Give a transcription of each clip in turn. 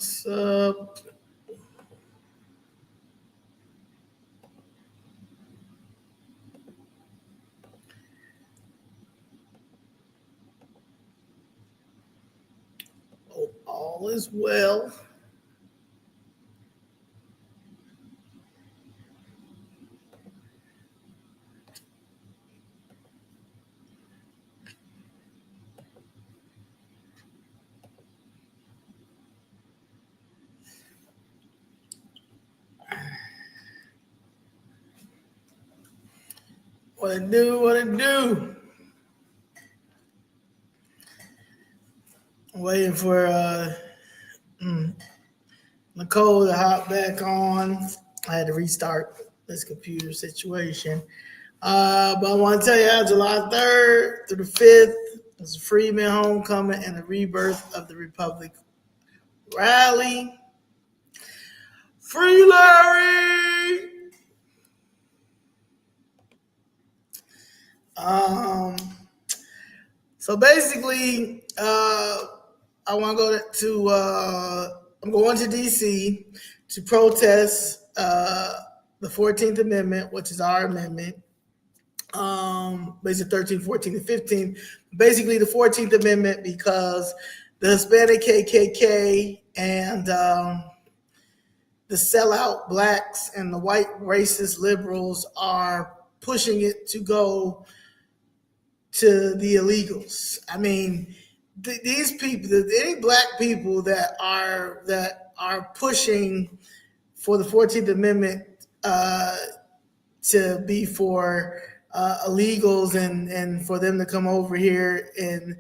What's up? Hope all is well. What it do? What it do? I'm waiting for Nicole to hop back on. I had to restart this computer situation. But I want to tell you, July 3rd through the 5th was the Freeman Homecoming and the Rebirth of the Republic rally. Free Larry! So basically, I want to go I'm going to DC to protest the 14th Amendment, which is our amendment. Basically 13, 14, and 15. Basically the 14th Amendment because the Hispanic KKK and the sellout blacks and the white racist liberals are pushing it to go to the illegals. I mean, these people, any black people that are pushing for the 14th Amendment to be for illegals and for them to come over here and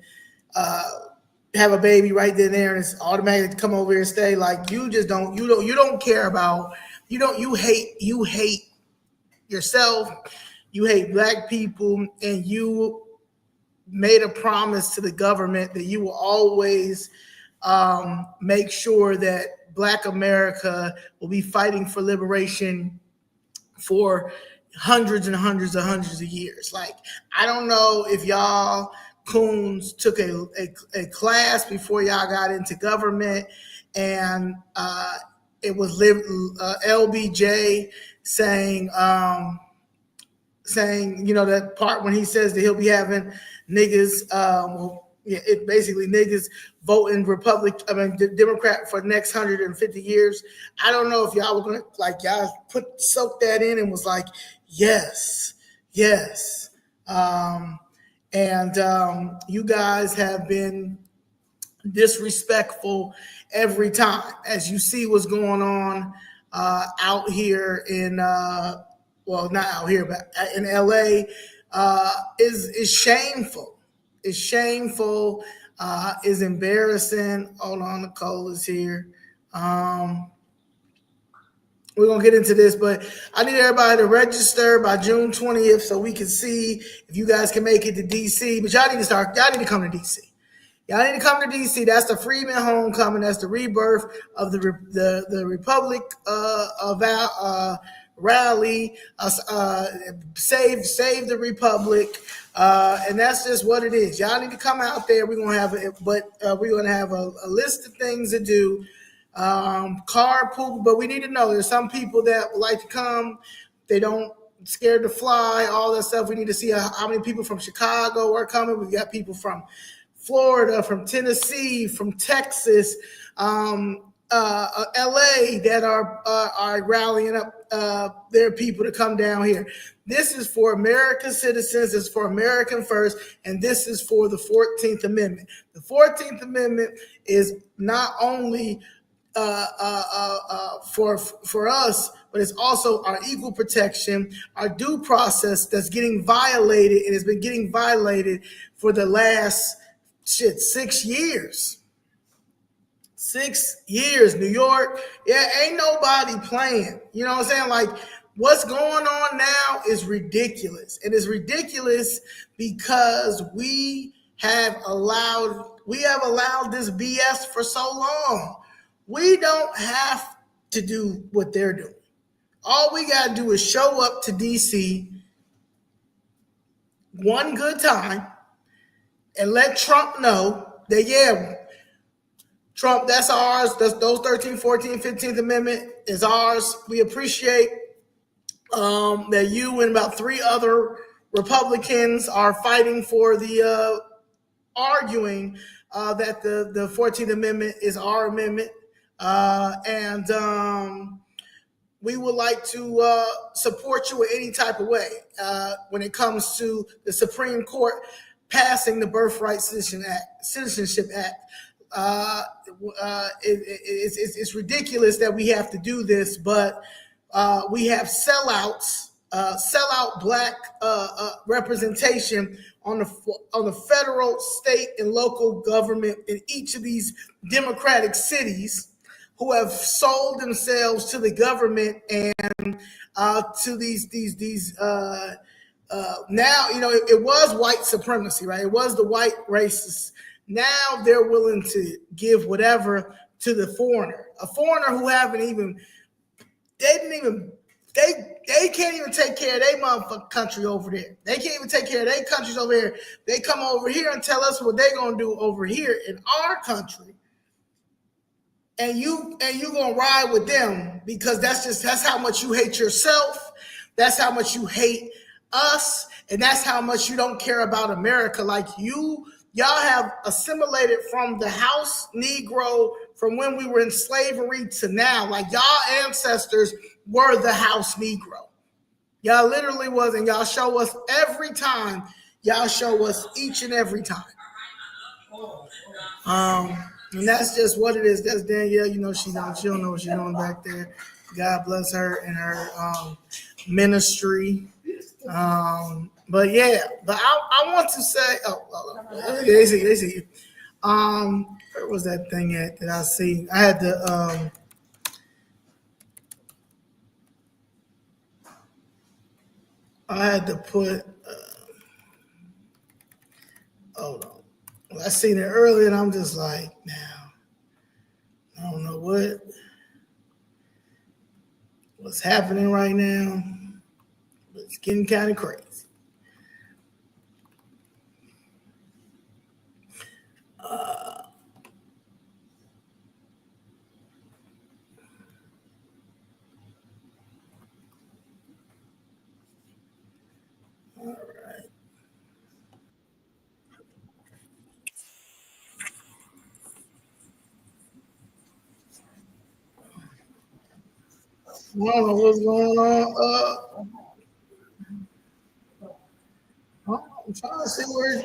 have a baby right then and there, and it's automatic to come over here and stay. Like you don't care about you hate yourself, you hate black people, and you made a promise to the government that you will always make sure that Black America will be fighting for liberation for hundreds and hundreds of years. Like, I don't know if y'all coons took a class before y'all got into government, and it was LBJ saying, that part when he says that he'll be having niggas, it basically niggas voting Democrat for the next 150 years. I don't know if y'all were gonna y'all soak that in and was like, yes. You guys have been disrespectful every time, as you see what's going on out here in not out here, but in LA, is shameful. It's shameful. Is embarrassing. Hold on, Nicole is here. We're gonna get into this, but I need everybody to register by June 20th so we can see if you guys can make it to DC. But y'all need to come to DC. Y'all need to come to DC. That's the Freeman Homecoming. That's the rebirth of the Republic rally. Save the Republic, and that's just what it is. Y'all need to come out there. We're gonna have a list of things to do. Carpool, but we need to know there's some people that like to come. They don't scared to fly. All that stuff. We need to see how many people from Chicago are coming. We've got people from Florida, from Tennessee, from Texas, LA that are rallying up their people to come down here. This is for American citizens. It's for American first, and this is for the 14th Amendment. The 14th Amendment is not only for us, but it's also our equal protection, our due process that's getting violated, and has been getting violated for the last 6 years. 6 years, New York. Yeah, ain't nobody playing. You know what I'm saying? Like, what's going on now is ridiculous. And it's ridiculous because we have allowed this BS for so long. We don't have to do what they're doing. All we got to do is show up to DC one good time and let Trump know that, Trump, that's ours. Those 13th, 14th, 15th Amendment is ours. We appreciate that you and about 3 other Republicans are fighting for the arguing that the 14th Amendment is our amendment. And we would like to support you in any type of way when it comes to the Supreme Court passing the Birthright Citizenship Act. It's ridiculous that we have to do this, but we have sellout black representation on the federal, state, and local government in each of these democratic cities who have sold themselves to the government and to these now, it was white supremacy, right? It was the white racists. Now they're willing to give whatever to the foreigner, a foreigner who they can't even take care of their motherfucking country over there. They can't even take care of their countries over here. They come over here and tell us what they're gonna do over here in our country. And you gonna ride with them because that's how much you hate yourself. That's how much you hate us, and that's how much you don't care about America. Like y'all have assimilated from the house Negro from when we were in slavery to now. Like y'all ancestors were the house Negro. Y'all literally was, and y'all show us every time. Y'all show us each and every time. And that's just what it is. That's Danielle. She don't know what she's doing back there. God bless her and her ministry. But yeah, but I want to say, they see you. Where was that thing at that I see? I had to put. Hold on. Well, I seen it earlier, and I'm just like, now, I don't know what's happening right now, but it's getting kind of crazy. All right. I don't know what's going on. I'm trying to see where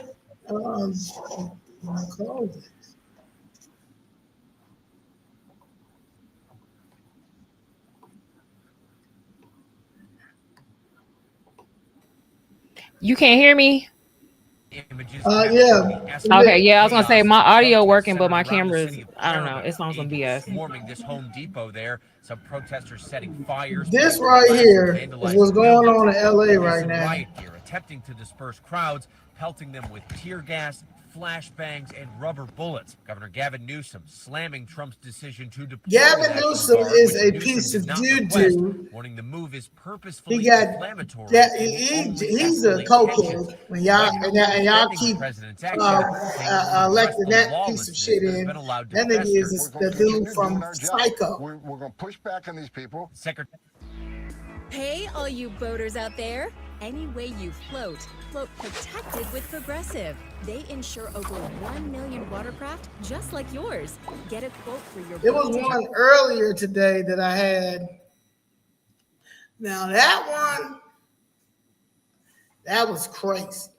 my clothes is. You can't hear me? Yeah. Okay, yeah, I was gonna say my audio working, but my camera's, I don't know, it's on some BS. Swarming this Home Depot there. Some protesters setting fires. This right here is what's going on in LA right now. Riot gear attempting to disperse crowds, pelting them with tear gas, flashbangs, and rubber bullets. Governor Gavin Newsom slamming Trump's decision to deploy. Gavin Newsom is a piece of doo-doo. Warning the move is purposefully inflammatory. He's a cokehead. When y'all keep electing that piece of shit in, that nigga is the dude from Psycho. We're going to push back on these people. Hey, all you boaters out there. Any way you float protected with Progressive. They insure over 1 million watercraft just like yours. Get a quote for your boat. There was one earlier today that I had. Now that was crazy.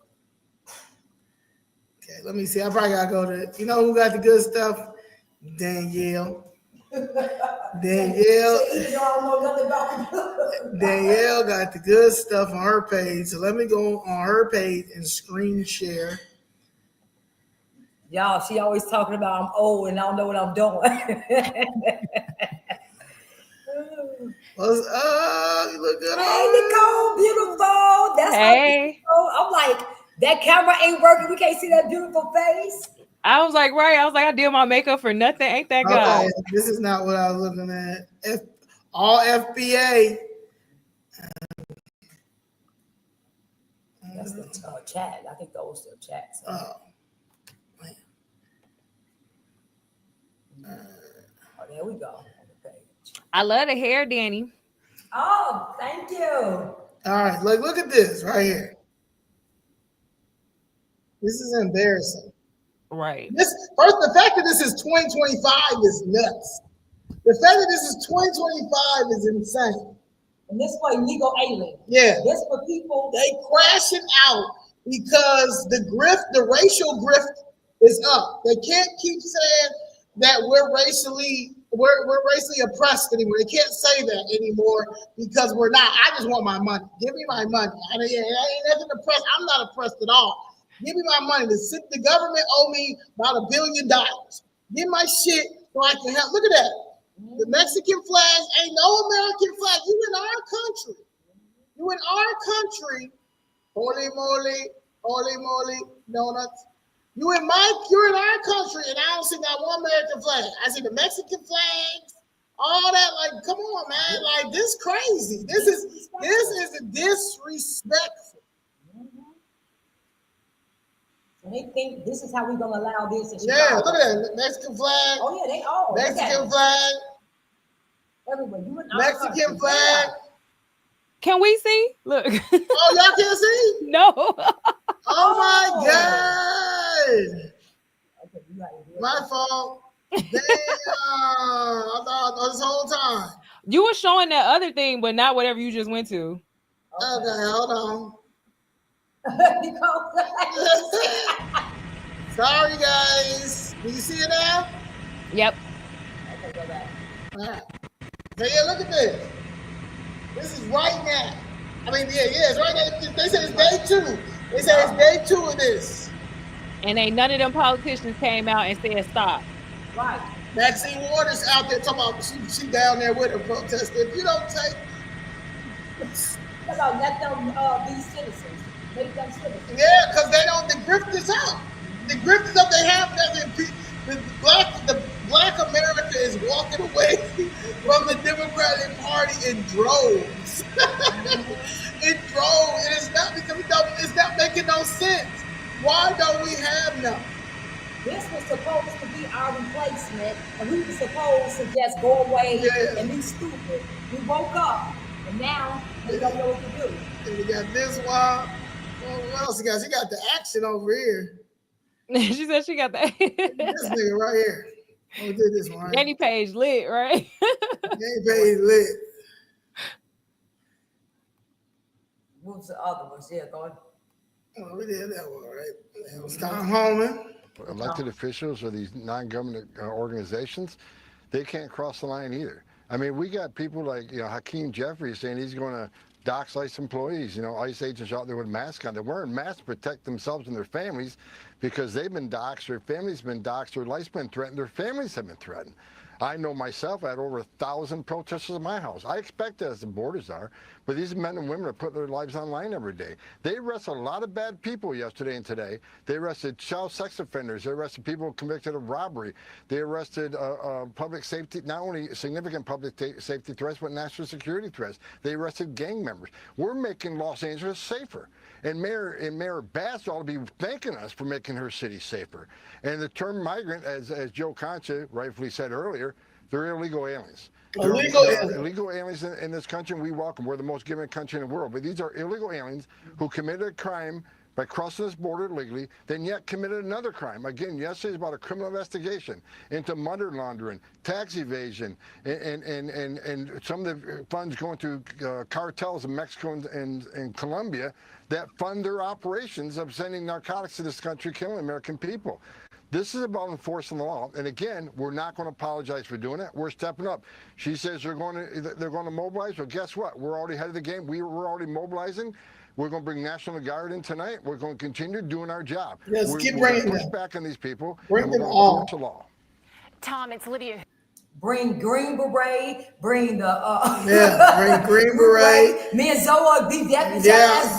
Okay, let me see. I probably gotta go to, who got the good stuff? Danielle got the good stuff on her page. So let me go on her page and screen share. Y'all, she always talking about I'm old and I don't know what I'm doing. What's up? You look good. Hey, Nicole, beautiful. That's hey. I'm like, that camera ain't working. We can't see that beautiful face. I was like, I did my makeup for nothing. Ain't that good? This is not what I was looking at. All FBA. That's the chat. I think those are chats. Oh, man. All I love the hair, Danny. Oh, thank you. All right, look at this right here. This is embarrassing. Right. The fact that this is 2025 is nuts. The fact that this is 2025 is insane. And this for illegal aliens. Yeah. This for people. They crashing out because the racial grift is up. They can't keep saying that we're racially oppressed anymore. They can't say that anymore because we're not. I just want my money. Give me my money. I mean, ain't nothing oppressed. I'm not oppressed at all. Give me my money. The government owe me about $1 billion. Give my shit so I can help. Look at that. The Mexican flag ain't no American flag. You in our country. You in our country. Holy moly, donuts. You're in our country, and I don't see not one American flag. I see the Mexican flags, all that. Like, come on, man. Like, this crazy. This is disrespectful. And they think this is how we're gonna allow this. Yeah, look at that Mexican flag. Oh yeah, they all Mexican flag. Everywhere. You in our Mexican country. flag. Can we see? Look. Oh, y'all can't see? No. Oh my God. Okay, you gotta do it. My fault. Damn. I thought this whole time. You were showing that other thing, but not whatever you just went to. Okay, hold on. Sorry, guys. Do you see it now? Yep. Okay, go back. All right. So, yeah, look at this. This is right now. I mean, yeah, it's right now. They said it's day 2. They said it's day 2 of this. And ain't none of them politicians came out and said stop. Right. Maxine Waters out there talking about she down there with her protest. If you don't take, Let them be citizens. Make them citizens. yeah, because they don't. The grift is out. The grift is up. They have that. The black America is walking away from the Democratic Party in droves. In droves, and it's not because it's not making no sense. Why don't we have none? This was supposed to be our replacement, and we were supposed to just go away and be stupid. We woke up, and now they don't know what to do. And we got this one. Well, what else you got? She got the action over here. She said she got that. This nigga right here. We did this one. Danny Page lit, right? Danny Page lit. What's the other ones? Yeah, go on. Oh, we did that one, right? It was Tom Holman. Elected officials or these non-government organizations, they can't cross the line either. I mean, we got people like, Hakeem Jeffries saying he's going to dox ICE employees, ICE agents out there with masks on. They're wearing masks to protect themselves and their families because they've been doxxed, their families been doxxed, their life's been threatened, their families have been threatened. I know myself, I had over 1,000 protesters at my house. I expect that as the borders are, but these men and women are putting their lives online every day. They arrested a lot of bad people yesterday and today. They arrested child sex offenders. They arrested people convicted of robbery. They arrested public safety, not only significant public safety threats, but national security threats. They arrested gang members. We're making Los Angeles safer. And Mayor Bass ought to be thanking us for making her city safer. And the term migrant, as Joe Concha rightfully said earlier, they're illegal aliens. Illegal aliens in this country, and we welcome. We're the most giving country in the world. But these are illegal aliens who committed a crime by crossing this border illegally, then yet committed another crime. Again, yesterday's about a criminal investigation into money laundering, tax evasion, and some of the funds going to cartels in Mexico and Colombia that fund their operations of sending narcotics to this country, killing American people. This is about enforcing the law, and again, we're not going to apologize for doing it. We're stepping up. She says they're going to mobilize. Well, guess what? We're already ahead of the game. We're already mobilizing. We're going to bring National Guard in tonight. We're going to continue doing our job. Yes, we're keep going bringing to push them. back on these people. Bring them all. all. To law. Tom, it's Lydia. Bring Green Beret. Bring the bring Green Beret. Me and Zoe be deputized.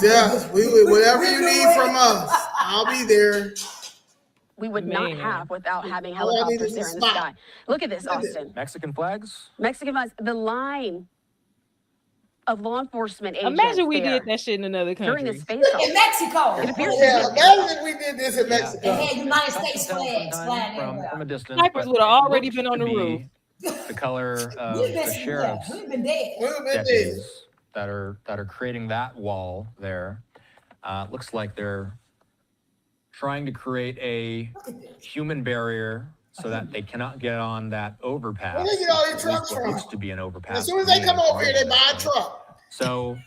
Yes. Whatever you need from us, I'll be there. We would not have without having helicopters there in the sky. Look at this, Austin. Mexican flags? Mexican flags. The line of law enforcement agents. Imagine we did that shit in another country. During this face-off. In Mexico. It appears Imagine if we did this in Mexico. They had United States flags flying everywhere. From a distance. Snipers but would have it already looks been on to the be roof. the color of We've the been sheriff's we've been dead. deputies that are creating that wall there. Looks like they're trying to create a human barrier so that they cannot get on that overpass. Where they get all these trucks What from? looks to be an overpass. As soon as they come over here, they buy a truck. So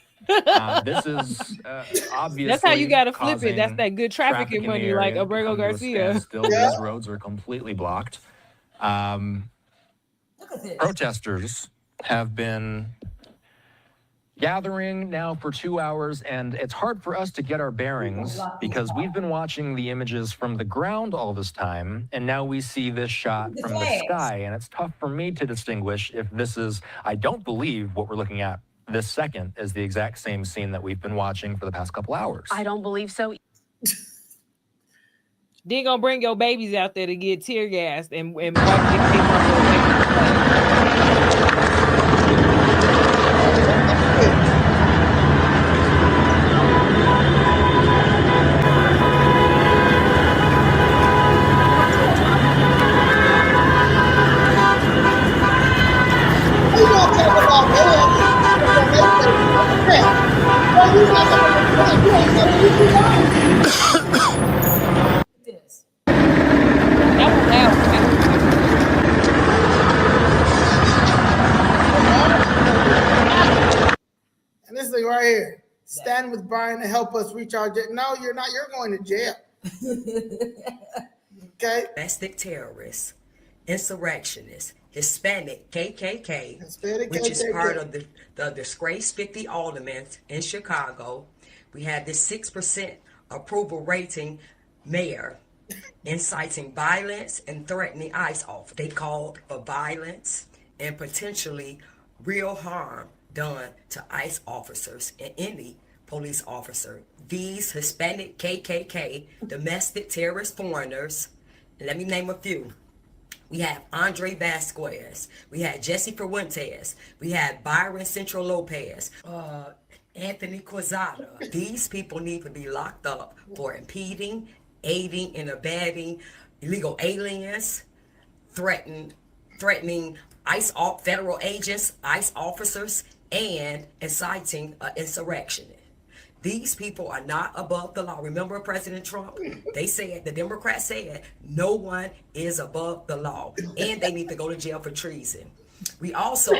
this is obviously that's how you gotta flip it. That's that good trafficking money, like Abrego Garcia. These roads are completely blocked. Protesters have been gathering now for 2 hours, and it's hard for us to get our bearings because we've been watching the images from the ground all this time, and now we see this shot from the sky, and it's tough for me to distinguish if this is, I don't believe what we're looking at this second is the exact same scene that we've been watching for the past couple hours. I don't believe so. Then gonna bring your babies out there to get tear gassed and wipe their paper. And this thing right here, stand with Brian to help us reach our jail. No, you're not. You're going to jail. Okay. Domestic terrorists, insurrectionists, Hispanic KKK, which is part of the disgraced 50 aldermen in Chicago. We have this 6% approval rating mayor inciting violence and threatening ICE officers. They called for violence and potentially real harm done to ICE officers and any police officer. These Hispanic KKK domestic terrorist foreigners, and let me name a few. We have Andre Vasquez. We had Jesse Fuentes. We had Byron Central Lopez. Anthony Quezada. These people need to be locked up for impeding, aiding, and abetting illegal aliens, threatening ICE federal agents, ICE officers, and inciting insurrection. These people are not above the law. Remember President Trump? They said, the Democrats said, no one is above the law, and they need to go to jail for treason. We also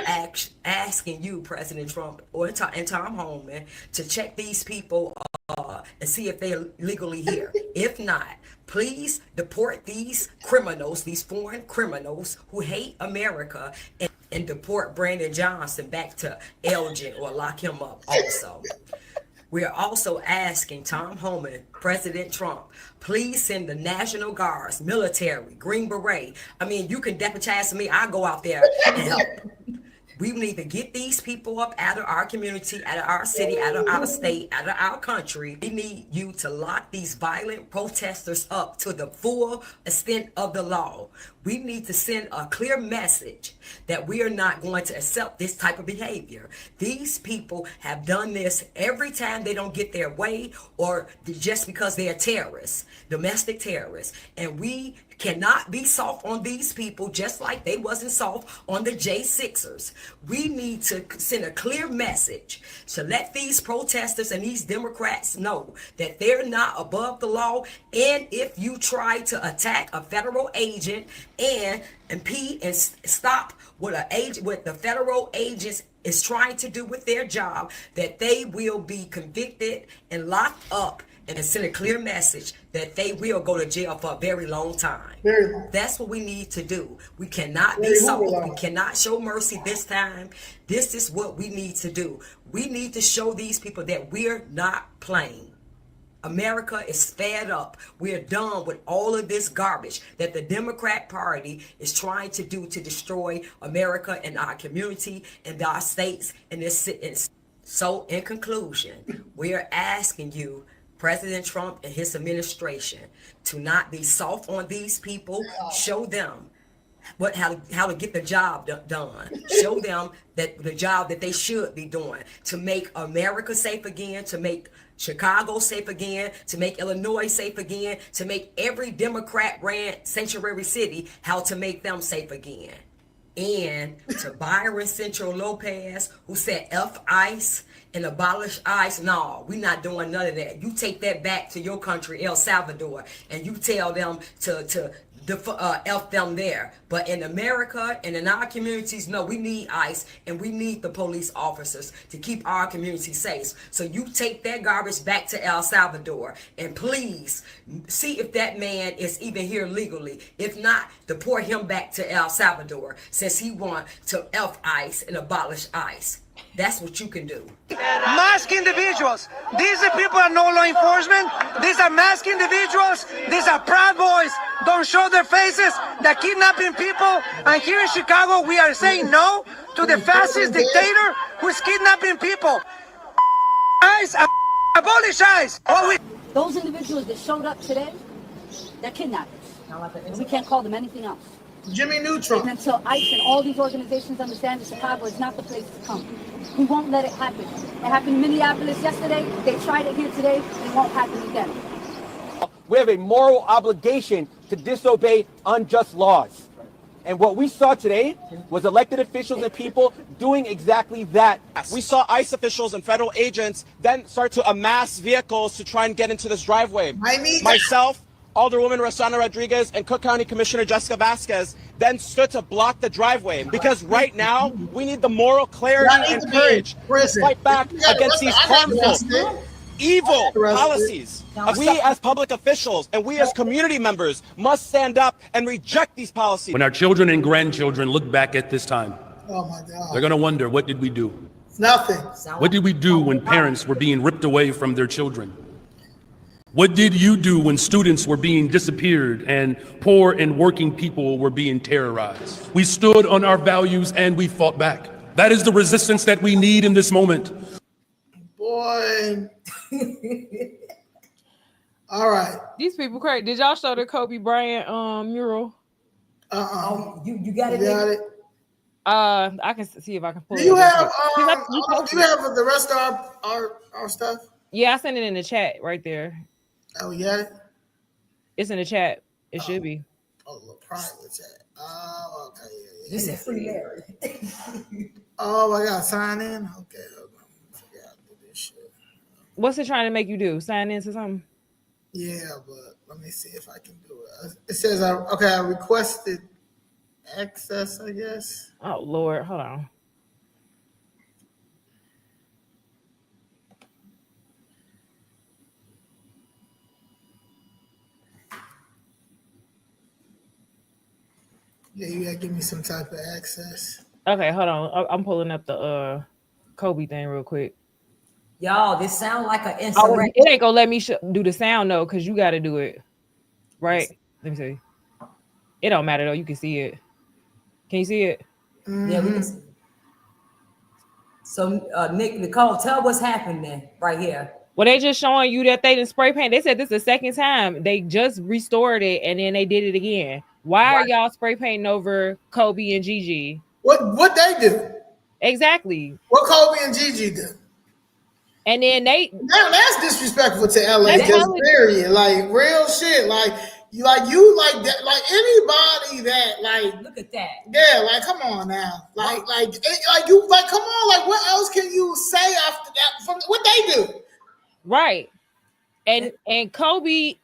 asking you, President Trump, and Tom Homan, to check these people and see if they're legally here. If not, please deport these criminals, these foreign criminals who hate America, and deport Brandon Johnson back to Elgin or lock him up also. We are also asking Tom Homan, President Trump, please send the National Guards, military, Green Beret. I mean, you can deputize me. I'll go out there and help. We need to get these people up out of our community, out of our city, out of our state, out of our country. We need you to lock these violent protesters up to the full extent of the law. We need to send a clear message that we are not going to accept this type of behavior. These people have done this every time they don't get their way, or just because they are terrorists, domestic terrorists. And we cannot be soft on these people just like they wasn't soft on the J6ers. We need to send a clear message to let these protesters and these Democrats know that they're not above the law. And if you try to attack a federal agent and impede and stop what the federal agents is trying to do with their job, that they will be convicted and locked up, and send a clear message that they will go to jail for a very long time. Very long. That's what we need to do. We cannot be soft. We cannot show mercy this time. This is what we need to do. We need to show these people that we're not playing. America is fed up. We're done with all of this garbage that the Democrat Party is trying to do to destroy America and our community and our states and this city. So in conclusion, we are asking you, President Trump and his administration, to not be soft on these people. Show them how to get the job done. Show them that the job that they should be doing to make America safe again, to make Chicago safe again, to make Illinois safe again, to make every Democrat ran sanctuary city, how to make them safe again. And to Byron Central Lopez, who said F ICE and abolish ICE, no, we're not doing none of that. You take that back to your country, El Salvador, and you tell them to F them there. But in America and in our communities, no, we need ICE and we need the police officers to keep our community safe. So you take that garbage back to El Salvador and please see if that man is even here legally. If not, deport him back to El Salvador since he want to F ICE and abolish ICE. That's what you can do. Masked individuals. These are people are no law enforcement. These are masked individuals. These are Proud Boys. Don't show their faces. They're kidnapping people. And here in Chicago, we are saying no to the fascist dictator who's kidnapping people. ICE, abolish ICE. Those individuals that showed up today, they're kidnappers. And we can't call them anything else. Jimmy Neutron. And until ICE and all these organizations understand that Chicago is not the place to come. We won't let it happen. It happened in Minneapolis yesterday. They tried it here today. It won't happen again. We have a moral obligation to disobey unjust laws. And what we saw today was elected officials and people doing exactly that. We saw ICE officials and federal agents then start to amass vehicles to try and get into this driveway. Myself, Alderwoman Rossana Rodriguez, and Cook County Commissioner Jessica Vasquez then stood to block the driveway because right now we need the moral clarity and courage to fight back against these harmful, evil policies. We as public officials and we as community members must stand up and reject these policies. When our children and grandchildren look back at this time, oh my God, they're going to wonder, what did we do? Nothing. What did we do when parents were being ripped away from their children? What did you do when students were being disappeared and poor and working people were being terrorized? We stood on our values and we fought back. That is the resistance that we need in this moment. Boy. All right. These people crazy. Did y'all show the Kobe Bryant mural? Oh, you got it. Got it. I can see if I can pull it. Do you have do you have the rest of our stuff? Yeah, I sent it in the chat right there. Oh yeah. It's in the chat. It should be. Oh, the private chat. Oh, okay. Yeah. This is free Larry. Oh, I gotta sign in. Okay, hold on. I forgot to do this shit. What's it trying to make you do? Sign into something? Yeah, but let me see if I can do it. It says I requested access, I guess. Oh Lord, hold on. Yeah, you gotta give me some type of access. Okay, hold on. I'm pulling up the Kobe thing real quick. Y'all, this sound like an insurrection. It ain't gonna let me do the sound though, because you got to do it. Right? Let me see. It don't matter though. You can see it. Can you see it? Yeah, we can see. So, Nicole, tell what's happening right here. Well, they just showing you that they didn't spray paint. They said this is the second time. They just restored it and then they did it again. Why are y'all spray painting over Kobe and Gigi? What they do? Exactly. What Kobe and Gigi do? And then that's disrespectful to LA. Just period. Like real shit. Like you like that. Like anybody that like look at that. Yeah, like come on now. Like you like come on. Like what else can you say after that from what they do? Right. And Kobe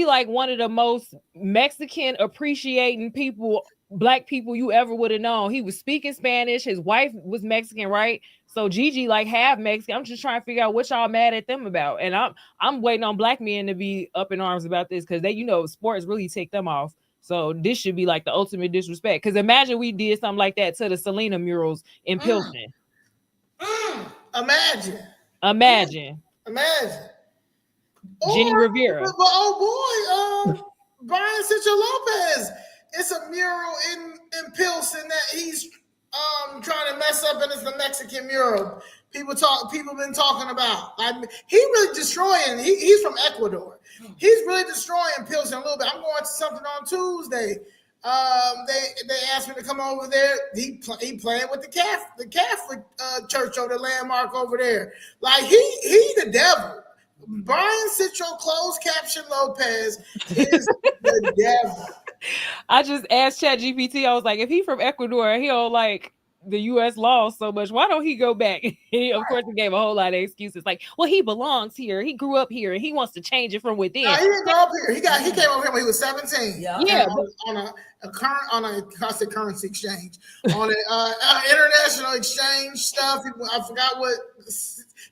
like one of the most Mexican appreciating people, black people you ever would have known. He was speaking Spanish. His wife was Mexican, right? So Gigi like half Mexican. I'm just trying to figure out what y'all mad at them about. And I'm waiting on black men to be up in arms about this because they, sports really take them off. So this should be like the ultimate disrespect. Because imagine we did something like that to the Selena murals in Pilsen. Imagine. Jenny Rivera. But Brian Central Lopez. It's a mural in Pilsen that he's trying to mess up, and it's the Mexican mural. People been talking about. Like he really destroying. He's from Ecuador. He's really destroying Pilsen a little bit. I'm going to something on Tuesday. They asked me to come over there. He playing with the Catholic church or the landmark over there. Like he the devil. Brian Central closed caption Lopez is the devil. I just asked ChatGPT. I was like, if he from Ecuador, he don't like the U.S. laws so much. Why don't he go back? He, of course, he gave a whole lot of excuses. Like, well, he belongs here. He grew up here, and he wants to change it from within. No, he didn't grow up here. He came over here when he was 17. Yeah. On a constant currency exchange, on an international exchange stuff. I forgot what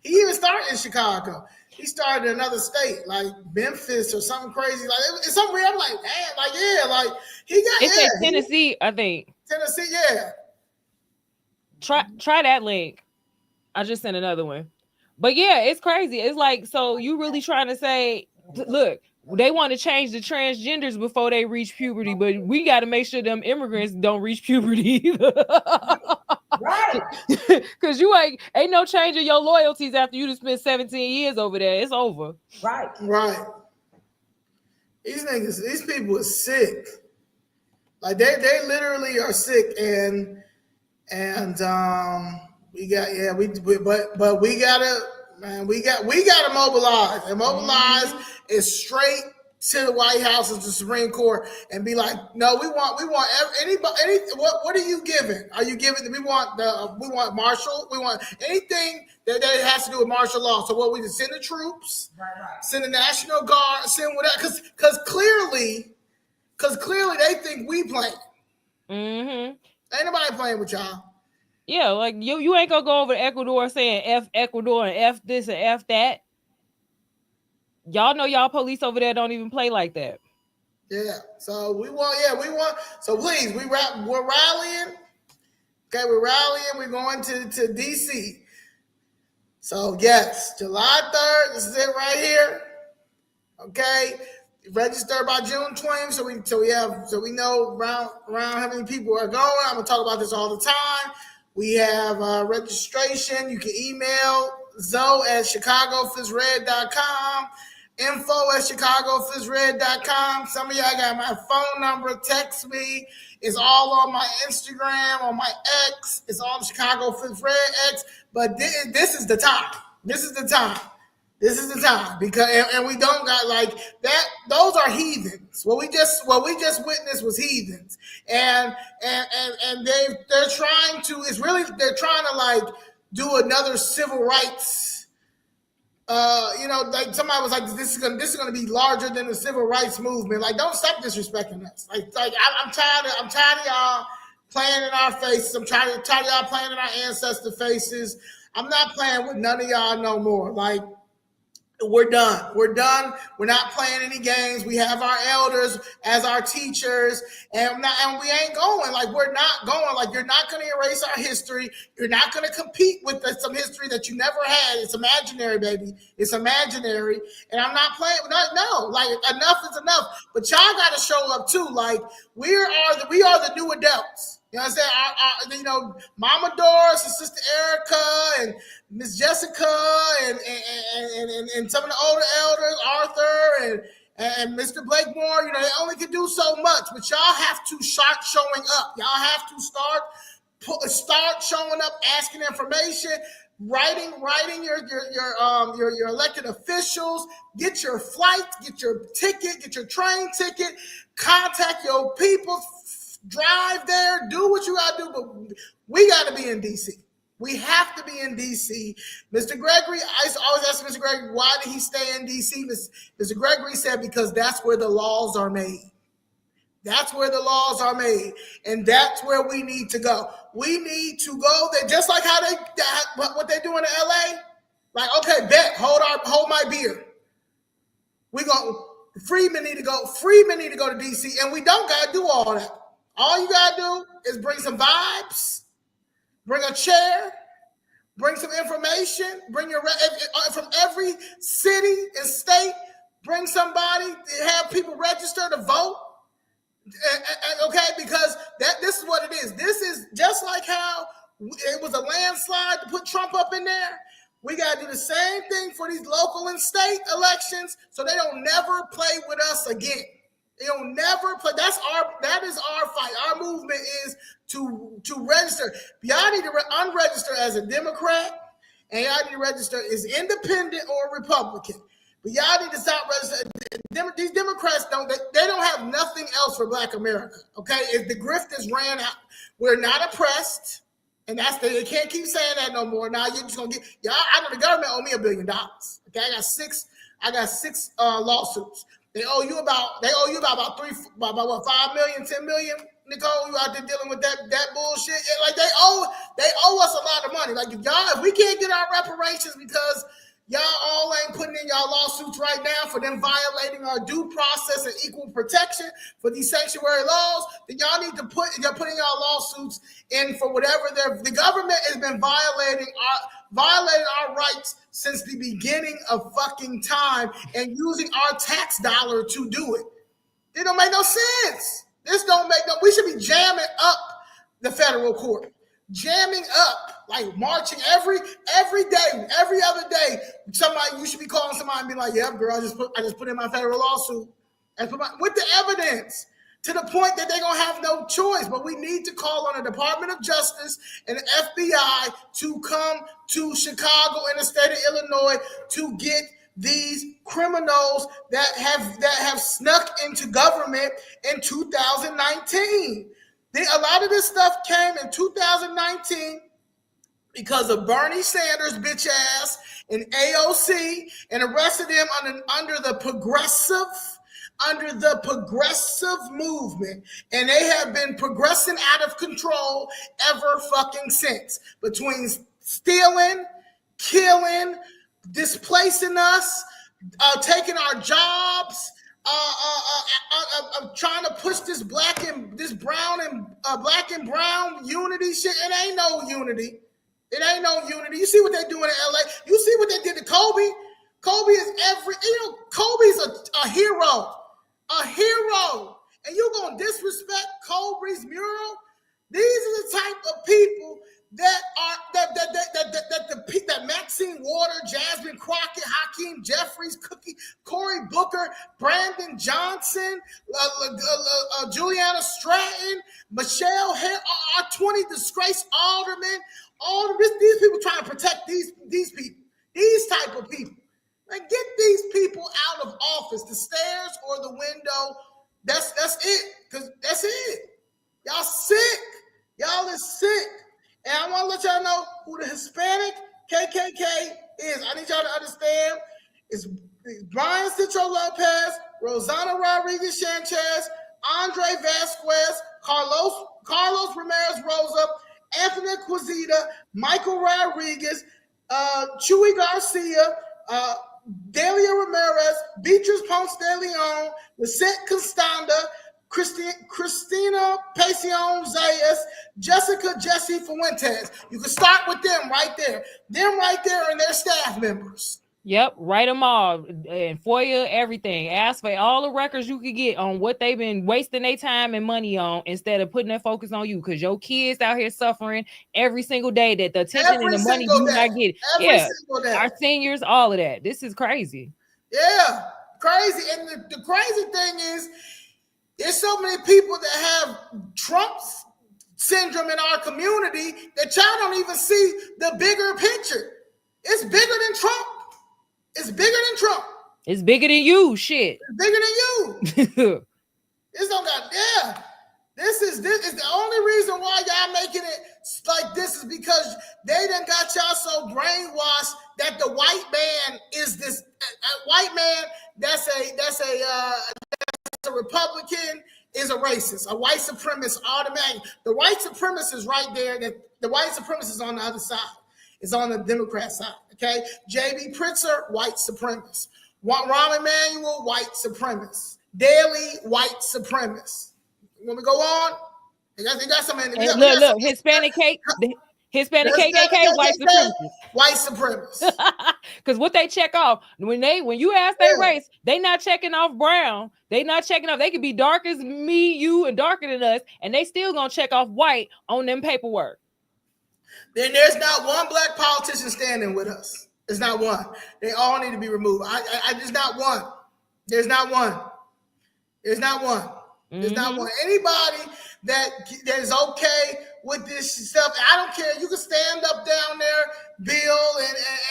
he even started in Chicago. He started in another state, like Memphis or something crazy. Like it's something weird. I'm like, man, like yeah, like he got. It's in Tennessee, I think. Tennessee, yeah. Try that link. I just sent another one. But yeah, it's crazy. It's like, so you really trying to say, look, they want to change the transgenders before they reach puberty, but we got to make sure them immigrants don't reach puberty either. Right. Because you ain't no change in your loyalties after you just spent 17 years over there. It's over. Right. Right. These people are sick. Like they literally are sick, and we gotta mobilize. And mobilize is straight to the White House and the Supreme Court and be like, no, we want anybody. What are you giving? Are you giving? We want martial. We want anything that has to do with martial law. So what we just send the troops, send the National Guard, send whatever, because clearly they think we playing. Mm-hmm. Ain't nobody playing with y'all. Yeah, like you ain't gonna go over to Ecuador saying F Ecuador and F this and F that. Y'all know y'all police over there don't even play like that. Yeah. So we want. So please, we're rallying. Okay, we're rallying. We're going to DC. So yes, July 3rd. This is it right here. Okay. Register by June 20th, so we know around how many people are going. I'm gonna talk about this all the time. We have registration. You can email zoe@chicagofizred.com, info@chicagofizred.com. Some of y'all got my phone number. Text me. It's all on my Instagram, on my X. It's on Chicago Fizz Red X. But this is the time. This is the time. This is the time, because and we don't got like that. Those are heathens. What we just witnessed was heathens, and they're trying to. They're trying to like do another civil rights. Like somebody was like, this is gonna be larger than the civil rights movement. Like, don't stop disrespecting us. Like I'm tired of y'all playing in our faces. I'm tired of y'all playing in our ancestor faces. I'm not playing with none of y'all no more. Like. We're done. We're not playing any games. We have our elders as our teachers, and we ain't going. Like, we're not going. Like, you're not going to erase our history. You're not going to compete with some history that you never had. It's imaginary, baby. It's imaginary, and I'm not playing. No, like, enough is enough. But y'all got to show up too. Like, we are the new adults. You know what I'm saying? Mama Doris and Sister Erica and Miss Jessica and some of the older elders, Arthur and Mr. Blakemore, they only can do so much, but y'all have to start showing up. Y'all have to start showing up, asking information, writing your elected officials, get your flight, get your ticket, get your train ticket, contact your people. Drive there, do what you gotta do, but we gotta be in DC. We have to be in DC. Mr. Gregory, I used to always ask Mr. Gregory, why did he stay in DC? Mr. Gregory said, because that's where the laws are made. That's where the laws are made, and that's where we need to go. We need to go there, just like what they do in LA. Like, okay, bet, hold my beer. Freemen need to go to DC, and we don't gotta do all that. All you gotta do is bring some vibes, bring a chair, bring some information, bring from every city and state, bring somebody, have people register to vote. Okay, because this is what it is. This is just like how it was a landslide to put Trump up in there. We got to do the same thing for these local and state elections so they don't never play with us again. They'll never play. That is our fight. Our movement is to register. Y'all need to unregister as a Democrat, and y'all need to register as independent or Republican. But y'all need to stop. These Democrats they don't have nothing else for Black America. Okay, if the grift is ran out, we're not oppressed, and they can't keep saying that no more. Now you're just gonna get y'all. I know the government owe me $1 billion. Okay, I got six lawsuits. They owe you about about 5 million, 10 million. Nicole, you out there dealing with that bullshit? Yeah, like they owe us a lot of money. Like if we can't get our reparations because y'all all ain't putting in y'all lawsuits right now for them violating our due process and equal protection for these sanctuary laws, then y'all need to put in y'all lawsuits in for whatever the government has been violating our rights since the beginning of fucking time and using our tax dollar to do it. It don't make no sense. This don't make no. We should be jamming up the federal court, jamming up, like marching every day, every other day. You should be calling somebody and be like, "Yeah, girl, I just put in my federal lawsuit," with the evidence to the point that they're gonna have no choice. But we need to call on the Department of Justice and the FBI to come to Chicago and the state of Illinois to get these criminals that have snuck into government in 2019. A lot of this stuff came in 2019 because of Bernie Sanders' bitch ass and AOC and arrested them under the progressive movement, and they have been progressing out of control ever fucking since, between stealing, killing, displacing us, taking our jobs, trying to push this black and brown unity shit. It ain't no unity. You see what they're doing in LA. You see what they did to Kobe. Kobe's a hero. And you gonna disrespect Kobe's mural? These are the type of people that Maxine Water, Jasmine Crockett, Hakeem Jeffries, Cory Booker, Brandon Johnson, Juliana Stratton, Michelle Hare, our 20 disgraced aldermen. These people trying to protect these people, these type of people. Like, get these people out of office, the stairs or the window. That's it. Because that's it. Y'all sick. Y'all is sick. And I want to let y'all know who the Hispanic KKK is. I need y'all to understand. It's Brian Citro Lopez, Rosanna Rodriguez Sanchez, Andre Vasquez, Carlos Ramirez Rosa, Anthony Quezada, Michael Rodriguez, Chuy Garcia, Delia Ramirez, Beatrice Ponce de Leon, Lisette Costanda, Christina Pacion Zayas, Jessica Jesse Fuentes. You can start with them right there. Them right there and their staff members. Yep, write them all and FOIA everything. Ask for all the records you could get on what they've been wasting their time and money on instead of putting their focus on you, because your kids out here suffering every single day that the attention and the money you not getting. Our seniors, all of that. This is crazy. Yeah, crazy. And the crazy thing is, there's so many people that have Trump's syndrome in our community that y'all don't even see the bigger picture. It's bigger than Trump. It's bigger than Trump. It's bigger than you, shit. It's bigger than you. This don't got, This is the only reason why y'all making it like this is because they done got y'all so brainwashed that the white man is this white man that's a Republican is a racist, a white supremacist automatic. The white supremacist is right there. That the white supremacist is on the other side. It's on the Democrat side. Okay, JB Pritzker, white supremacist. Rahm Emanuel, white supremacist. Daley, white supremacist. When we go on, they got some. Look, Hispanic KKK, white supremacist. White supremacist. Because what they check off when you ask their race, they not checking off brown. They not checking off. They could be dark as me, you, and darker than us, and they still gonna check off white on them paperwork. Then there's not one black politician standing with us. There's not one. They all need to be removed. There's not one. There's not one. There's not one. There's not one. Anybody that is okay with this stuff. I don't care. You can stand up down there, Bill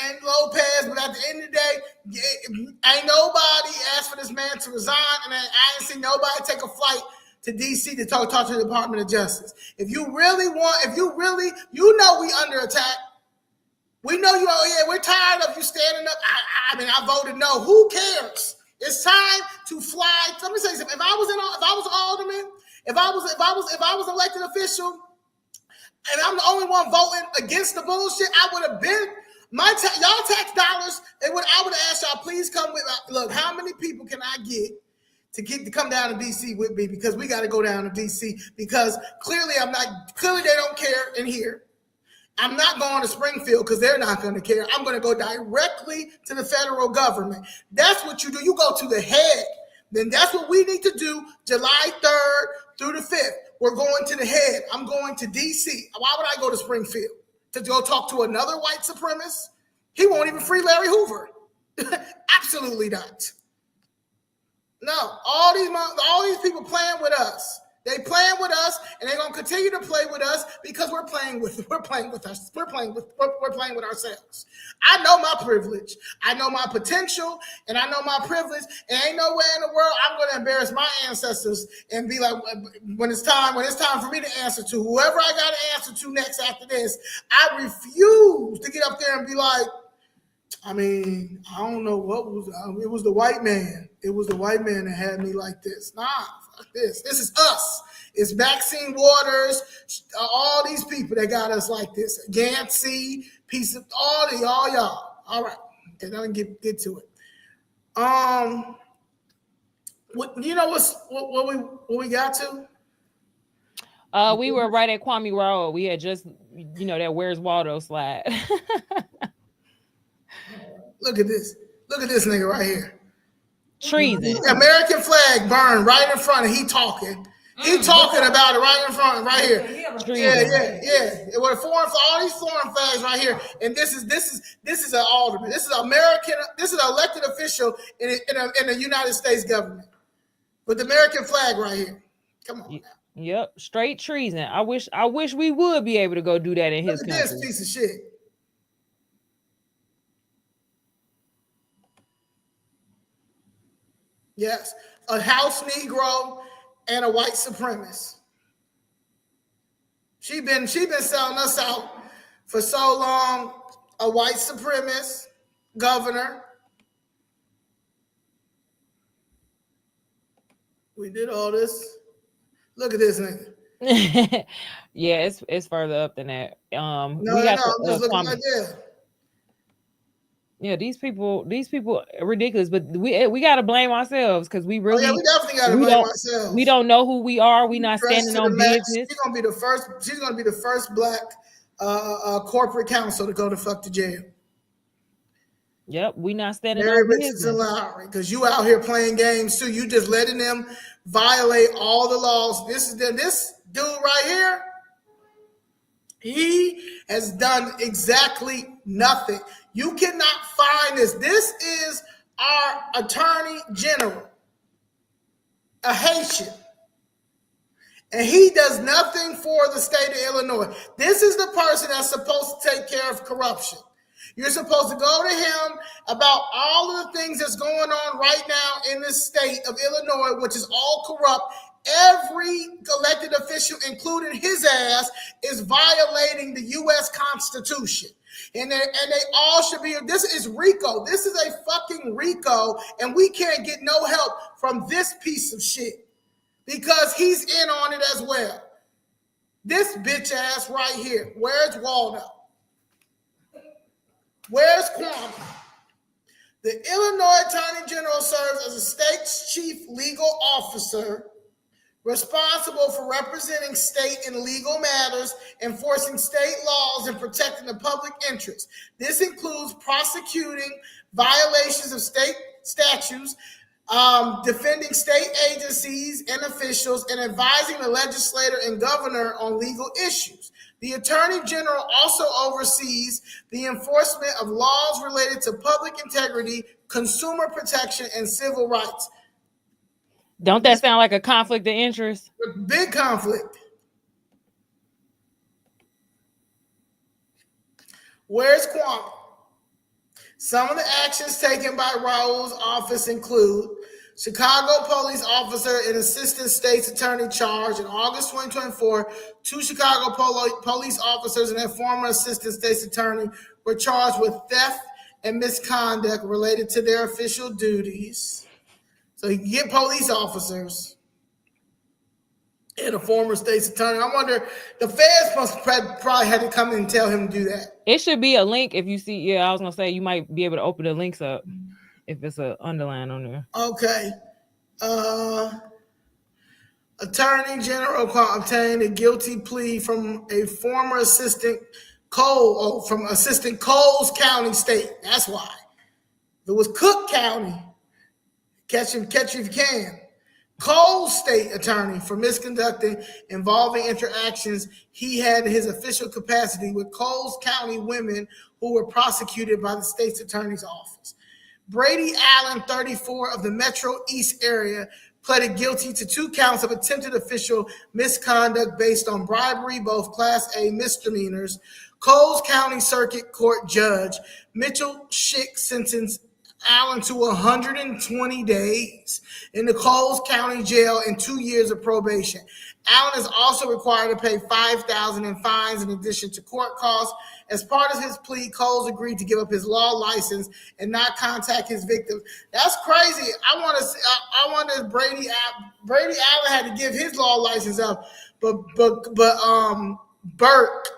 and Lopez, but at the end of the day, ain't nobody asked for this man to resign, and I ain't seen nobody take a flight to DC to talk to the Department of Justice. If you really, you know we under attack. We know you. Oh yeah, we're tired of you standing up. I mean, I voted no. Who cares? It's time to fly. Let me say something. If I was an alderman, if I was an elected official, and I'm the only one voting against the bullshit, I would have been y'all tax dollars. I would have asked y'all, please come with. Look, how many people can I get to come down to DC with me? Because we got to go down to DC because clearly they don't care in here. I'm not going to Springfield because they're not going to care. I'm going to go directly to the federal government. That's what you do. You go to the head. Then that's what we need to do July 3rd through the 5th. We're going to the head. I'm going to D.C. Why would I go to Springfield? To go talk to another white supremacist? He won't even free Larry Hoover. Absolutely not. No, all these people playing with us. They playing with us, and they're gonna continue to play with us because we're playing with ourselves. I know my privilege, I know my potential, and I know my privilege. And ain't no way in the world I'm gonna embarrass my ancestors and be like, when it's time for me to answer to whoever I got to answer to next after this. I refuse to get up there and be like, I mean, I don't know what was. It was the white man. It was the white man that had me like this. Nah. This is us. It's Maxine Waters, all these people that got us like this. Yancey, piece of all y'all. All right, okay, now we can get to it. You know what we got to? We were right at Kwame Road. We had just, that Where's Waldo slide. Look at this. Look at this nigga right here. Treason. American flag burned right in front of he talking. He talking about it right in front, right here. Yeah. With all these foreign flags right here, and this is an alderman. This is American. This is an elected official in the United States government with the American flag right here. Come on. Now. Yep, straight treason. I wish we would be able to go do that in his country. This piece of shit. Yes, a house Negro and a white supremacist. She been selling us out for so long. A white supremacist governor. We did all this. Look at this nigga. Yeah, it's further up than that. I'm just looking at that. Yeah, these people are ridiculous, but we got to blame ourselves because we really. we definitely got to blame ourselves. We don't know who we are. We not standing on business. She's gonna be the first black corporate counsel to go to fuck to jail. Yep, we not standing on business. Richardson Lowry, because you out here playing games too. You just letting them violate all the laws. This dude right here. He has done exactly nothing. You cannot find this. This is our attorney general, a Haitian. And he does nothing for the state of Illinois. This is the person that's supposed to take care of corruption. You're supposed to go to him about all of the things that's going on right now in this state of Illinois, which is all corrupt. Every elected official, including his ass, is violating the U.S. Constitution. And they all should be. This is RICO. This is a fucking RICO, and we can't get no help from this piece of shit because he's in on it as well. This bitch ass right here. Where's Waldo? Where's Kwame? The Illinois Attorney General serves as a state's chief legal officer responsible for representing state in legal matters, enforcing state laws, and protecting the public interest. This includes prosecuting violations of state statutes, defending state agencies and officials, and advising the legislator and governor on legal issues. The Attorney General also oversees the enforcement of laws related to public integrity, consumer protection, and civil rights. Don't that sound like a conflict of interest? Big conflict. Where's Kwame? Some of the actions taken by Raul's office include Chicago police officer and assistant state's attorney charged in August 2024. 2 Chicago police officers and their former assistant state's attorney were charged with theft and misconduct related to their official duties. So you get police officers and a former state's attorney. I wonder, the feds must probably had to come in and tell him to do that. It should be a link if you see. Yeah, I was gonna say you might be able to open the links up if it's an underline on there. Okay. Attorney General obtained a guilty plea from a former assistant Coles County State. That's why. It was Cook County. Catch if you can. Coles State attorney for misconducting involving interactions he had in his official capacity with Coles County women who were prosecuted by the state's attorney's office. Brady Allen, 34, of the Metro East area, pleaded guilty to 2 counts of attempted official misconduct based on bribery, both Class A misdemeanors. Coles County Circuit Court Judge Mitchell Schick sentenced Allen to 120 days in the Coles County Jail and 2 years of probation. Allen is also required to pay $5,000 in fines in addition to court costs. As part of his plea, Coles agreed to give up his law license and not contact his victims. That's crazy. I wonder if Brady Allen had to give his law license up, but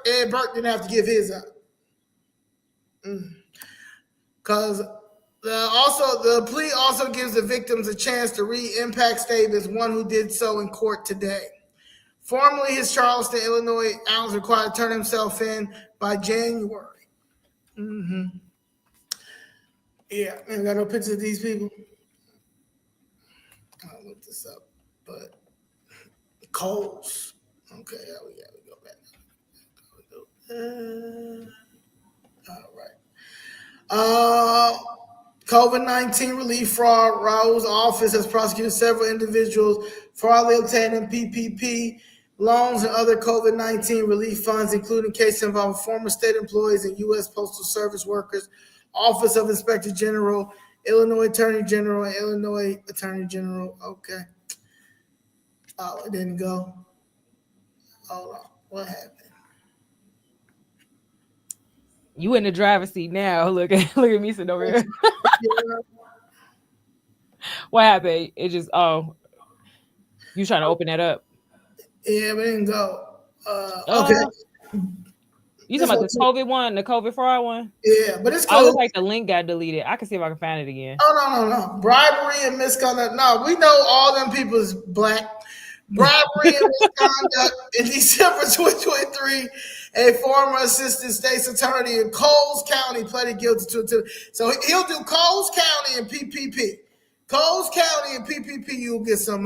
Ed Burke didn't have to give his up. Because the plea also gives the victims a chance to read impact statements, one who did so in court today. Formerly his Charleston, Illinois, Allen's required to turn himself in by January. Yeah, I got no pictures of these people. I'll look this up, but Coles. Okay, we go back. All right. COVID-19 relief fraud. Raul's office has prosecuted several individuals fraudulently obtaining PPP loans and other COVID-19 relief funds, including cases involving former state employees and U.S. Postal Service workers, Office of Inspector General, Illinois Attorney General, and Illinois Attorney General. Okay. Oh, it didn't go. Hold on. What happened? You in the driver's seat now. Look at me sitting over here. What happened? It just you trying to open that up? Yeah, but it didn't go. Okay. You talking about the COVID one, the COVID fraud one? Yeah, but it's cool. cool. Looks like the link got deleted. I can see if I can find it again. Oh, no. Bribery and misconduct. No, we know all them people is black. Bribery and misconduct in December 2023. A former assistant state's attorney in Coles County pleaded guilty to. So he'll do Coles County and PPP. Coles County and PPP, you'll get some,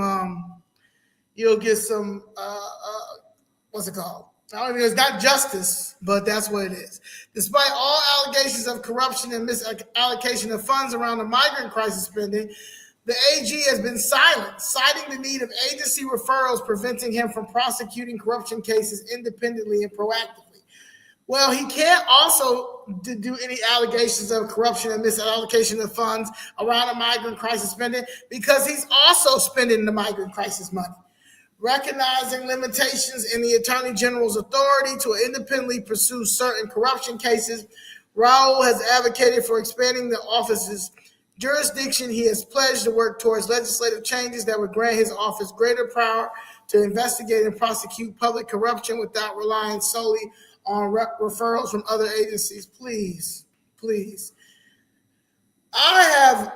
what's it called? I don't know, it's not justice, but that's what it is. Despite all allegations of corruption and misallocation of funds around the migrant crisis spending, the AG has been silent, citing the need of agency referrals preventing him from prosecuting corruption cases independently and proactively. Well, he can't also do any allegations of corruption and misallocation of funds around the migrant crisis spending because he's also spending the migrant crisis money. Recognizing limitations in the Attorney General's authority to independently pursue certain corruption cases, Raul has advocated for expanding the office's jurisdiction. He has pledged to work towards legislative changes that would grant his office greater power to investigate and prosecute public corruption without relying solely on referrals from other agencies. Please. I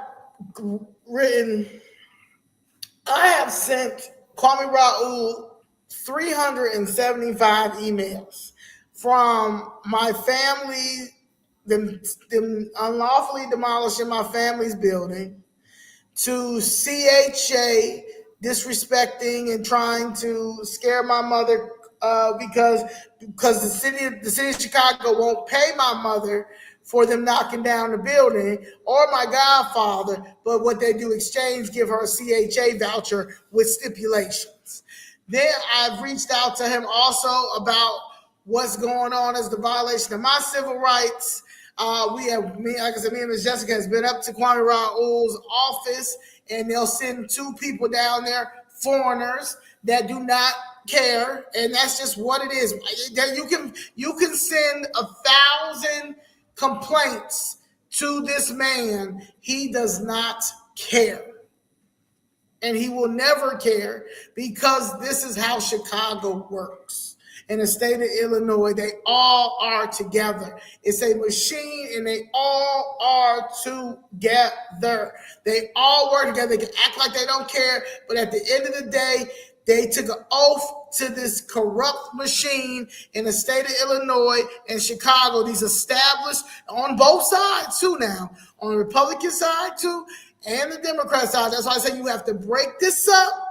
have sent Kwame Raul 375 emails from my family, them unlawfully demolishing my family's building, to CHA disrespecting and trying to scare my mother because the city of Chicago won't pay my mother for them knocking down the building, or my godfather, but what they do exchange, give her a CHA voucher with stipulations. Then I've reached out to him also about what's going on as the violation of my civil rights. Like I said, me and Ms. Jessica has been up to Kwame Raoul's office, and they'll send 2 people down there, foreigners that do not care, and that's just what it is. You can send 1,000 complaints to this man. He does not care. And he will never care, because this is how Chicago works. In the state of Illinois, they all are together. It's a machine, and they all are together. They all work together. They can act like they don't care, but at the end of the day, they took an oath to this corrupt machine in the state of Illinois and Chicago. These established on both sides too now, on the Republican side too, and the Democrat side. That's why I say you have to break this up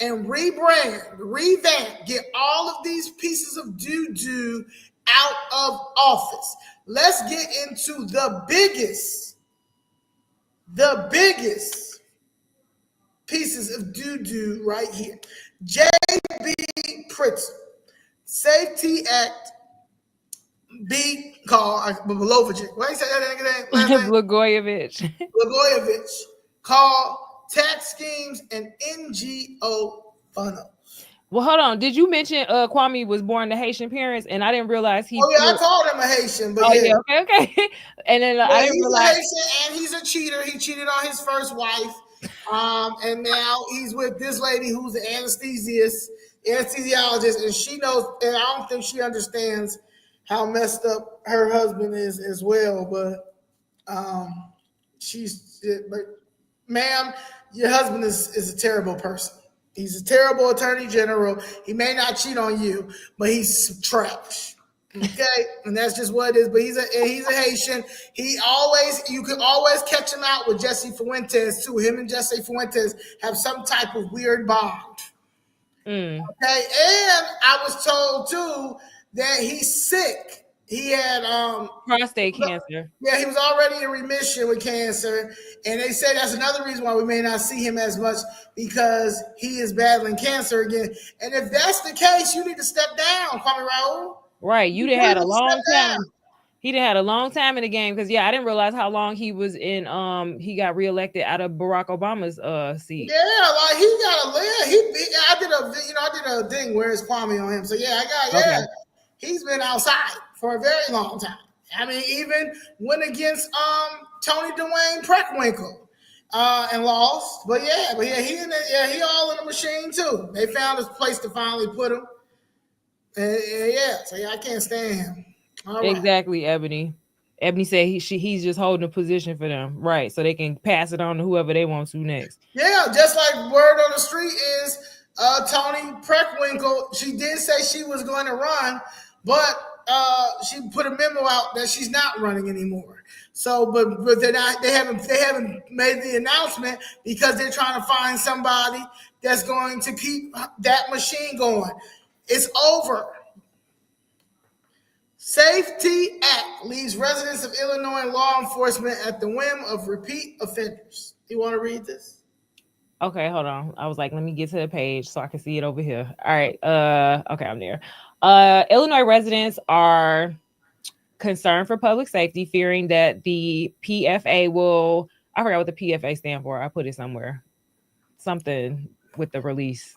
and rebrand, revamp, get all of these pieces of doo-doo out of office. Let's get into the biggest pieces of doo-doo right here. JB Pritzker, Safety Act B call Blagojevich. What do you say that name? Blagojevich call tax schemes and NGO funnel. Well, hold on. Did you mention Kwame was born to Haitian parents, and I didn't realize he? Oh yeah, I called him a Haitian, but yeah. Okay. And then I didn't realize he's a Haitian and he's a cheater. He cheated on his first wife, and now he's with this lady who's an anesthesiologist, and she knows. And I don't think she understands how messed up her husband is as well. But ma'am, your husband is a terrible person. He's a terrible attorney general. He may not cheat on you, but he's trash. Okay, and that's just what it is. But he's a Haitian. You can always catch him out with Jesse Fuentes too. Him and Jesse Fuentes have some type of weird bond. Okay, and I was told too that he's sick. He had prostate cancer. Yeah, he was already in remission with cancer, and they say that's another reason why we may not see him as much, because he is battling cancer again. And if that's the case, you need to step down, Kwame Raoul. Right, you done had a long time. He done had a long time in the game, because I didn't realize how long he was in. He got reelected out of Barack Obama's seat. Yeah, like he got a I did a thing where it's Kwame on him. So he's been outside for a very long time. I mean, even went against Tony Dwayne Preckwinkle and lost. But he all in the machine too. They found a place to finally put him. I can't stand him. Exactly, Ebony. Ebony said he's just holding a position for them, right? So they can pass it on to whoever they want to next. Yeah, just like word on the street is Tony Preckwinkle. She did say she was going to run, but she put a memo out that she's not running anymore. So, but they're not. They haven't made the announcement because they're trying to find somebody that's going to keep that machine going. It's over. Safety Act leaves residents of Illinois law enforcement at the whim of repeat offenders. You want to read this? Okay, hold on. I was like, let me get to the page so I can see it over here. All right. Okay, I'm there. Illinois residents are concerned for public safety, fearing that the PFA will, I forgot what the PFA stand for. I put it somewhere. Something with the release.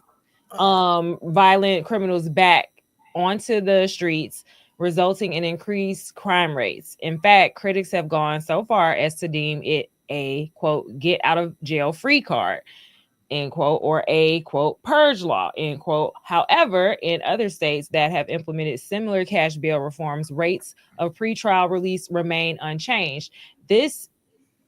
Violent criminals back onto the streets, resulting in increased crime rates. In fact, critics have gone so far as to deem it a, quote, get out of jail free card, end quote, or a, quote, purge law, end quote. However, in other states that have implemented similar cash bail reforms, rates of pretrial release remain unchanged.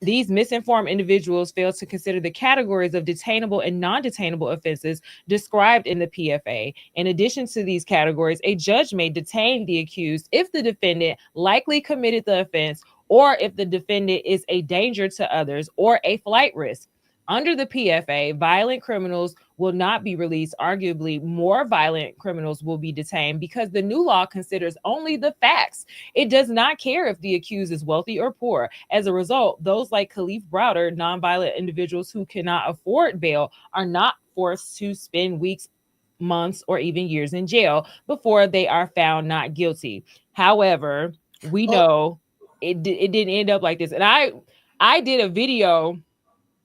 These misinformed individuals fail to consider the categories of detainable and non-detainable offenses described in the PFA. In addition to these categories, a judge may detain the accused if the defendant likely committed the offense, or if the defendant is a danger to others or a flight risk. Under the PFA, violent criminals will not be released. Arguably, more violent criminals will be detained because the new law considers only the facts. It does not care if the accused is wealthy or poor. As a result, those like Khalif Browder, nonviolent individuals who cannot afford bail, are not forced to spend weeks months, or even years in jail before they are found not guilty. However, we know it didn't end up like this. And I did a video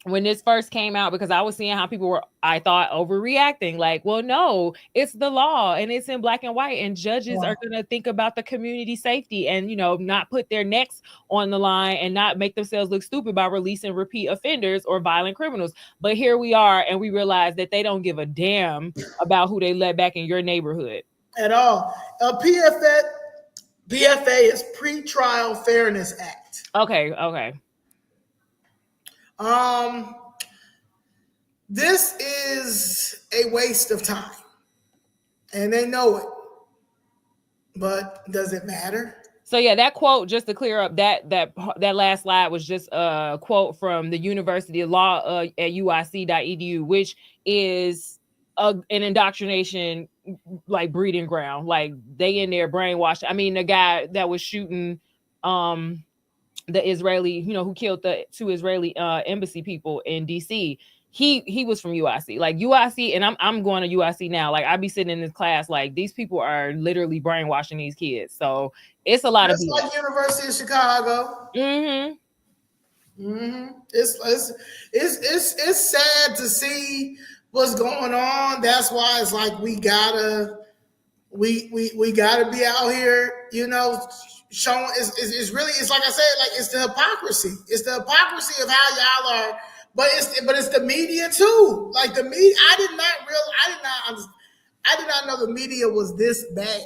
when this first came out because I was seeing how people were, I thought, overreacting. Like, well, no, it's the law and it's in black and white, and judges are going to think about the community safety and, you know, not put their necks on the line and not make themselves look stupid by releasing repeat offenders or violent criminals. But here we are, and we realize that they don't give a damn about who they let back in your neighborhood at all. BFA is Pretrial Fairness Act. Okay. This is a waste of time, and they know it. But does it matter? So yeah, that quote, just to clear up, that last slide was just a quote from the University of Law at UIC.edu, which is an indoctrination like breeding ground. Like they in there brainwashed. I mean, the guy that was shooting the Israeli, you know, who killed the 2 Israeli embassy people in DC. He was from UIC, like UIC, and I'm going to UIC now. Like I be sitting in this class, like these people are literally brainwashing these kids. So it's a lot of like University of Chicago. It's sad to see what's going on. That's why it's like we gotta be out here, you know, showing. It's really, it's like I said, like it's the hypocrisy. It's the hypocrisy of how y'all are. But it's the media too. Like the media, I did not know the media was this bad.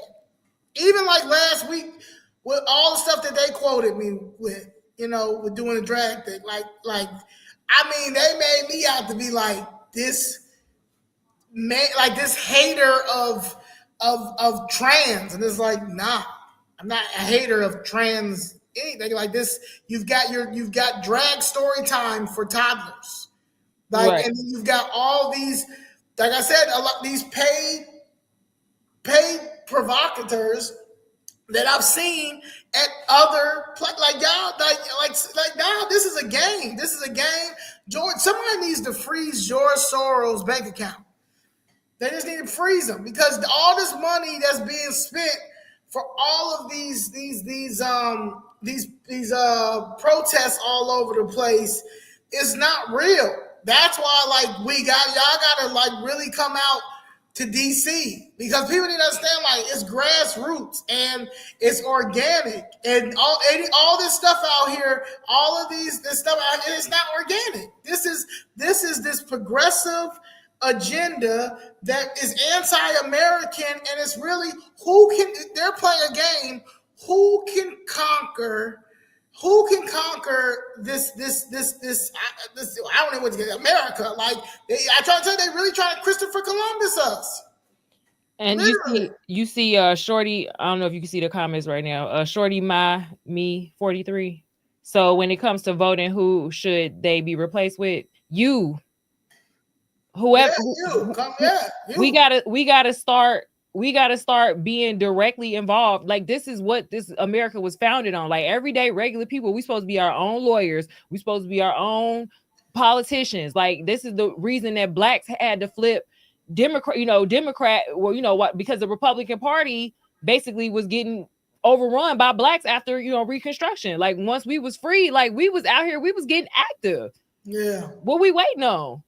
Even like last week with all the stuff that they quoted me with, you know, with doing the drag thing. Like I mean, they made me out to be like this man, like this hater of trans, and it's like, nah, I'm not a hater of trans. Anything like this, you've got drag story time for toddlers, like, right. And then you've got all these, like I said, a lot these paid provocateurs that I've seen at other like y'all, like now this is a game. This is a game. George, somebody needs to freeze George Soros' bank account. They just need to freeze them because all this money that's being spent for all of these protests all over the place is not real. That's why, like, y'all gotta like really come out to DC because people need to understand, like, it's grassroots and it's organic and all this stuff out here, all of this stuff out here, it's not organic. This is this progressive agenda that is anti-American, and it's really they're playing a game. Who can conquer this I don't know what to get America. Like I try to tell you, they really trying to Christopher Columbus us. And literally. you see Shorty, I don't know if you can see the comments right now. Shorty me 43. So when it comes to voting, who should they be replaced with? You. Whoever we gotta start being directly involved. Like this is what this America was founded on. Like everyday regular people, we supposed to be our own lawyers, we supposed to be our own politicians. Like this is the reason that blacks had to flip Democrat, well, you know what, because the Republican Party basically was getting overrun by blacks after Reconstruction. Like once we was free, like we was out here, we was getting active. Yeah, what we waiting on?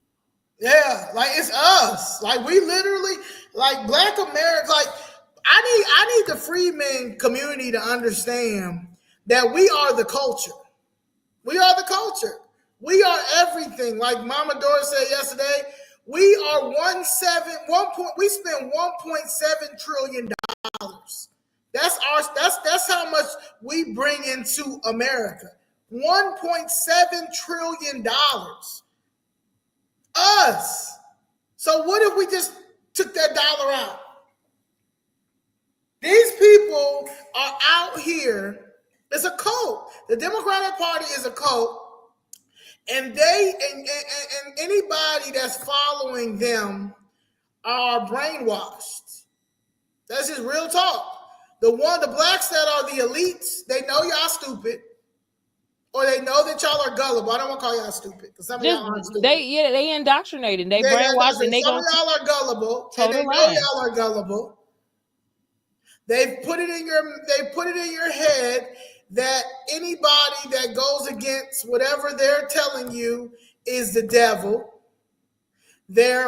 Yeah, like it's us. Like we literally, like Black America. Like I need the freeman community to understand that we are the culture. We are the culture. We are everything. Like Mama Dora said yesterday, we are we spend $1.7 trillion. That's how much we bring into America. $1.7 trillion. Us. So what if we just took that dollar out? These people are out here. It's a cult. The Democratic Party is a cult, and anybody that's following them are brainwashed. That's just real talk. The blacks that are the elites, they know y'all stupid. or they know that y'all are gullible. I don't want to call y'all stupid because some of y'all aren't stupid. They indoctrinated. They brainwashed, and some of y'all are gullible, and they know y'all are gullible. They put it in your head that anybody that goes against whatever they're telling you is the devil. They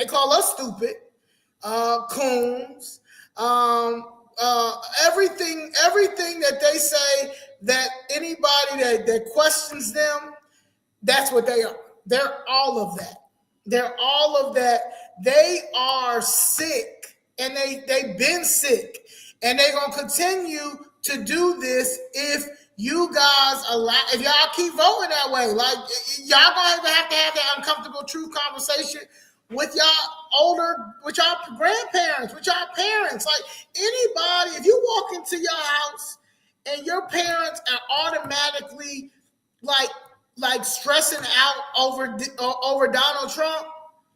call us stupid, coons, everything that they say, that anybody that questions them, that's what they are. They're all of that. They're all of that. They are sick, and they've been sick, and they're gonna continue to do this if you guys if y'all keep voting that way. Like, y'all gonna have to have that uncomfortable truth conversation with with y'all grandparents, with y'all parents. Like, anybody, if you walk into your house and your parents are automatically like stressing out over Donald Trump,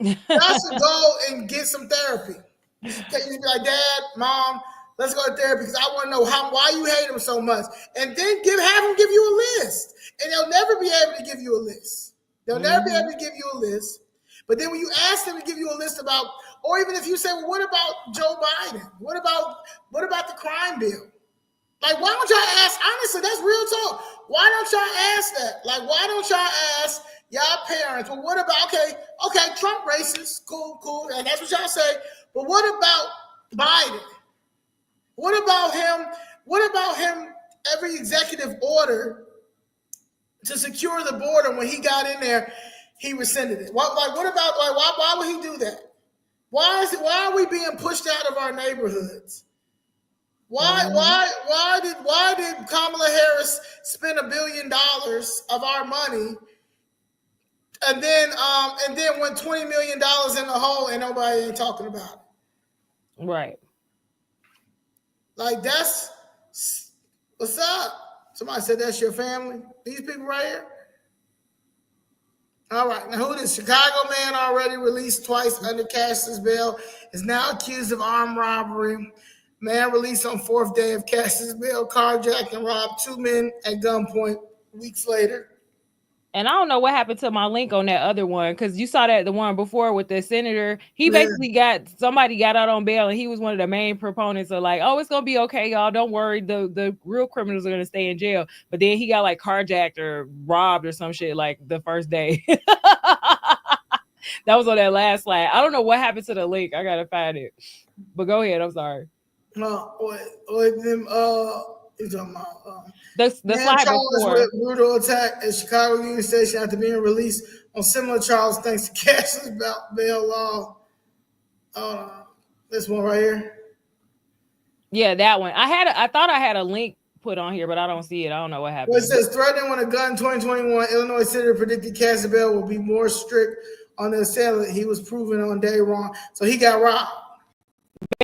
y'all should go and get some therapy. You be like, Dad, Mom, let's go to therapy because I want to know why you hate him so much. And then have them give you a list. And they'll never be able to give you a list. Never be able to give you a list. But then when you ask them to give you a list about, or even if you say, well, what about Joe Biden? What about the crime bill? Like, why don't y'all ask? Honestly, that's real talk. Why don't y'all ask that? Like, why don't y'all ask y'all parents? Well, what about, okay, Trump racist, cool, and that's what y'all say. But what about Biden? What about him? What about him? Every executive order to secure the border, when he got in there, he rescinded it. Why would he do that? Why are we being pushed out of our neighborhoods? Why did Kamala Harris spend $1 billion of our money, and then went $20 million in the hole and nobody ain't talking about it? Right. Like, that's what's up. Somebody said that's your family. These people right here. All right. Now, who this Chicago man already released twice under Cassius bail is now accused of armed robbery. Man released on 4th day of Cassius bail, carjacked and robbed 2 men at gunpoint weeks later. And I don't know what happened to my link on that other one, because you saw that the one before with the senator. He basically somebody got out on bail, and he was one of the main proponents of like, oh, it's gonna be okay, y'all. Don't worry, the real criminals are gonna stay in jail. But then he got like carjacked or robbed or some shit like the first day. That was on that last slide. I don't know what happened to the link. I gotta find it. But go ahead. I'm sorry. He's talking about the slide before. With brutal attack at Chicago Union Station after being released on similar charges thanks to Cassius bail law. This one right here. Yeah, that one. I thought I had a link put on here, but I don't see it. I don't know what happened. Well, it says threatening with a gun 2021. Illinois senator predicted Cassius bail will be more strict on the assailant. He was proven on day wrong, so he got robbed.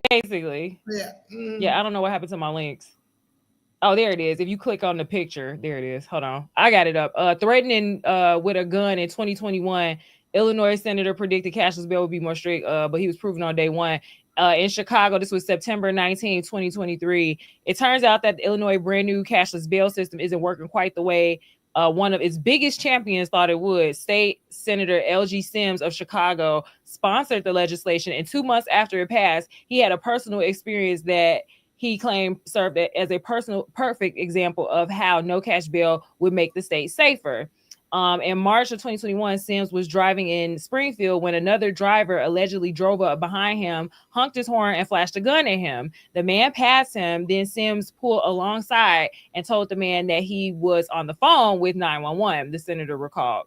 Basically. Yeah. Yeah, I don't know what happened to my links. Oh, there it is. If you click on the picture, there it is. Hold on. I got it up. Threatening with a gun in 2021, Illinois senator predicted Cassius bail would be more strict, but he was proven on day one. In Chicago, this was September 19, 2023. It turns out that the Illinois brand new cashless bail system isn't working quite the way one of its biggest champions thought it would. State Senator L.G. Sims of Chicago sponsored the legislation, and 2 months after it passed, he had a personal experience that he claimed served as a perfect example of how no cash bail would make the state safer. In March of 2021, Sims was driving in Springfield when another driver allegedly drove up behind him, honked his horn, and flashed a gun at him. The man passed him, then Sims pulled alongside and told the man that he was on the phone with 911, the senator recalled.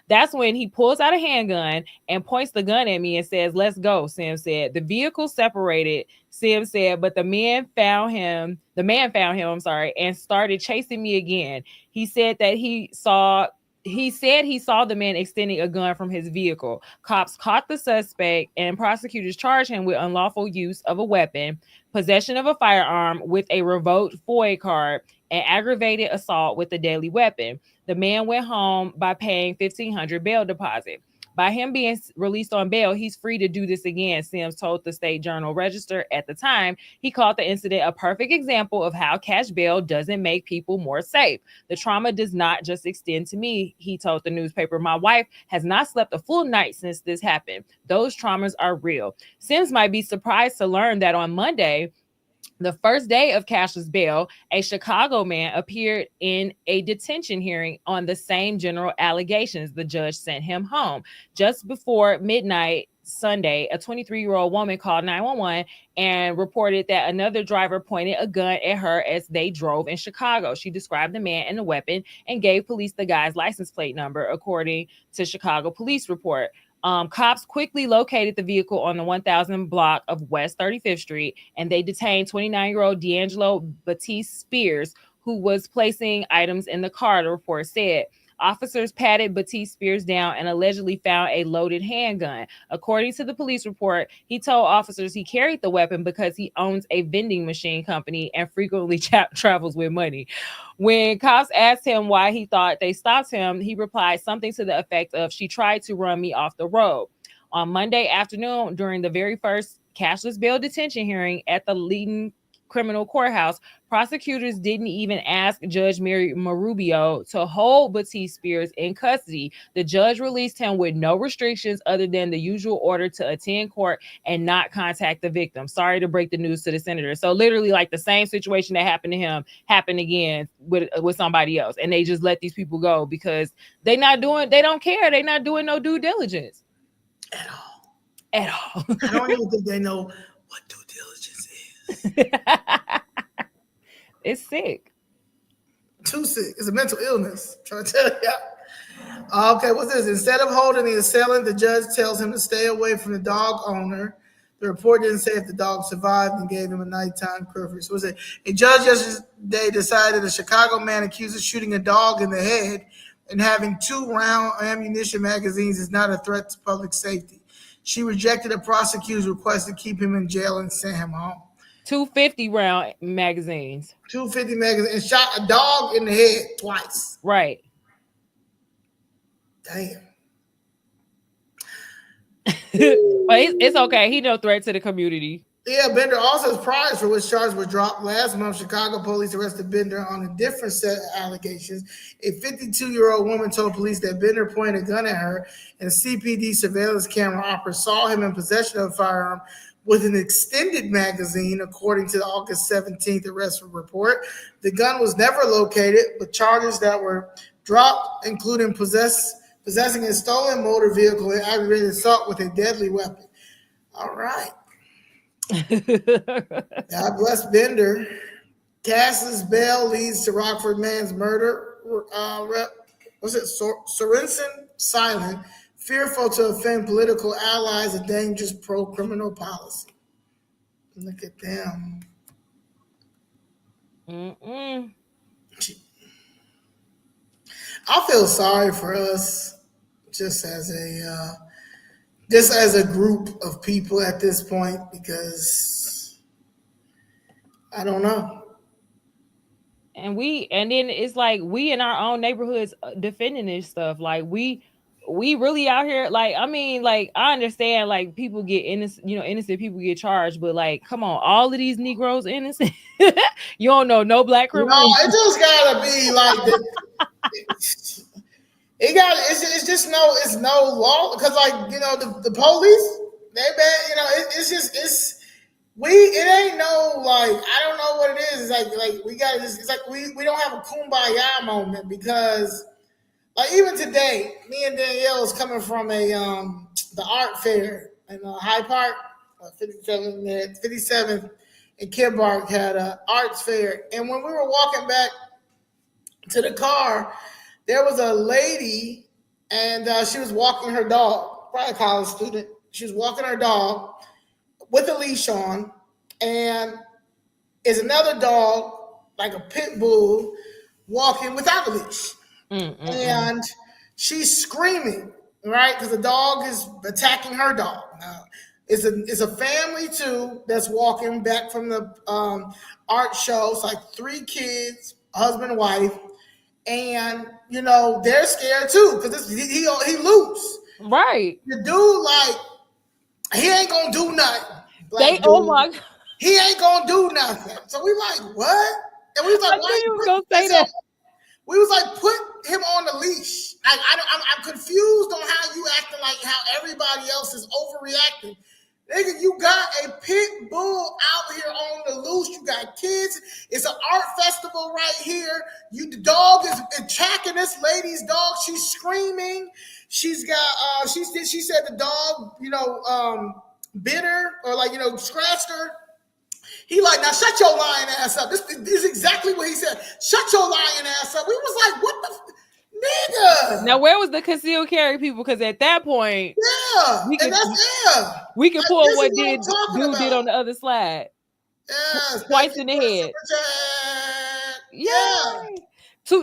That's when he pulls out a handgun and points the gun at me and says, "Let's go," Sims said. The vehicle separated, Sims said, but the man found him, and started chasing me again. He said he saw the man extending a gun from his vehicle. Cops caught the suspect, and prosecutors charged him with unlawful use of a weapon, possession of a firearm with a revoked FOIA card, and aggravated assault with a deadly weapon. The man went home by paying $1,500 bail deposit. By him being released on bail, he's free to do this again, Sims told the State Journal Register. At the time, he called the incident a perfect example of how cash bail doesn't make people more safe. The trauma does not just extend to me, he told the newspaper. My wife has not slept a full night since this happened. Those traumas are real. Sims might be surprised to learn that on Monday, the first day of cashless bail, a Chicago man appeared in a detention hearing on the same general allegations. The judge sent him home. Just before midnight Sunday, a 23-year-old woman called 911 and reported that another driver pointed a gun at her as they drove in Chicago. She described the man and the weapon and gave police the guy's license plate number, according to Chicago police report. Cops quickly located the vehicle on the 1000 block of West 35th Street, and they detained 29-year-old D'Angelo Batiste Spears, who was placing items in the car, the report said. Officers patted Batiste Spears down and allegedly found a loaded handgun. According to the police report, he told officers he carried the weapon because he owns a vending machine company and frequently travels with money. When cops asked him why he thought they stopped him, he replied something to the effect of, "She tried to run me off the road." On Monday afternoon, during the very first cashless bail detention hearing at the Leaden criminal courthouse, prosecutors didn't even ask Judge Mary Marubio to hold Batiste Spears in custody. The judge released him with no restrictions other than the usual order to attend court and not contact the victim. Sorry to break the news to the senator. So literally, like, the same situation that happened to him happened again with somebody else, and they just let these people go because they don't care. They're not doing no due diligence at all. I don't even think they know what due diligence is. It's sick. Too sick. It's a mental illness. I'm trying to tell you. Okay, what's this? Instead of holding the assailant, the judge tells him to stay away from the dog owner. The report didn't say if the dog survived and gave him a nighttime curfew. So a judge yesterday decided a Chicago man accused of shooting a dog in the head and having 2-round ammunition magazines is not a threat to public safety. She rejected a prosecutor's request to keep him in jail and sent him home. 250-round magazines. 250 magazines, and shot a dog in the head twice. Right. Damn. But it's okay. He no threat to the community. Yeah, Bender also is prized for which charges were dropped last month. Chicago police arrested Bender on a different set of allegations. A 52-year-old woman told police that Bender pointed a gun at her, and a CPD surveillance camera operator saw him in possession of a firearm with an extended magazine, according to the August 17th arrest report. The gun was never located, but charges that were dropped, including possessing a stolen motor vehicle and aggravated assault with a deadly weapon. All right. God bless Bender. Cashless bail leads to Rockford man's murder. Sorensen silent, fearful to offend political allies, a dangerous pro-criminal policy. Look at them. I feel sorry for us, just as a group of people at this point, because I don't know. And then it's like we in our own neighborhoods defending this stuff. Like we really out here. Like, I mean, like, I understand, like, people get innocent, innocent people get charged, but like, come on, all of these Negroes innocent. You don't know no black criminals. No, it just gotta be like it's no law, because the police, they bad, it ain't no, like, I don't know what it is. It's like we gotta it's like we don't have a kumbaya moment, because like even today, me and Danielle was coming from the art fair in Hyde Park, 57th and Kimbark had an arts fair, and when we were walking back to the car, there was a lady, and she was walking her dog, probably a college student. She was walking her dog with a leash on, and is another dog, like a pit bull, walking without a leash. And she's screaming, right? Because the dog is attacking her dog. Now, it's a family too that's walking back from the art show. It's like 3 kids, husband and wife, and they're scared too because he loose. Right. The dude, like, he ain't gonna do nothing. Oh my God. He ain't gonna do nothing. So we like, what? And we was like, why you gonna say that? We was like, put him on the leash. I'm confused on how you acting like how everybody else is overreacting. Nigga, you got a pit bull out here on the loose. You got kids. It's an art festival right here. The dog is attacking this lady's dog. She's screaming. She's got she said the dog, bit her or scratched her. He like, now shut your lying ass up. This is exactly what he said. Shut your lying ass up. We was like, what the nigga? Now, where was the concealed carry people? Because at that point, we can pull what dude did on the other slide. Twice in the head. Yeah.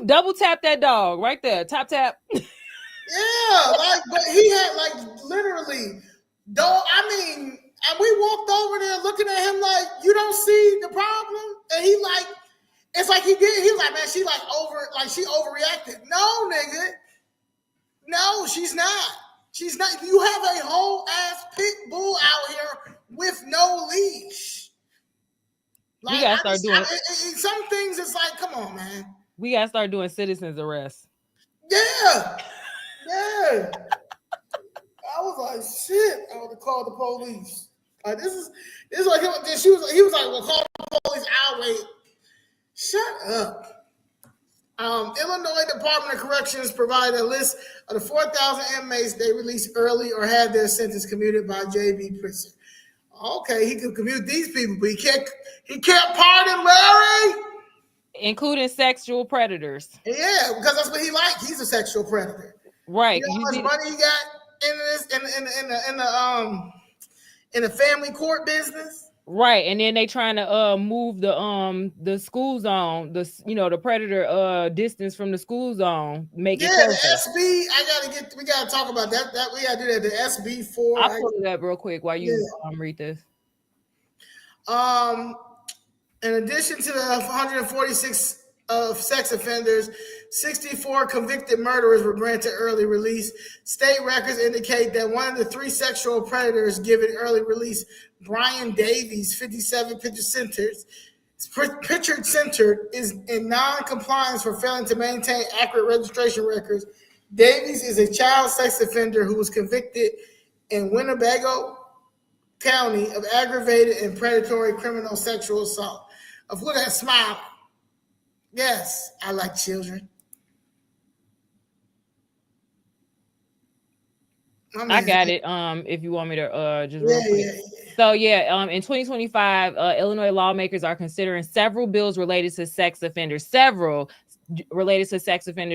Double tap that dog right there. Top tap. Yeah, but he had literally dog. And we walked over there looking at him like, you don't see the problem? And he like, it's like he did. He was like, man, she she overreacted. No, nigga. No, she's not. She's not. You have a whole ass pit bull out here with no leash. We gotta start doing some things. It's like, come on, man. We gotta start doing citizens arrests. Yeah. Yeah. I was like, shit. I would have called the police. Like, this is like he was like, well, call the police. I'll wait. Shut up. Illinois Department of Corrections provided a list of the 4,000 inmates they released early or had their sentence commuted by JB Pritzker. Okay, he could commute these people, but he can't pardon Larry, including sexual predators. Yeah, because that's what he like. He's a sexual predator. Right. You know how much money he got in the family court business? Right, and then they trying to move the school zone, the predator distance from the school zone, make it closer. The SB. We gotta talk about that. We gotta do that. The SB4. I'll pull it up real quick while you read this. In addition to the 146 of sex offenders, 64 convicted murderers were granted early release. State records indicate that one of the 3 sexual predators given early release, Brian Davies, 57, pictured centered, is in non-compliance for failing to maintain accurate registration records. Davies is a child sex offender who was convicted in Winnebago County of aggravated and predatory criminal sexual assault. Look at that smile. Yes, I like children. I got it. If you want me to just real quick. So in 2025, Illinois lawmakers are considering several bills related to sex offenders,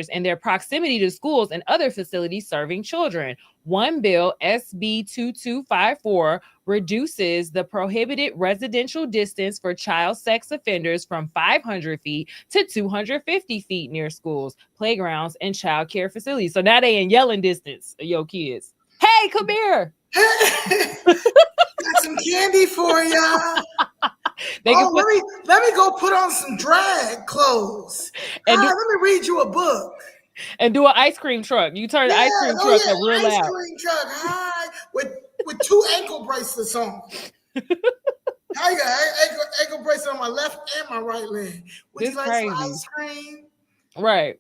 and their proximity to schools and other facilities serving children. One bill, SB 2254, reduces the prohibited residential distance for child sex offenders from 500 feet to 250 feet near schools, playgrounds, and child care facilities. So now they in yelling distance of your kids. Hey, come here. Got some candy for y'all. Let me go put on some drag clothes. And let me read you a book. And do an ice cream truck. You turn the ice cream truck up real loud. Ice cream truck, hi, with 2 ankle bracelets on. I got ankle bracelet on my left and my right leg. Would you like some ice cream? Right.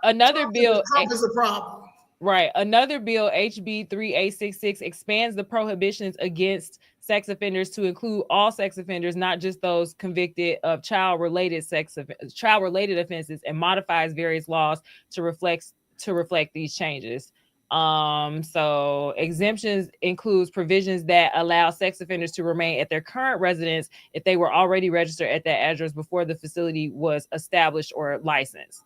Another bill. Trump is a problem. Right. Another bill, HB 3866, expands the prohibitions against sex offenders to include all sex offenders, not just those convicted of child-related offenses, and modifies various laws to reflect these changes. So exemptions includes provisions that allow sex offenders to remain at their current residence if they were already registered at that address before the facility was established or licensed.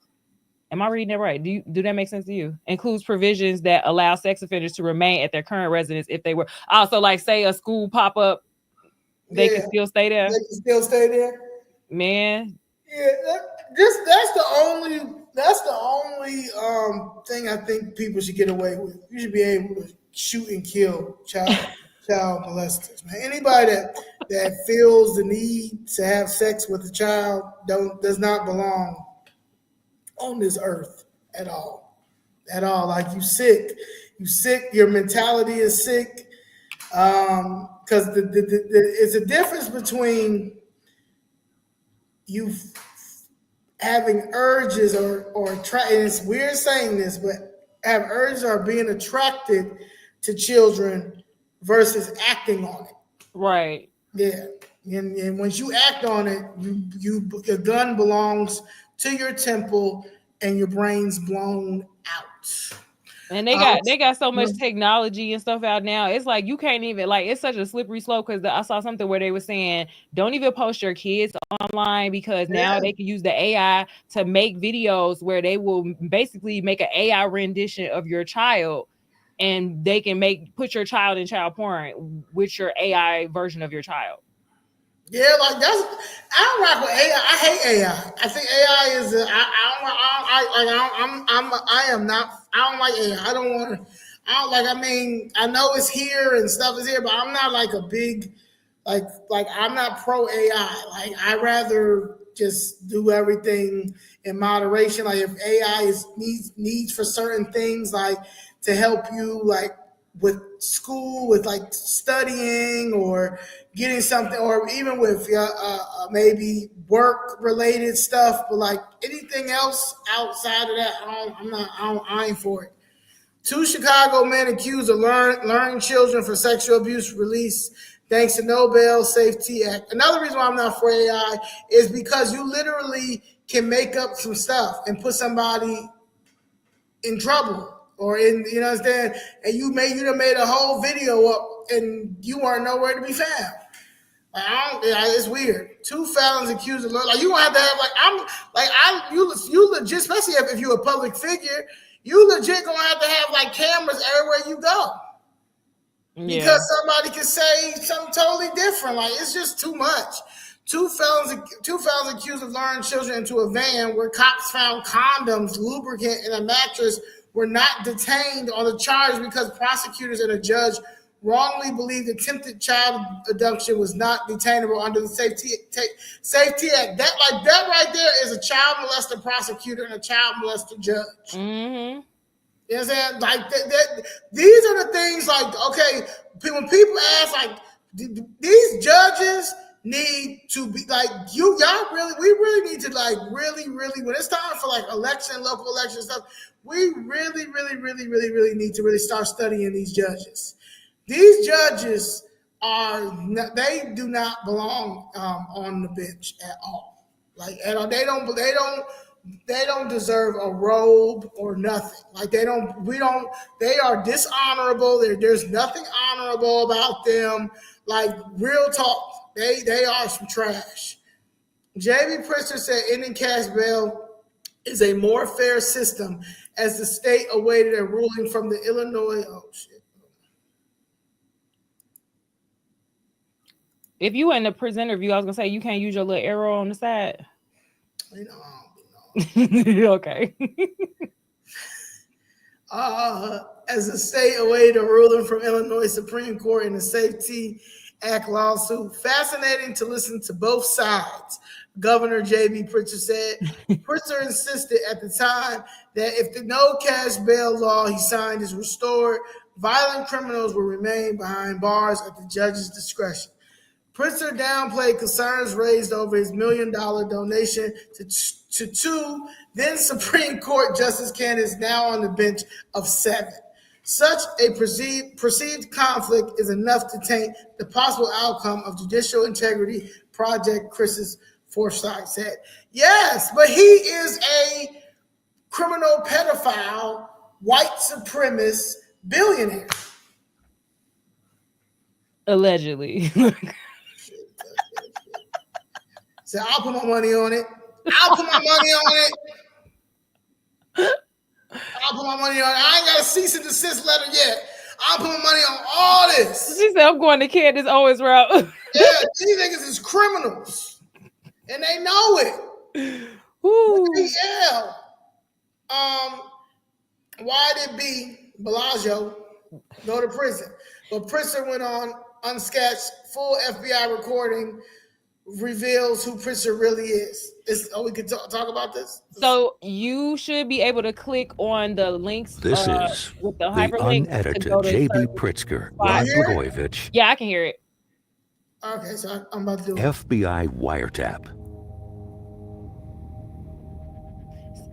Am I reading that right? Do that make sense to you? Includes provisions that allow sex offenders to remain at their current residence if they were also, like, say a school pop up, they can still stay there. They can still stay there. Man. Yeah, that's the only thing I think people should get away with. You should be able to shoot and kill child molesters. Man, anybody that feels the need to have sex with a child does not belong on this earth at all. at all. Like you sick, your mentality is sick. Because it's a difference between you having urges or and it's weird saying this, but have urges or being attracted to children versus acting on it. Right. Yeah. And once you act on it, your gun belongs to your temple and your brain's blown out. And they got so much technology and stuff out now. It's like you can't even, like, it's such a slippery slope, because I saw something where they were saying don't even post your kids online, because now they can use the AI to make videos where they will basically make an AI rendition of your child, and they can put your child in child porn with your AI version of your child. Yeah, like I don't rock with AI. I hate AI. I think AI is. I don't like AI. I don't want to. I don't like. I mean, I know it's here and stuff is here, but I'm not like a big, like I'm not pro AI. Like I rather just do everything in moderation. Like if AI needs for certain things, like to help you, like with school, with like studying or getting something, or even with maybe work related stuff, but like anything else outside of that, I ain't for it. 2 Chicago men accused of luring children for sexual abuse released thanks to Nobel Safety Act. Another reason why I'm not for AI is because you literally can make up some stuff and put somebody in trouble. Or in, you know what I'm saying? And you done made a whole video up and you weren't nowhere to be found. Like, it's weird. 2 felons accused of, like, you gonna have to have, you legit, especially if you're a public figure, you legit gonna have to have like cameras everywhere you go. Because somebody can say something totally different. Like, it's just too much. 2 felons accused of luring children into a van where cops found condoms, lubricant, and a mattress were not detained on the charge because prosecutors and a judge wrongly believed attempted child abduction was not detainable under the Safety Act. That right there is a child molester prosecutor and a child molester judge. Mm-hmm. You know what I'm saying? Like these are the things. Like, okay, when people ask, like, these judges need to be like, we really need to, like, really when it's time for like local election stuff, we really need to really start studying these judges. These judges they do not belong on the bench at all. Like, at all. They don't deserve a robe or nothing. Like, they are dishonorable. There's nothing honorable about them. Like, real talk, they are some trash. JB Pritzker said ending cash bail is a more fair system as the state awaited a ruling from the Illinois. Oh, shit. If you were in the prison interview, I was gonna say you can't use your little arrow on the side. You know, okay. As the state awaited a ruling from Illinois Supreme Court in the Safety Act lawsuit. Fascinating to listen to both sides, Governor JB Pritzker said. Pritzker insisted at the time that if the no cash bail law he signed is restored, violent criminals will remain behind bars at the judge's discretion. Pritzker downplayed concerns raised over his $1 million donation to 2 then Supreme Court justice candidates now on the bench of 7. Such a perceived conflict is enough to taint the possible outcome of judicial integrity, Project Chris's Forsyth said. Yes, but he is a criminal pedophile, white supremacist billionaire. Allegedly. So I'll put my money on it. I'll put my money on it. I ain't got a cease and desist letter yet. I'll put my money on all this. She said, I'm going to Candace Owens route. Yeah, these niggas is criminals. And they know it. Yeah. Why did B. Bellagio go to prison? But Pritzker went on unscathed, full FBI recording reveals who Pritzker really is. We can talk about this. So you should be able to click on the links. This is with the the hyperlink unedited to go to JB certain Pritzker, spots. Rod Blagojevich, Yeah, I can hear it. Okay, so I'm about to do it. FBI wiretap.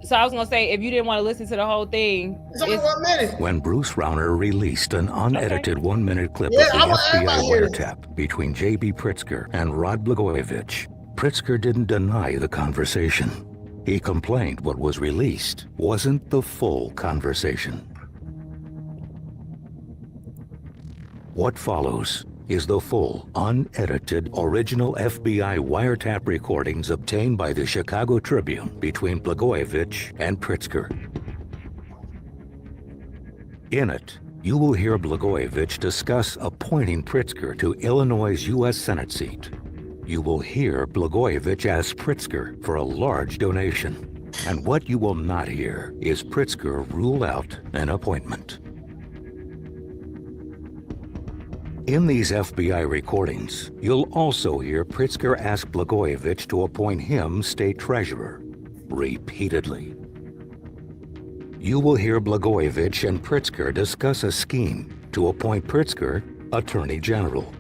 So I was gonna say, if you didn't want to listen to the whole thing, it's only 1 minute. When Bruce Rauner released an unedited 1-minute clip Yeah, of the I want FBI everybody to hear wiretap between JB Pritzker and Rod Blagojevich, Pritzker didn't deny the conversation. He complained what was released wasn't the full conversation. What follows is the full, unedited, original FBI wiretap recordings obtained by the Chicago Tribune between Blagojevich and Pritzker. In it, you will hear Blagojevich discuss appointing Pritzker to Illinois' U.S. Senate seat. You will hear Blagojevich ask Pritzker for a large donation. And what you will not hear is Pritzker rule out an appointment. In these FBI recordings, you'll also hear Pritzker ask Blagojevich to appoint him state treasurer, repeatedly. You will hear Blagojevich and Pritzker discuss a scheme to appoint Pritzker attorney general.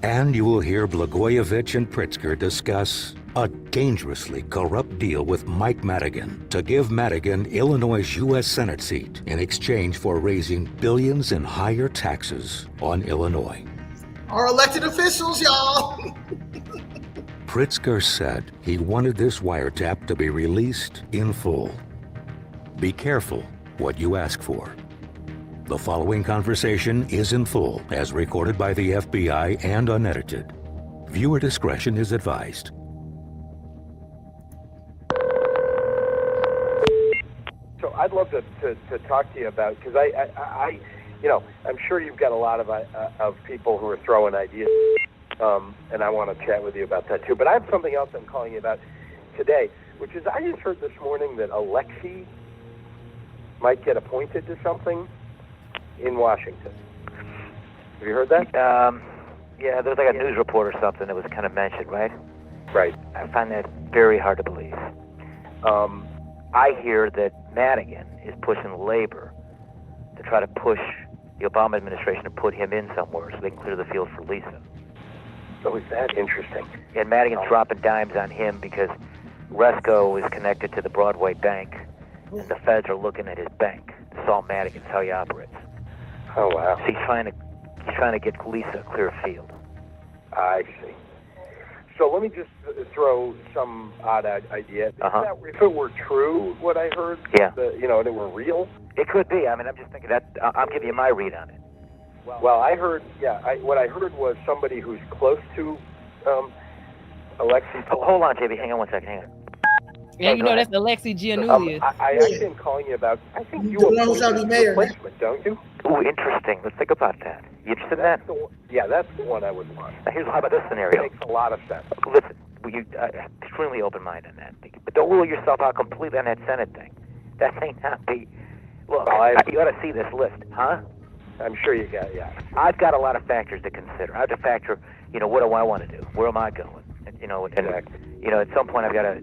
And you will hear Blagojevich and Pritzker discuss a dangerously corrupt deal with Mike Madigan to give Madigan Illinois' U.S. Senate seat in exchange for raising billions in higher taxes on Illinois. Our elected officials, y'all. Pritzker said he wanted this wiretap to be released in full. Be careful what you ask for. The following conversation is in full, as recorded by the FBI and unedited. Viewer discretion is advised. So I'd love to talk to you about, because I I'm sure you've got a lot of people who are throwing ideas, and I want to chat with you about that too. But I have something else I'm calling you about today, which is I just heard this morning that Alexei might get appointed to something in Washington. Have you heard that? Yeah, there was like a news report or something that was kind of mentioned, right? Right. I find that very hard to believe. I hear that Madigan is pushing labor to try to push the Obama administration to put him in somewhere so they can clear the field for Lisa. So is that interesting? And Madigan's dropping dimes on him because Resco is connected to the Broadway bank, and the feds are looking at his bank. Saul Madigan's how he operates. Oh wow! So he's trying to get Lisa a clear field. I see. So let me just throw some odd idea. If it were true, what I heard, yeah, and it were real, it could be. I mean, I'm just thinking that I'm giving you my read on it. Well, I heard, what I heard was somebody who's close to Alexei. Hold on, JB. Hang on one second. Hang on. Yeah, you know that's Alexei Giannoulias. I actually am calling you about. I think you appointed a replacement, don't you? Ooh, interesting. Let's think about that. You interested in that? That's the one I would want. Now, how about this scenario? It makes a lot of sense. Listen, you extremely open-minded on that, but don't rule yourself out completely on that Senate thing. That may not be. Look, you ought to see this list, huh? I'm sure you got. Yeah. I've got a lot of factors to consider. I have to factor, what do I want to do? Where am I going? And, at some point I've got to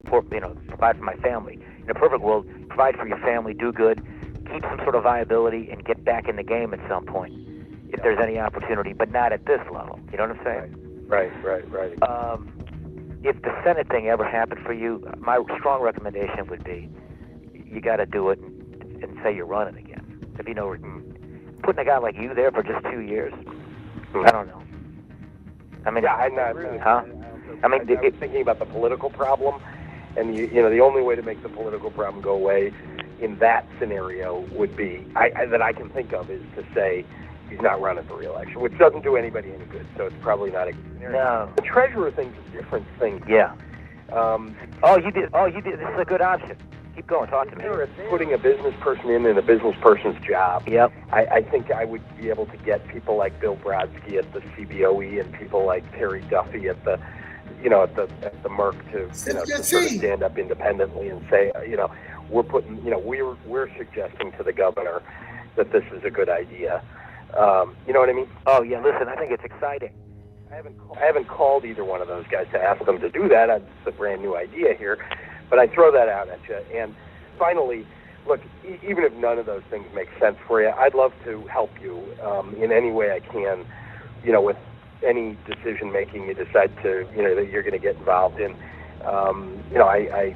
support, provide for my family. In a perfect world, provide for your family, do good, keep some sort of viability, and get back in the game at some point if there's any opportunity, but not at this level. You know what I'm saying? Right. If the Senate thing ever happened for you, my strong recommendation would be you got to do it and say you're running again. If putting a guy like you there for just 2 years, I don't know. I mean, I'm thinking about the political problem, and the only way to make the political problem go away in that scenario would be that I can think of is to say he's not running for re-election, which doesn't do anybody any good. So it's probably not a good scenario. No. The treasurer thing's a different thing. Yeah. You did. This is a good option. Keep going. Talk to me. Putting a business person in a business person's job. Yep. I think I would be able to get people like Bill Brodsky at the CBOE and people like Terry Duffy at the, at the Merck to sort of stand up independently and say, we're putting, we're suggesting to the governor that this is a good idea. You know what I mean? Oh yeah. Listen, I think it's exciting. I haven't called either one of those guys to ask them to do that. It's a brand new idea here, but I throw that out at you. And finally, look, even if none of those things make sense for you, I'd love to help you in any way I can, with any decision making you decide to, that you're going to get involved in. I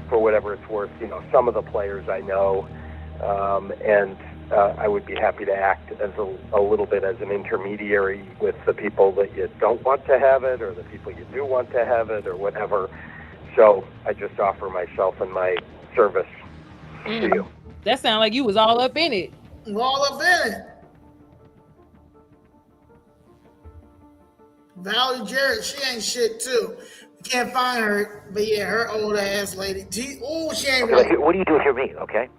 for whatever it's worth, some of the players I know, and I would be happy to act as a little bit as an intermediary with the people that you don't want to have it, or the people you do want to have it, or whatever. So I just offer myself and my service to you. That sounds like you was all up in it. All up in it. Valerie Jarrett, she ain't shit too. We can't find her, but yeah, her old ass lady. She ain't right. What do you do if you're me, okay?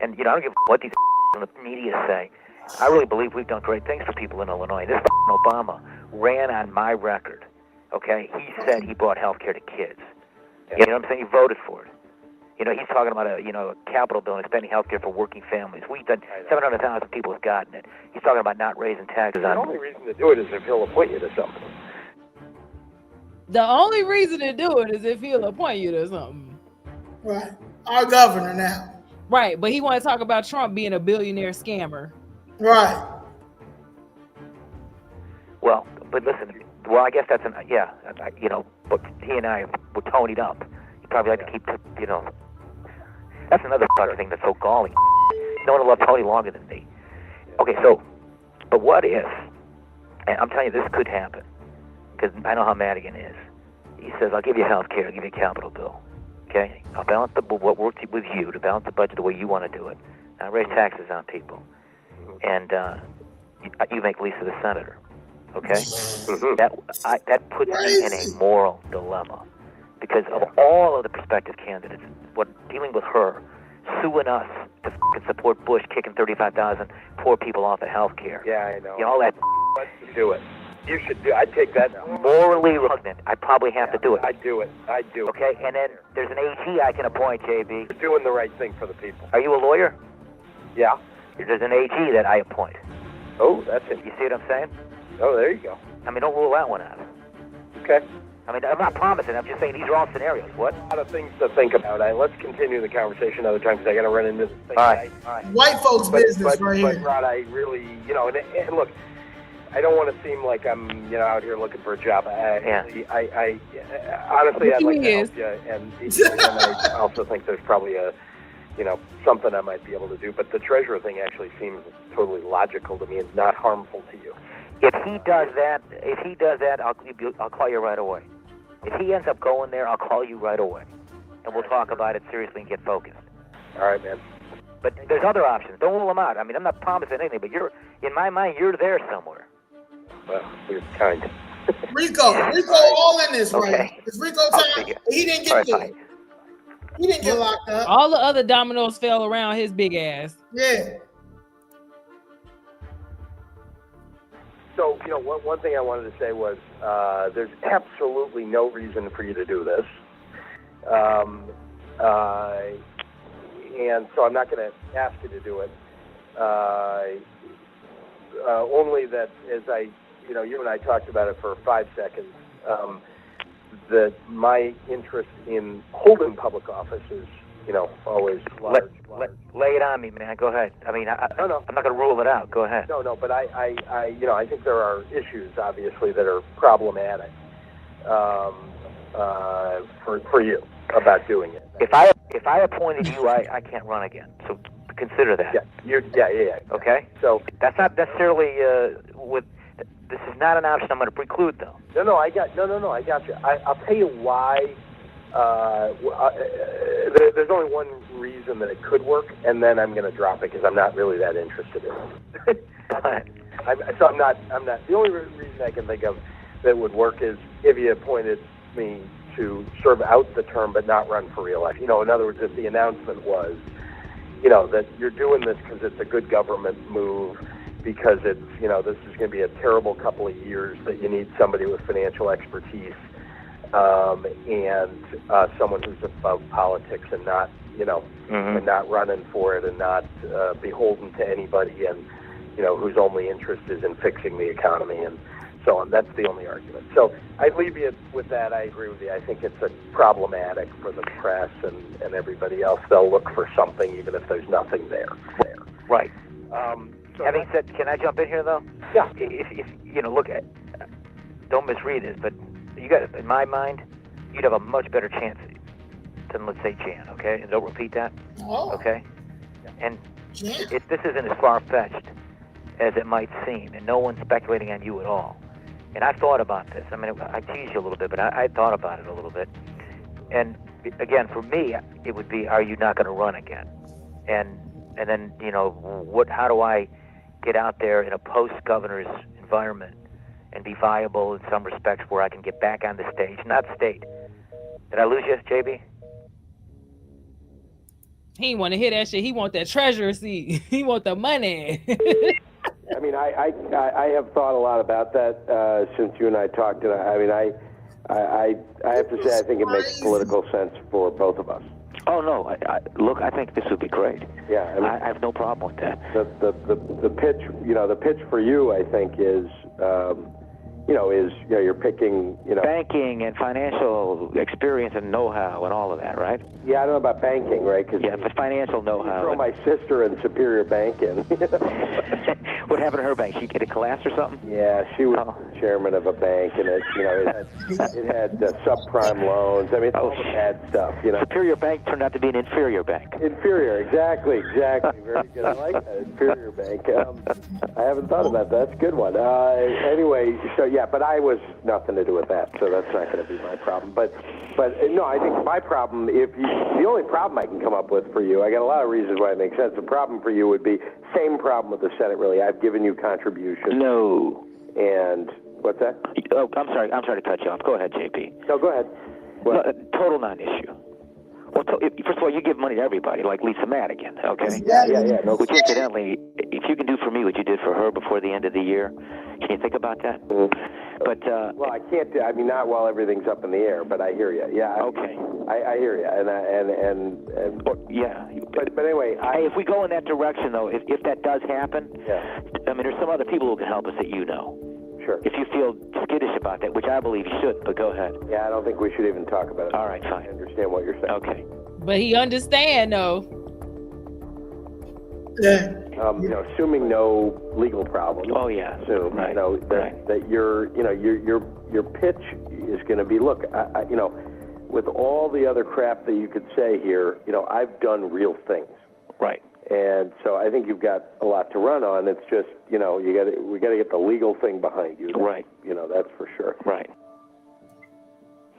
And, I don't give a what these on the media say. I really believe we've done great things for people in Illinois. This Obama ran on my record, okay? He said he brought health care to kids. You know what I'm saying? He voted for it. He's talking about a capital bill and expanding health care for working families. We've done 700,000 people have gotten it. He's talking about not raising taxes on. The only reason to do it is if he'll appoint you to something. The only reason to do it is if he'll appoint you to something. Right. Our governor now. Right, but he want to talk about Trump being a billionaire scammer. Right. Well, but listen. Well, I guess that's but he and I were tonied up. He'd probably like to keep, That's another fucking thing that's so galling. No one will love Tony longer than me. Okay, so, but what if, and I'm telling you, this could happen, because I know how Madigan is. He says, I'll give you health care, I'll give you a capital bill. Okay? I'll balance what works with you to balance the budget the way you want to do it. And I'll raise taxes on people. And you make Lisa the senator. Okay? That puts me in a moral dilemma. Because of all of the prospective candidates, dealing with her, suing us to support Bush kicking 35,000 poor people off of health care. Yeah, I know. All that. Do it. You should do. I'd take that. Morally repugnant. I probably have to do it. I'd do it. Okay, and then there's an AG I can appoint, JB. You're doing the right thing for the people. Are you a lawyer? Yeah. There's an AG that I appoint. Oh, that's it. You see what I'm saying? Oh, there you go. Don't rule that one out. Okay. I'm not promising. I'm just saying these are all scenarios. What? A lot of things to think about. Let's continue the converation another time because I got to run into this thing. All right. White folks' business right here. But Rod, I really, and look, I don't want to seem like I'm, out here looking for a job. Honestly, I'd like to help you, and I also think there's probably something I might be able to do. But the treasurer thing actually seems totally logical to me and not harmful to you. If he does that, I'll call you right away. If he ends up going there, I'll call you right away, and we'll talk about it seriously and get focused. All right, man. But there's other options. Don't rule them out. I'm not promising anything, but in my mind, you're there somewhere. Well, you're kind. Rico all in this, okay. Right? It's Rico time. He didn't get killed. He didn't get locked up. All the other dominoes fell around his big ass. Yeah. So, one thing I wanted to say was there's absolutely no reason for you to do this. And so I'm not going to ask you to do it. Only that as you and I talked about it for 5 seconds, that my interest in holding public office is, always large. Lay it on me, man. Go ahead. No. I'm not going to rule it out. Go ahead. No, but I think there are issues, obviously, that are problematic for you about doing it. If I appointed you, I can't run again. So consider that. Yeah. Okay. So that's not necessarily This is not an option I'm going to preclude, though. No, I got you. I'll tell you why. There's only one reason that it could work, and then I'm going to drop it because I'm not really that interested in it. I'm not. The only reason I can think of that would work is if you appointed me to serve out the term but not run for re-election. In other words, if the announcement was, that you're doing this because it's a good government move, because it's, this is going to be a terrible couple of years, that you need somebody with financial expertise, and someone who's above politics and not, and not running for it and not beholden to anybody, and, whose only interest is in fixing the economy and so on. That's the only argument. So I leave you with that. I agree with you. I think it's problematic for the press and everybody else. They'll look for something even if there's nothing there. Right. So Having said, can I jump in here though? Yeah. If you know, look at, don't misread this, but you got, in my mind, you'd have a much better chance than, let's say, Jan. Okay, and don't repeat that. Oh. Okay. And this isn't as far-fetched as it might seem, and no one's speculating on you at all. And I've thought about this. I mean, I tease you a little bit, but I thought about it a little bit. And again, for me, it would be, are you not going to run again? And then, you know, how do I get out there in a post-governor's environment and be viable in some respects where I can get back on the stage, not state. Did I lose you, JB? He didn't want to hear that shit. He want that treasurer seat. He want the money. I mean, I have thought a lot about that since you and I talked, and I have to say I think it makes political sense for both of us. Oh no! Look, I think this would be great. Yeah, I mean, I have no problem with that. The pitch, the pitch for you, I think, is. You're picking, banking and financial experience and know-how and all of that, right? Yeah, I don't know about banking, right? Cause yeah, but financial know-how. Throw my sister in Superior Bank in. What happened to her bank? She get a class or something? Yeah, she was chairman of a bank, and it had subprime loans. I mean, all the bad stuff. Superior Bank turned out to be an inferior bank. Inferior, exactly. Very good. I like that, inferior bank. I haven't thought about that. That's a good one. Anyway, so yeah, but I was nothing to do with that, so that's not going to be my problem. But no, I think my problem, the only problem I can come up with for you, I got a lot of reasons why it makes sense. The problem for you would be same problem with the Senate. Really, I've given you contributions. No. And what's that? Oh, I'm sorry to cut you off. Go ahead, JP. No, go ahead. No, total non-issue. Well, first of all, you give money to everybody, like Lisa Madigan, okay? Yeah. No, which, incidentally, if you can do for me what you did for her before the end of the year, can you think about that? Mm-hmm. But well, I can't. I mean, not while everything's up in the air. But I hear you. Yeah. Okay. I hear you. And yeah. But anyway, hey, if we go in that direction, though, if that does happen, yeah. I mean, there's some other people who can help us that you know. Sure. If you feel skittish about that, which I believe you should, but go ahead. Yeah, I don't think we should even talk about it. All right, fine. I understand what you're saying. Okay. But he understand though. Yeah. Assuming no legal problem. Oh yeah. Assume right. That your pitch is going to be, look, with all the other crap that you could say here, I've done real things. Right. And so I think you've got a lot to run on. It's just, we got to get the legal thing behind you. Right. That's for sure. Right.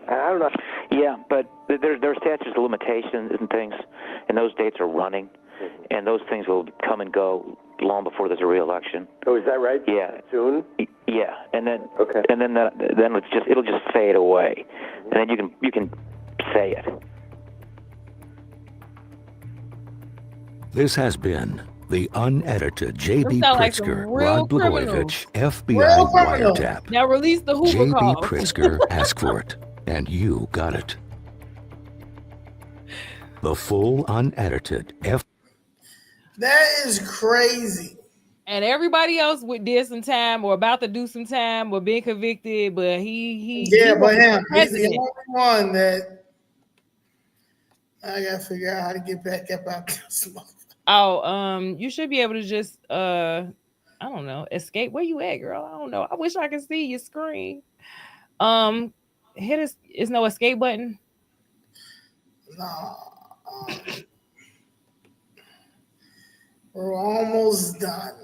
I don't know. Yeah, but there are statutes of limitations and things, and those dates are running, and those things will come and go long before there's a re-election. Oh, is that right? Yeah. Soon? Yeah, and then okay. And then it'll just fade away, and then you can say it. This has been the unedited JB Pritzker, like Rod Blagojevich, FBI wiretap. Now release the Hoover JB call. Pritzker asked for it, and you got it. The full unedited That is crazy. And everybody else did some time or about to do some time or been convicted, but he but him, he's the only one that I gotta figure out how to get back up out this motherfucker. Oh, you should be able to just I don't know, escape. Where you at, girl? I don't know. I wish I could see your screen. Is no escape button? No. We're almost done.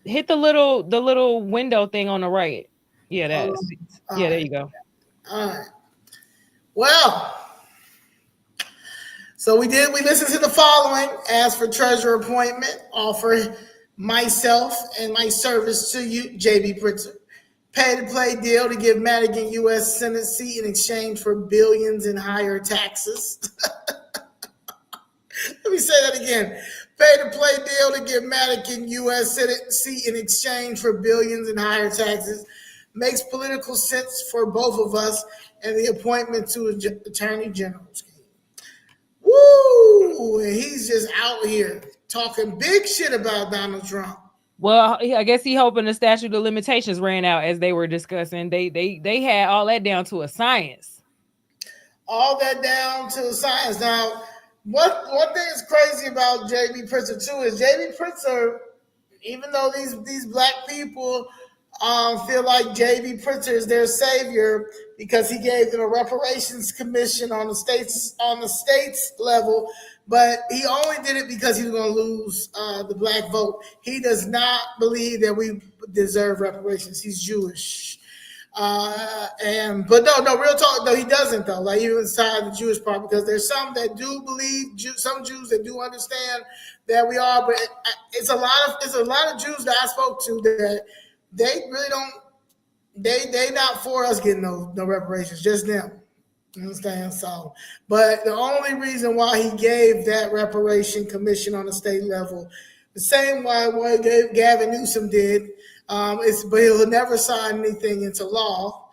Hit the little window thing on the right. Yeah, there you go. All right. Well, so we listened to the following: ask for treasurer appointment, offer myself and my service to you, JB Pritzker. Pay to play deal to give Madigan U.S. Senate seat in exchange for billions in higher taxes. Let me say that again. Pay to play deal to give Madigan U.S. Senate seat in exchange for billions in higher taxes. Makes political sense for both of us, and the appointment to Attorney General scheme. Woo! And he's just out here talking big shit about Donald Trump. Well, I guess he hoping the statute of limitations ran out as they were discussing. They had all that down to a science. All that down to a science. Now, one thing is crazy about JB Pritzker too is JB Pritzker, even though these black people feel like JB Pritzker is their savior because he gave them a reparations commission on the states level, but he only did it because he was going to lose the black vote. He does not believe that we deserve reparations. He's Jewish. But no, real talk. No, he doesn't though. Like even inside the Jewish part, because there's some that do believe, some Jews that do understand that we are. But it's a lot of Jews that I spoke to that they really don't. They not for us getting no reparations. Just them. You understand? So, but the only reason why he gave that reparation commission on the state level, the same way what Gavin Newsom did. But he'll never sign anything into law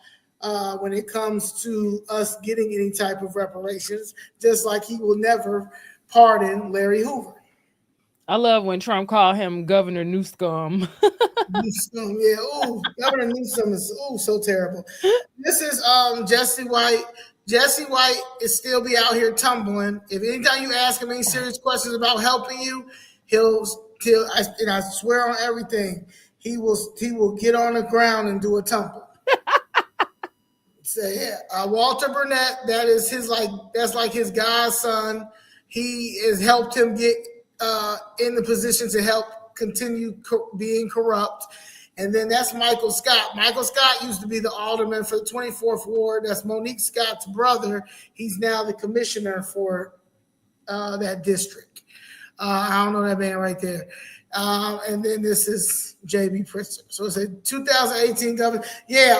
when it comes to us getting any type of reparations, just like he will never pardon Larry Hoover. I love when Trump called him Governor Newscum. Newscum, yeah. Ooh, Governor Newsom is so terrible. This is Jesse White. Jesse White is still be out here tumbling. If anytime you ask him any serious questions about helping you, I swear on everything, he will get on the ground and do a tumble. So yeah, Walter Burnett, that's like his godson. He has helped him get in the position to help continue being corrupt. And then that's Michael Scott. Michael Scott used to be the alderman for the 24th Ward. That's Monique Scott's brother. He's now the commissioner for that district. I don't know that man right there. And then this is JB Pritzker. So it's a 2018 governor. Yeah.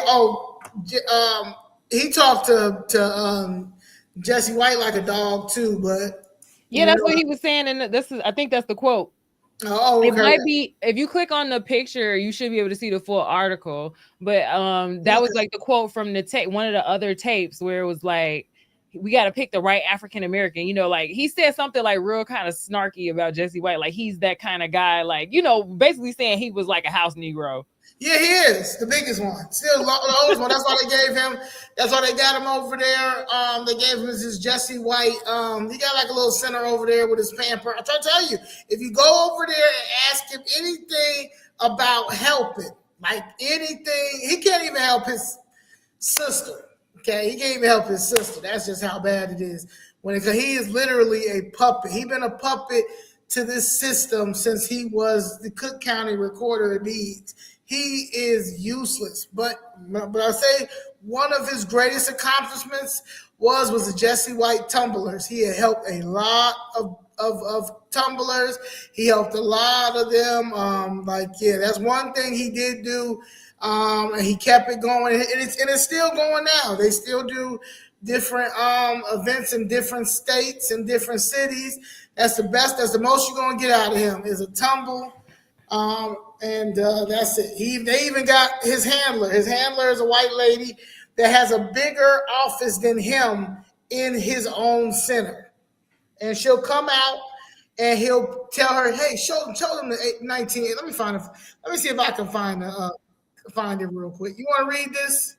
He talked to Jesse White like a dog too, but yeah, that's what he was saying. And I think that's the quote. Oh, okay. It might be, if you click on the picture, you should be able to see the full article. But that was like the quote from the tape, one of the other tapes where it was like, we got to pick the right African American. You know, like he said something like real kind of snarky about Jesse White, like he's that kind of guy, like, you know, basically saying he was like a house Negro. Yeah, he is the biggest one. Still the oldest one. That's why they gave him. That's why they got him over there. They gave him this Jesse White. He got like a little center over there with his pamper. I try to tell you, if you go over there and ask him anything about helping, like anything, he can't even help his sister. Okay, he can't even help his sister. That's just how bad it is. He is literally a puppet. He's been a puppet to this system since he was the Cook County Recorder of Deeds. He is useless. But I say one of his greatest accomplishments was the Jesse White tumblers. He had helped a lot of tumblers. He helped a lot of them. That's one thing he did do. And he kept it going, and it's still going now. They still do different events in different states and different cities. That's the best. That's the most you're gonna get out of him is a tumble, and that's it. They even got his handler. His handler is a white lady that has a bigger office than him in his own center, and she'll come out and he'll tell her, "Hey, show them the 19." Let me see if I can find it real quick. You want to read this?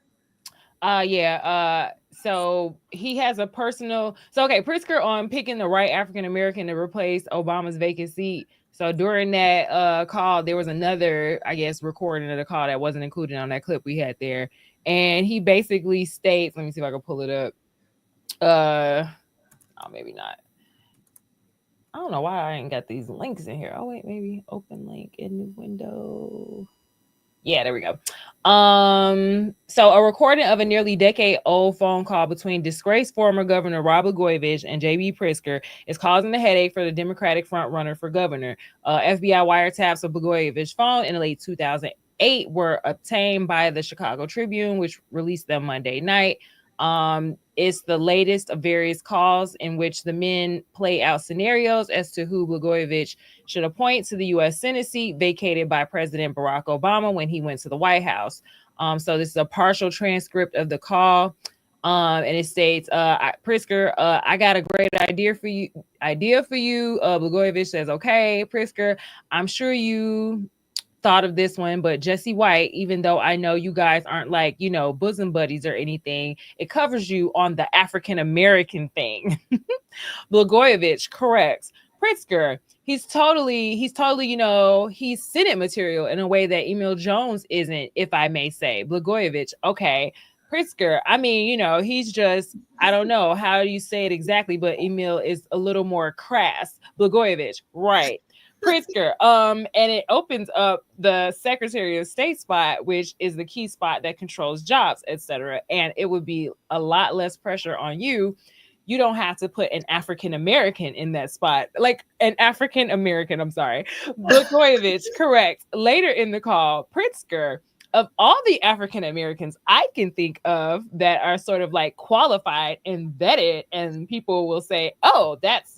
Yeah. So he has a personal. So okay, Pritzker on picking the right African American to replace Obama's vacant seat. So during that call, there was another, I guess, recording of the call that wasn't included on that clip we had there, and he basically states. Let me see if I can pull it up. Maybe not. I don't know why I ain't got these links in here. Oh wait, maybe open link in new window. Yeah, there we go. So a recording of a nearly decade-old phone call between disgraced former Governor Rod Blagojevich and JB Pritzker is causing a headache for the Democratic frontrunner for governor. FBI wiretaps of Blagojevich's phone in the late 2008 were obtained by the Chicago Tribune, which released them Monday night. It's the latest of various calls in which the men play out scenarios as to who Blagojevich should appoint to the U.S. Senate seat vacated by President Barack Obama when he went to the White House. So this is a partial transcript of the call. And it states, Pritzker, I got a great idea for you. Blagojevich says, okay, Pritzker, I'm sure you thought of this one, but Jesse White, even though I know you guys aren't like, bosom buddies or anything, it covers you on the African American thing. Blagojevich corrects Pritzker. He's totally, he's Senate material in a way that Emil Jones isn't, if I may say. Blagojevich, okay. Pritzker, I mean, he's just, I don't know how do you say it exactly, but Emil is a little more crass. Blagojevich, right. Pritzker, and it opens up the Secretary of State spot, which is the key spot that controls jobs, etc. And it would be a lot less pressure on you. You don't have to put an African American in that spot, like an African American. I'm sorry, Blagojevich, correct. Later in the call, Pritzker, of all the African Americans I can think of that are sort of like qualified and vetted, and people will say, "Oh, that's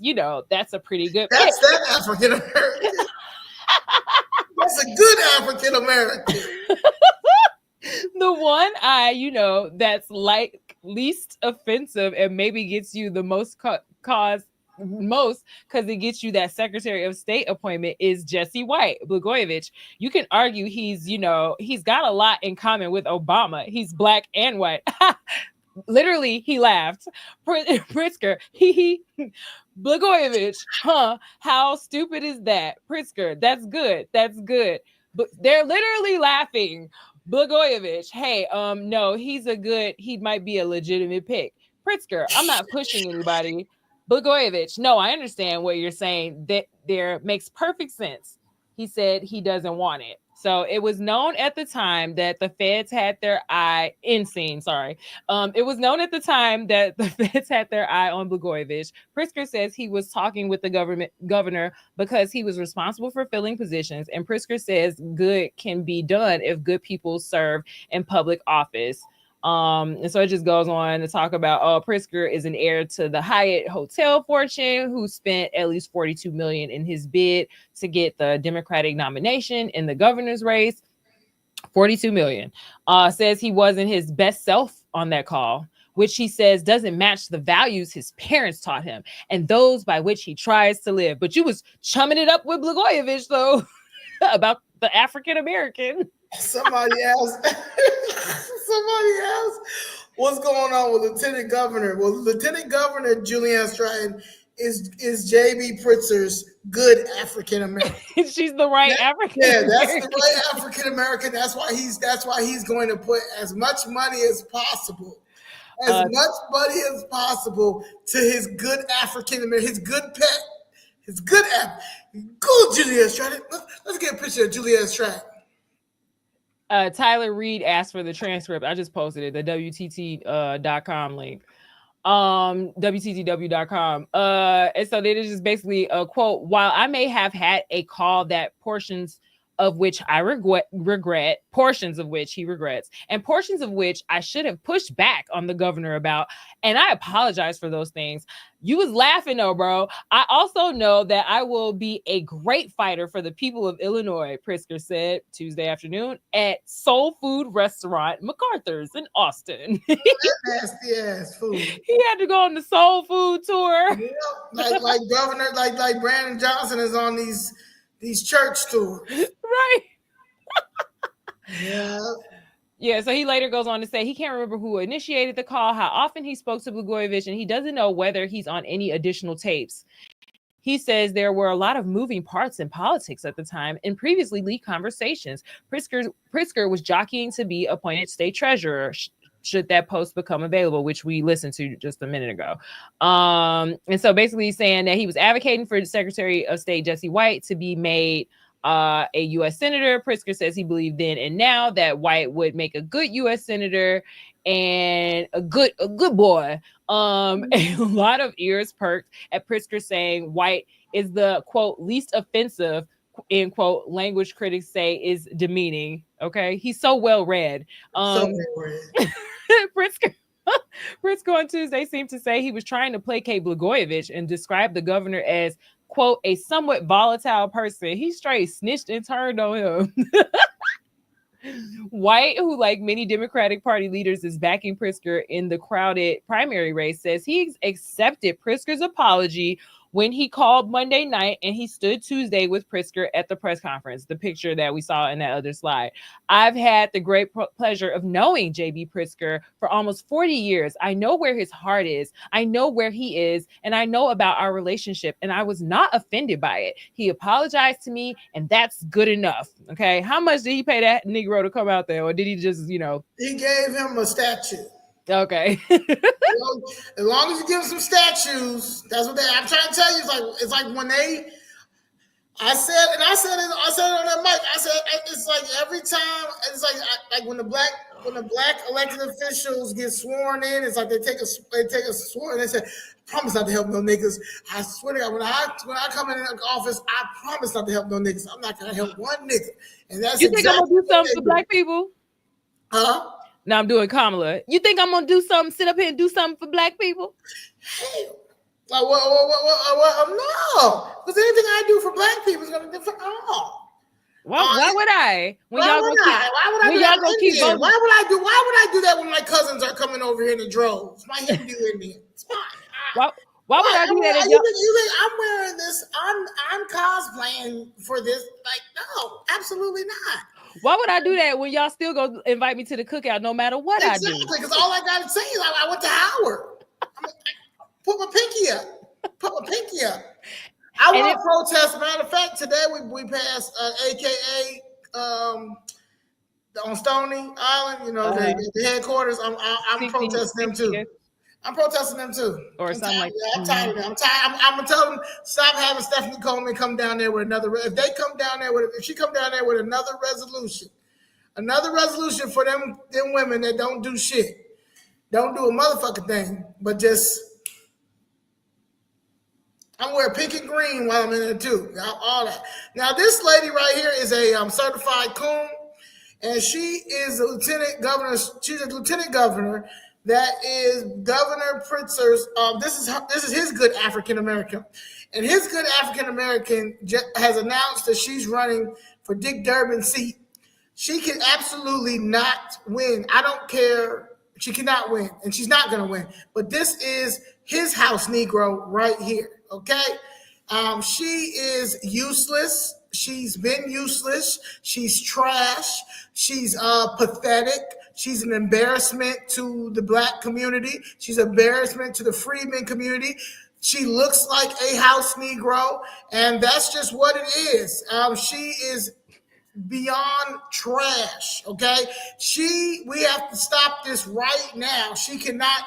a pretty good pick." That's that African American. That's a good African American. The one that's like least offensive and maybe gets you the most because it gets you that Secretary of State appointment is Jesse White. Blagojevich, you can argue he's got a lot in common with Obama. He's black and white. Literally, he laughed. Pritzker, he Blagojevich, huh? How stupid is that? Pritzker, that's good. But they're literally laughing. Blagojevich, hey, no, he might be a legitimate pick. Pritzker, I'm not pushing anybody. Blagojevich, no, I understand what you're saying. That there makes perfect sense. He said he doesn't want it. So it was known at the time that the feds had their eye it was known at the time that the feds had their eye on Blagojevich. Pritzker says he was talking with the governor because he was responsible for filling positions. And Pritzker says good can be done if good people serve in public office. And so it just goes on to talk about, Pritzker is an heir to the Hyatt hotel fortune who spent at least $42 million in his bid to get the Democratic nomination in the governor's race. $42 million. Says he wasn't his best self on that call, which he says doesn't match the values his parents taught him and those by which he tries to live. But you was chumming it up with Blagojevich, though, about the African American. Somebody else. What's going on with Lieutenant Governor? Well, Lieutenant Governor Julianne Stratton is JB Pritzker's good African American. She's the right African. Yeah, that's the right African American. That's why he's going to put as much money as possible. Much money as possible to his good African American, his good pet, Go, Julianne Stratton. Let's get a picture of Julianne Stratton. Tyler Reed asked for the transcript. I just posted it, the WTT.com link. WTTW.com. And so it is just basically a quote. While I may have had a call that portions of which I regret, portions of which he regrets, and portions of which I should have pushed back on the governor about, and I apologize for those things. You was laughing though, bro. I also know that I will be a great fighter for the people of Illinois, Pritzker said Tuesday afternoon at Soul Food Restaurant MacArthur's in Austin. Nasty ass food. He had to go on the Soul Food tour. Yeah, like Governor, like Brandon Johnson is on these church tours. Right. Yeah. Yeah, so he later goes on to say he can't remember who initiated the call, how often he spoke to Blagojevich, and he doesn't know whether he's on any additional tapes. He says there were a lot of moving parts in politics at the time and previously leaked conversations. Pritzker was jockeying to be appointed state treasurer should that post become available, which we listened to just a minute ago. And so basically he's saying that he was advocating for the Secretary of State Jesse White to be made a U.S. Senator. Pritzker says he believed then and now that White would make a good U.S. Senator and a good boy. A lot of ears perked at Pritzker saying White is the, quote, least offensive, end quote, language critics say is demeaning. Okay, he's so well read. Pritzker on Tuesday seemed to say he was trying to placate Blagojevich and describe the governor as, quote, a somewhat volatile person. He straight snitched and turned on him. White, who like many Democratic Party leaders is backing Pritzker in the crowded primary race, says he accepted Pritzker's apology when he called Monday night and he stood Tuesday with Pritzker at the press conference, the picture that we saw in that other slide. I've had the great pleasure of knowing JB Pritzker for almost 40 years. I know where his heart is. I know where he is, and I know about our relationship, and I was not offended by it. He apologized to me, and that's good enough. Okay. How much did he pay that Negro to come out there, or did he just, He gave him a statue. Okay. As long as you give them some statues, that's what I'm trying to tell you. It's like when I said it on that mic. I said it's like every time. It's like when the black elected officials get sworn in. It's like they take a sworn and they say, "I promise not to help no niggas." I swear to God, when I come in the office, I promise not to help no niggas. I'm not gonna help one nigga. And that's you think I'm gonna do something for black people? Huh? Now I'm doing Kamala. You think I'm gonna do something? Sit up here and do something for black people? Hell. Like what? No, because anything I do for black people is gonna do for all. Why would I? Why would I do that when my cousins are coming over here in the droves? My Hindu Indians. Why would I do that? You think I'm wearing this? I'm cosplaying for this? Like, no, absolutely not. Why would I do that when y'all still go invite me to the cookout no matter what I do? Exactly, because all I gotta say is I went to Howard. Put my pinky up. I want to protest. Matter of fact, today we passed AKA on Stony Island. The headquarters. I'm protesting them too. I'm protesting them too. Or something like that. I'm tired of them. I'm gonna tell them stop having Stephanie Coleman come down there with another. If she come down there with another resolution for them women that don't do shit, don't do a motherfucking thing, but just. I'm wearing pink and green while I'm in there too. All that. Now this lady right here is a certified coon, and she is a lieutenant governor. She's a lieutenant governor. That is Governor Pritzker's. This is his good African American, and his good African American has announced that she's running for Dick Durbin's seat. She can absolutely not win. I don't care. She cannot win, and she's not going to win. But this is his house Negro right here. Okay, she is useless. She's been useless. She's trash. She's pathetic. She's an embarrassment to the black community. She's an embarrassment to the freedmen community. She looks like a house Negro, and that's just what it is. She is beyond trash. Okay, we have to stop this right now. She cannot.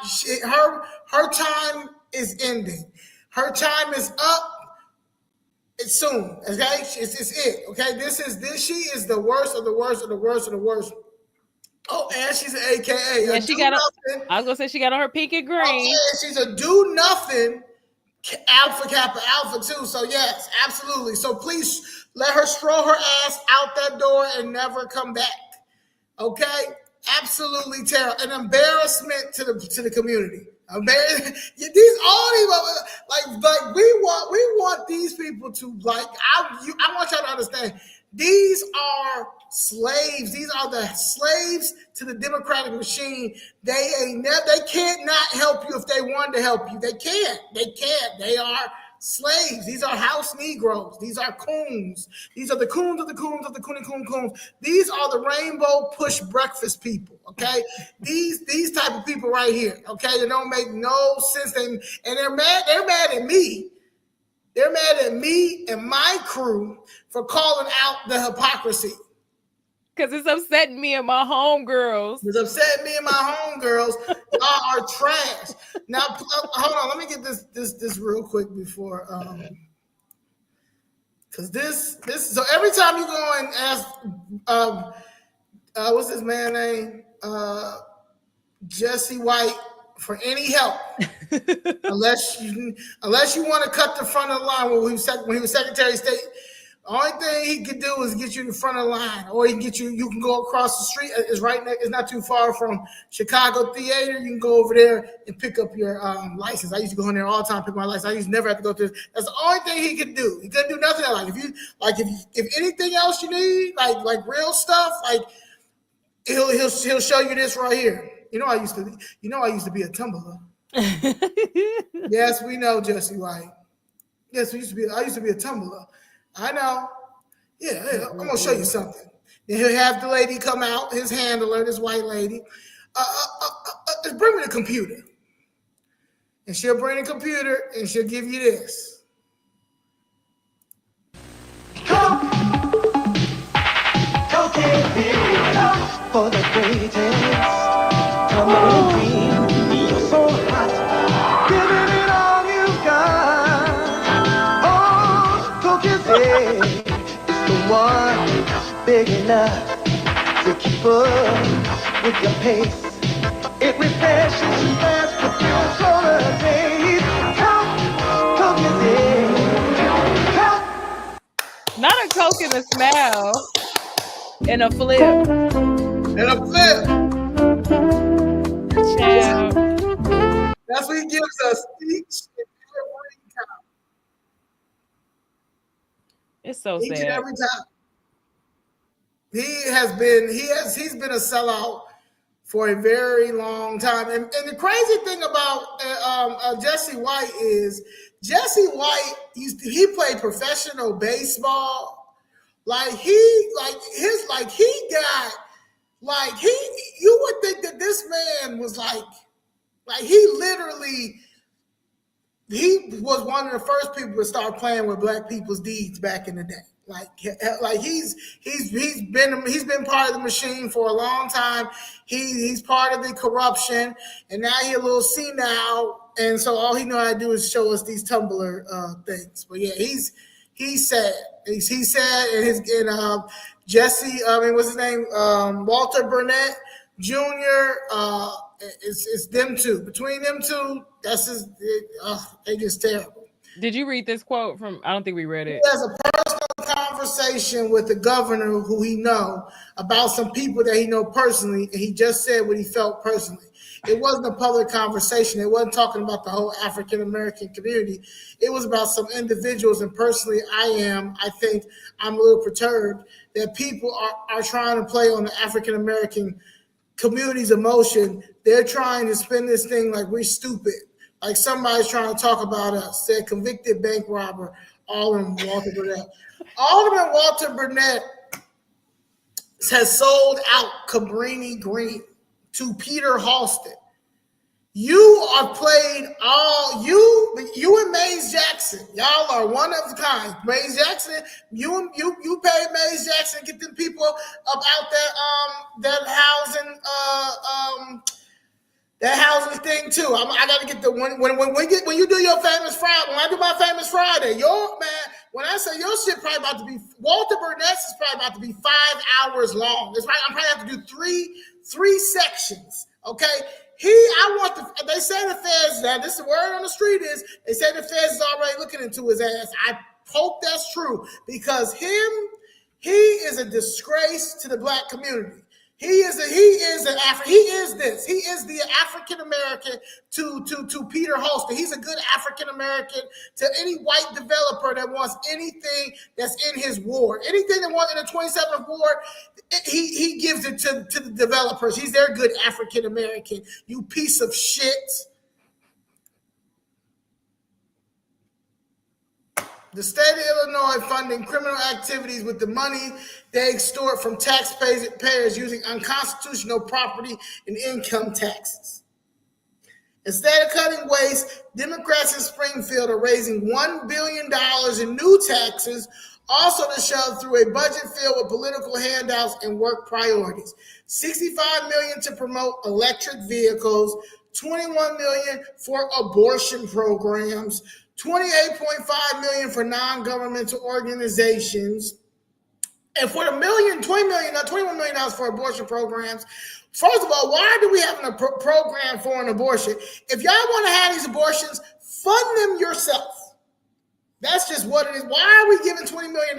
Her time is ending. Her time is up. It's soon. Okay, it's it. Okay, she is the worst of the worst of the worst of the worst. Oh, and she's an AKA. Yeah, she got. I was gonna say she got on her pink and green. Okay, she's a do nothing. Alpha Kappa Alpha too. So yes, absolutely. So please let her stroll her ass out that door and never come back. Okay, absolutely terrible. An embarrassment to the community. These we want these people to I want y'all to understand. These are slaves. These are the slaves to the democratic machine. They can't not help you if they wanted to help you. They can't. They are slaves. These are house Negroes. These are coons. These are the coons of the coons of the coons. These are the rainbow push breakfast people. Okay, these type of people right here. Okay, they don't make no sense. And they're mad. They're mad at me. They're mad at me and my crew for calling out the hypocrisy. Because it's upsetting me and my homegirls. It's upsetting me and my homegirls. Y'all are trash. Now, hold on. Let me get this real quick before. Because this. So every time you go and ask, what's this man's name? Jesse White. For any help, unless you want to cut the front of the line when he was Secretary of State, the only thing he could do is get you in the front of the line, or he can get you. You can go across the street. It's not too far from Chicago Theater. You can go over there and pick up your license. I used to go in there all the time, pick my license. I used to never have to go through. That's the only thing he could do. He couldn't do nothing else. If anything else you need, like real stuff, like he'll show you this right here. I used to be a tumbler. Yes, we know, Jesse White. Yes, I used to be a tumbler. I know. Yeah, I'm gonna show you something. Then he'll have the lady come out, his handler, this white lady. Bring me the computer. And she'll bring the computer and she'll give you this. Coke for the greatest. Come on, queen, you're so hot. Giving it all you've got. Oh, Coke is it. It's the one big enough to keep up with your pace. It refreshes you fast with your solar taste. Coke is it. Not a Coke and a smell. And a flip. And a flip. Child. That's what he gives us each and every time. It's so each sad. And every time. He's been a sellout for a very long time. And the crazy thing about Jesse White is Jesse White, he played professional baseball. You would think that this man was he was one of the first people to start playing with black people's deeds back in the day. He's been part of the machine for a long time. He's part of the corruption, and now he's a little senile, and so all he know how to do is show us these Tumbler things. But yeah, he's sad. He's sad, and Jesse, what's his name? Walter Burnett Jr. It's them two. Between them two, they just terrible. Did you read this quote from? I don't think we read it. He has a personal conversation with the governor who he know about some people that he know personally, and he just said what he felt personally. It wasn't a public conversation. It wasn't talking about the whole African American community. It was about some individuals, and personally, I think I'm a little perturbed that people are trying to play on the African American community's emotion. They're trying to spin this thing like we're stupid. Like somebody's trying to talk about us. Said convicted bank robber, Alderman Walter Burnett. Alderman Walter Burnett has sold out Cabrini Green to Peter Halston. You are played you and Maze Jackson. Y'all are one of a kind. Maze Jackson, you paid Maze Jackson to get them people about that housing thing too. I got to get the when you do your famous Friday. When I do my famous Friday, when I say your shit probably about to be Walter Burnett's is probably about to be 5 hours long. I'm probably have to do three sections. Okay. They say the feds, now this is the word on the street is, they say the feds is already looking into his ass. I hope that's true because he is a disgrace to the black community. He is the African American to Peter Halston. He's a good African American to any white developer that wants anything that's in his ward. Anything that wants in the 27th ward, he gives it to the developers. He's their good African American. You piece of shit. The state of Illinois funding criminal activities with the money they extort from taxpayers using unconstitutional property and income taxes. Instead of cutting waste, Democrats in Springfield are raising $1 billion in new taxes, also to shove through a budget filled with political handouts and work priorities. $65 million to promote electric vehicles, $21 million for abortion programs, $28.5 million for non-governmental organizations, and for $21 million for abortion programs. First of all, why do we have a program for an abortion? If y'all want to have these abortions, fund them yourself. That's just what it is. Why are we giving $20 million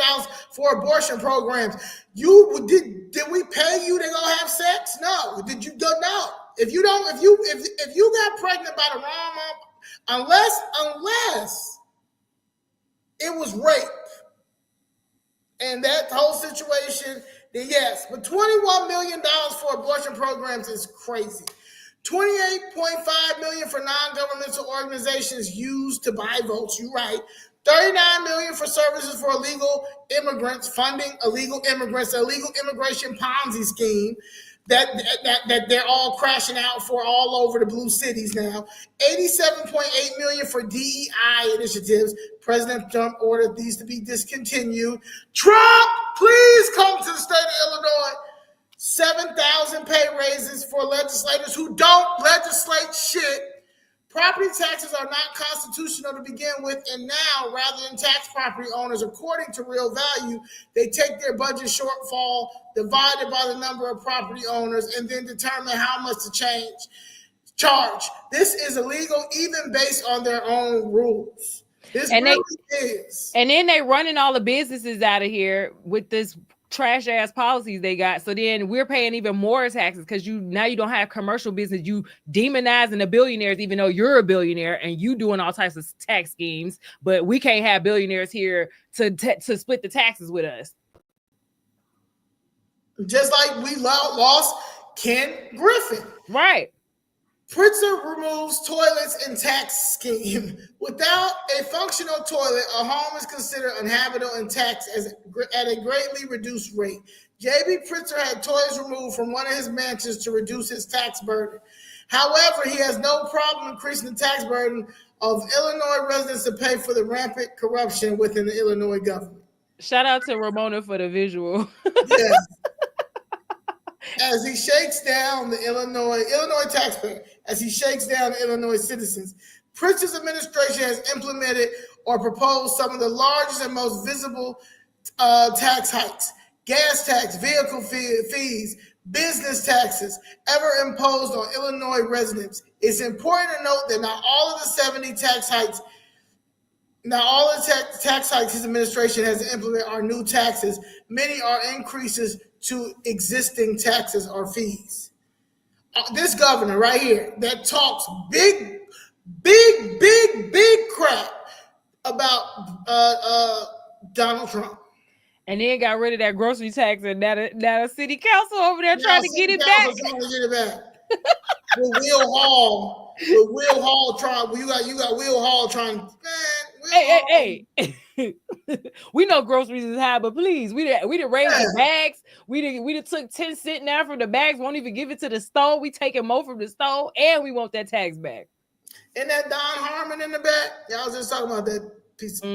for abortion programs? Did we pay you to go have sex? No. Did you don't know? If you got pregnant by the wrong mom, unless it was rape and that whole situation, then yes. But $21 million for abortion programs is crazy. $28.5 million for non-governmental organizations used to buy votes. You're right. $39 million for services for illegal immigrants, funding illegal immigrants, a illegal immigration Ponzi scheme that they're all crashing out for all over the blue cities now. $87.8 million for DEI initiatives. President Trump ordered these to be discontinued. Trump, please come to the state of Illinois. 7,000 pay raises for legislators who don't legislate shit. Property taxes are not constitutional to begin with, and now, rather than tax property owners according to real value, they take their budget shortfall divided by the number of property owners and then determine how much to charge. This is illegal even based on their own rules. This really is. And then they running all the businesses out of here with this trash ass policies they got. So then we're paying even more taxes because now you don't have commercial business. You demonizing the billionaires, even though you're a billionaire and you doing all types of tax schemes, but we can't have billionaires here to split the taxes with us. Just like we lost Ken Griffin. Right. Pritzker removes toilets in tax scheme. Without a functional toilet, a home is considered uninhabitable and taxed at a greatly reduced rate. JB Pritzker had toilets removed from one of his mansions to reduce his tax burden. However, he has no problem increasing the tax burden of Illinois residents to pay for the rampant corruption within the Illinois government. Shout out to Ramona for the visual. Yes. As he shakes down the Illinois taxpayer, as he shakes down the Illinois citizens, Pritzker's administration has implemented or proposed some of the largest and most visible tax hikes: gas tax, vehicle fees, business taxes ever imposed on Illinois residents. It's important to note that not all of the 70 tax hikes his administration has implemented are new taxes. Many are increases to existing taxes or fees. This governor right here that talks big crap about Donald Trump. And then got rid of that grocery tax, and now the city council over there trying to get it back. With Will Hall trying. You got Will Hall trying. Hey. We know groceries is high, but please, we didn't raise the bags. We didn't took 10 cents now from the bags. Won't even give it to the store. We taking more from the store, and we want that tax back. And that Don Harmon in the back. Y'all was just talking about that piece of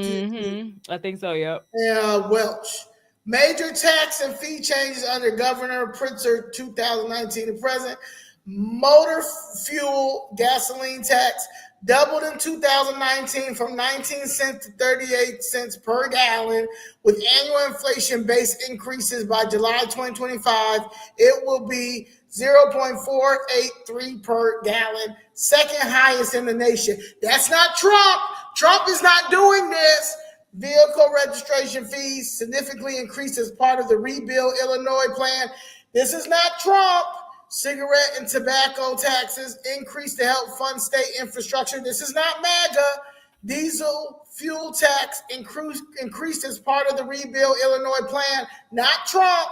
I think so, yep. Yeah, Welch. Major tax and fee changes under Governor Pritzker 2019 to present. Motor fuel gasoline tax doubled in 2019 from 19 cents to 38 cents per gallon. With annual inflation-based increases by July 2025, it will be 0.483 per gallon, second highest in the nation. That's not Trump. Trump is not doing this. Vehicle registration fees significantly increased as part of the Rebuild Illinois plan. This is not Trump. Cigarette and tobacco taxes increased to help fund state infrastructure. This is not MAGA. Diesel fuel tax increased as part of the Rebuild Illinois plan. Not Trump.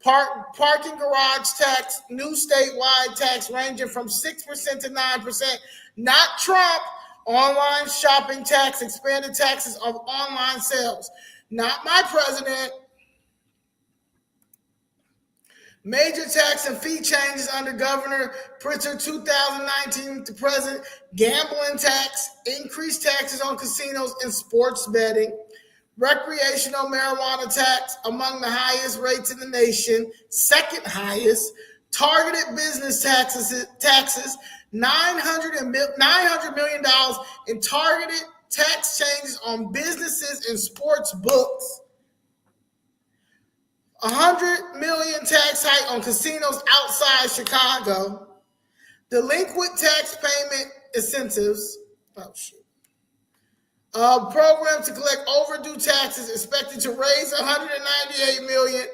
Parking garage tax, new statewide tax ranging from 6% to 9%. Not Trump. Online shopping tax, expanded taxes of online sales. Not my president. Major tax and fee changes under Governor Pritzker 2019 to present. Gambling tax, increased taxes on casinos and sports betting. Recreational marijuana tax, among the highest rates in the nation, second highest. Targeted business taxes $900 million in targeted tax changes on businesses and sports books. $100 million tax hike on casinos outside Chicago. Delinquent tax payment incentives. Oh shit. Program to collect overdue taxes expected to raise $198 million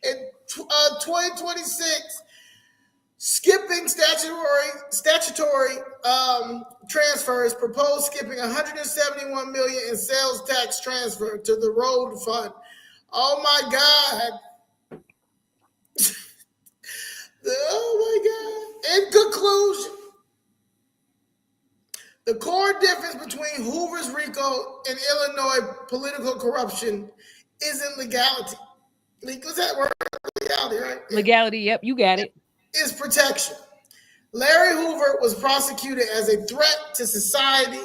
in 2026. Skipping statutory transfers, proposed skipping $171 million in sales tax transfer to the road fund. Oh my God. Oh my God. In conclusion, The core difference between Hoover's RICO and Illinois political corruption isn't legality. What's that word? Legality, right? Legality, yep, you got it. Is protection. Larry Hoover was prosecuted as a threat to society.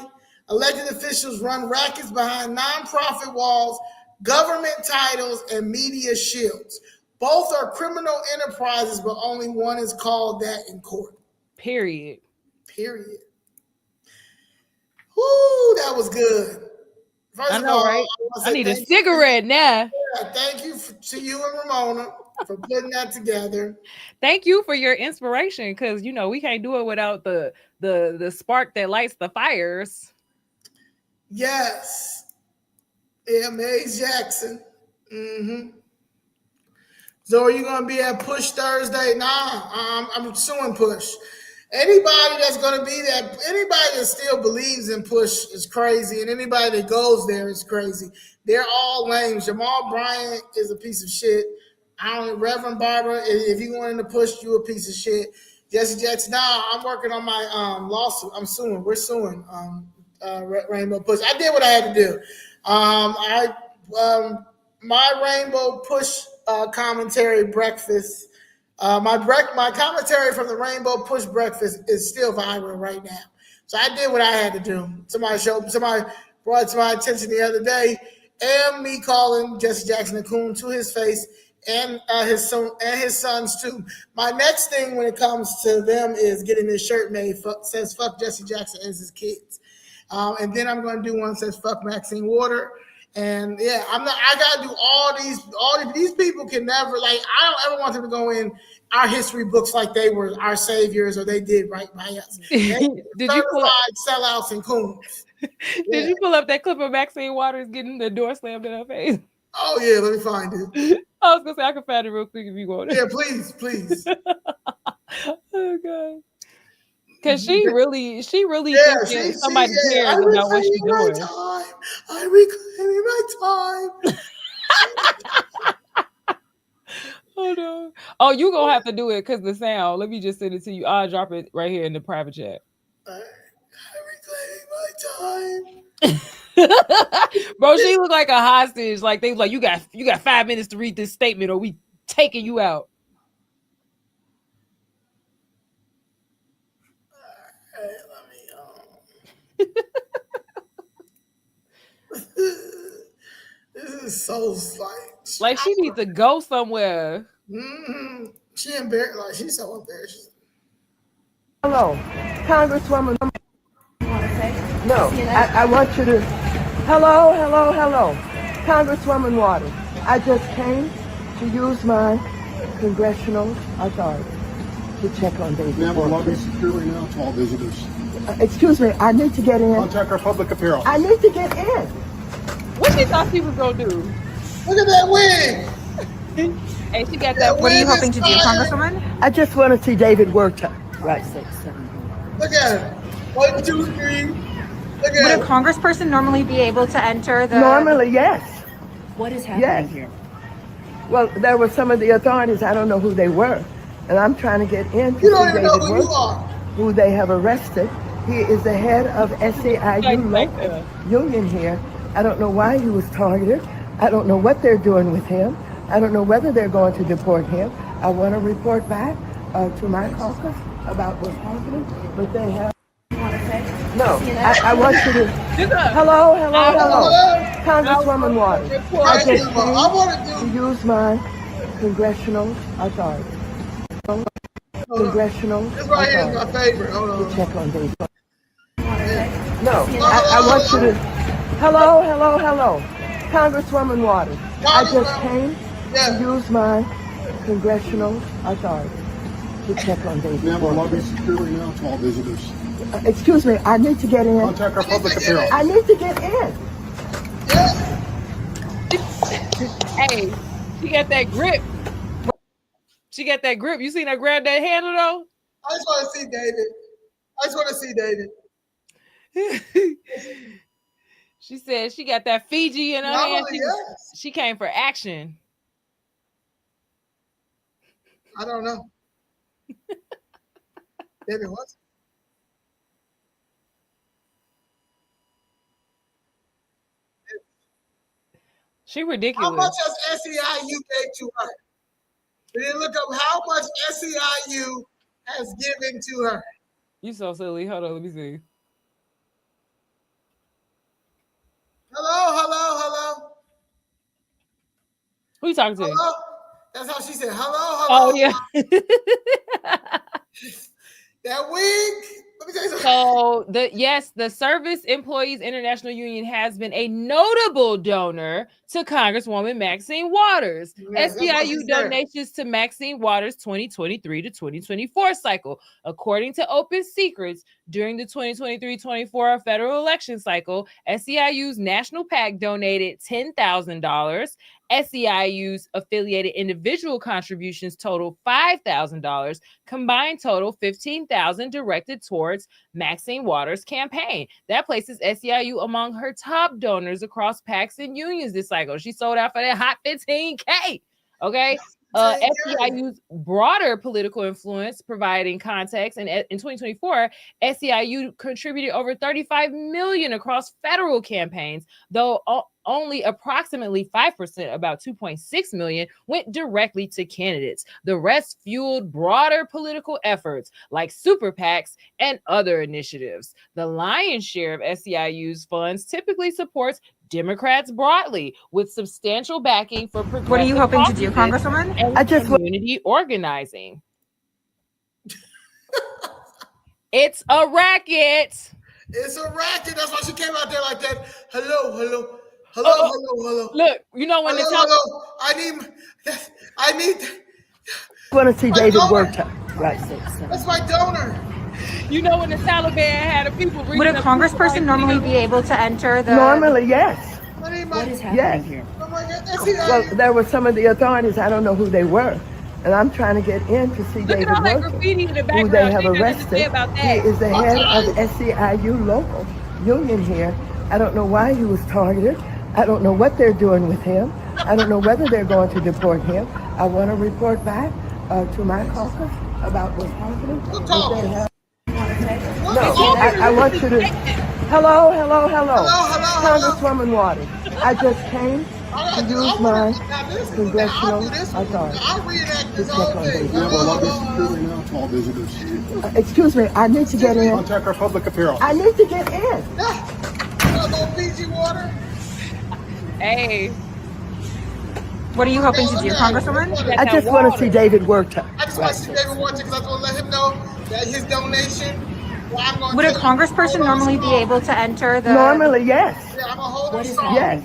Elected officials run rackets behind nonprofit walls, government titles, and media shields. Both are criminal enterprises, but only one is called that in court. Period. Period. Woo, that was good. First I know, of all, right? I need a cigarette now. Yeah, thank you to you and Ramona for putting that together. Thank you for your inspiration, because you know we can't do it without the spark that lights the fires. Yes. M.A. Jackson. Mm-hmm. So are you gonna be at Push Thursday? Nah, I'm suing Push. Anybody that's gonna be there, anybody that still believes in Push is crazy, and anybody that goes there is crazy. They're all lame. Jamal Bryant is a piece of shit. Reverend Barbara, if you going into Push, you a piece of shit. Jesse Jackson, I'm working on my lawsuit. I'm suing. We're suing Rainbow Push. I did what I had to do. My Rainbow Push commentary breakfast. My commentary from the Rainbow Push breakfast is still viral right now. So I did what I had to do. Somebody brought it to my attention the other day, and me calling Jesse Jackson a coon to his face, and his sons too. My next thing when it comes to them is getting this shirt made says "fuck Jesse Jackson" and his kids, and then I'm going to do one that says "fuck Maxine Water." And yeah, I gotta do all these people can never, like, I don't ever want them to go in our history books like they were our saviors or they did right by us. Did you pull up sellouts and coons? Did you pull up that clip of Maxine Waters getting the door slammed in her face? Oh yeah, let me find it. I was gonna say I can find it real quick if you want it. Yeah, please. Oh god. Because she really thinks somebody cares about what she's doing. I'm reclaiming my time. Oh no. Oh, you gonna have to do it because the sound. Let me just send it to you. I'll drop it right here in the private chat. I'm reclaiming my time. Bro, she looked like a hostage. Like they was like, you got 5 minutes to read this statement or we taking you out. This is so like she needs to go somewhere. Mm-hmm. She embarrassed. Like she's so embarrassed. Hello, Congresswoman. No, I want you to. Hello, Congresswoman Waters. I just came to use my congressional authority to check on David. Ma'am, we're lobbying securely now to all visitors. Excuse me, I need to get in. Contact our public apparel. I need to get in. What she thought she was gonna do? Look at that wig. Hey, she got that. What are you hoping to do, Congresswoman? I just want to see David work. Right, 6, 7. Look at it. 1, 2, 3. Look Would a congressperson normally be able to enter the... Normally, yes. What is happening here? Well, there were some of the authorities, I don't know who they were, and I'm trying to get in to see David Work, who they have arrested. He is the head of SEIU local union here. I don't know why he was targeted. I don't know what they're doing with him. I don't know whether they're going to deport him. I want to report back to my caucus about what's happening, but they have... No, I want you to... Hello, Congresswoman Waters. I just came to use my congressional authority. Congressional This right here is my favorite. Hold on. To check on David. No, I want you to... Hello, Congresswoman Waters. I just came to use my congressional authority to check on David. Ma'am, we're lobbying securely now to all visitors. Excuse me, I need to get in. Contact our public apparel. I need to get in. Hey, she got that grip. She got that grip. You seen her grab that handle though? I just want to see David. She said she got that Fiji in her hand. She came for action. I don't know. David, what? She ridiculous. How much has SEIU gave to her? Did you look up how much SEIU has given to her? You so silly. Hold on, let me see. Hello. Who you talking to? Hello. That's how she said hello. Oh yeah. That wig. Let me tell you something. So the Service Employees International Union has been a notable donor to Congresswoman Maxine Waters. Yes, SEIU donations to Maxine Waters 2023 to 2024 cycle. According to Open Secrets, during the 2023-24 federal election cycle, SEIU's National PAC donated $10,000. SEIU's affiliated individual contributions total $5,000. Combined total $15,000 directed towards Maxine Waters' campaign. That places SEIU among her top donors across PACs and unions this cycle. She sold out for that hot $15K. Okay. SEIU's broader political influence, providing context, and in 2024, SEIU contributed over $35 million across federal campaigns, though only approximately 5%, about $2.6 million, went directly to candidates. The rest fueled broader political efforts like super PACs and other initiatives. The lion's share of SEIU's funds typically supports Democrats broadly, with substantial backing for progressive. What are you hoping to do, Congresswoman? And community organizing. It's a racket. It's a racket. That's why she came out there like that. Hello. Look, you know when hello. I need. I want to see David work. Right. That's my donor. You know when the Taliban had the people reading. Would a congressperson normally be able to enter the? Normally, yes. What is Yes. here? Oh my God. Well, there were some of the authorities. I don't know who they were, and I'm trying to get in to see David work. Who they have arrested. He is the head of SEIU local union here. I don't know why he was targeted. I don't know what they're doing with him. I don't know whether they're going to deport him. I want to report back to my caucus about what's happening. I want you to. Hello. Congresswoman Waters. I just came to use my congressional authority. Excuse me, I need to get in. Contact our public apparel. I need to get in. Fiji water. Hey. What are you hoping to do, Congresswoman? I just want to see David work. I just want to see David work because I want to let him know that his donation. Would a congressperson normally be able to enter the? Normally, yes. Yeah, I'm a holder. Yes.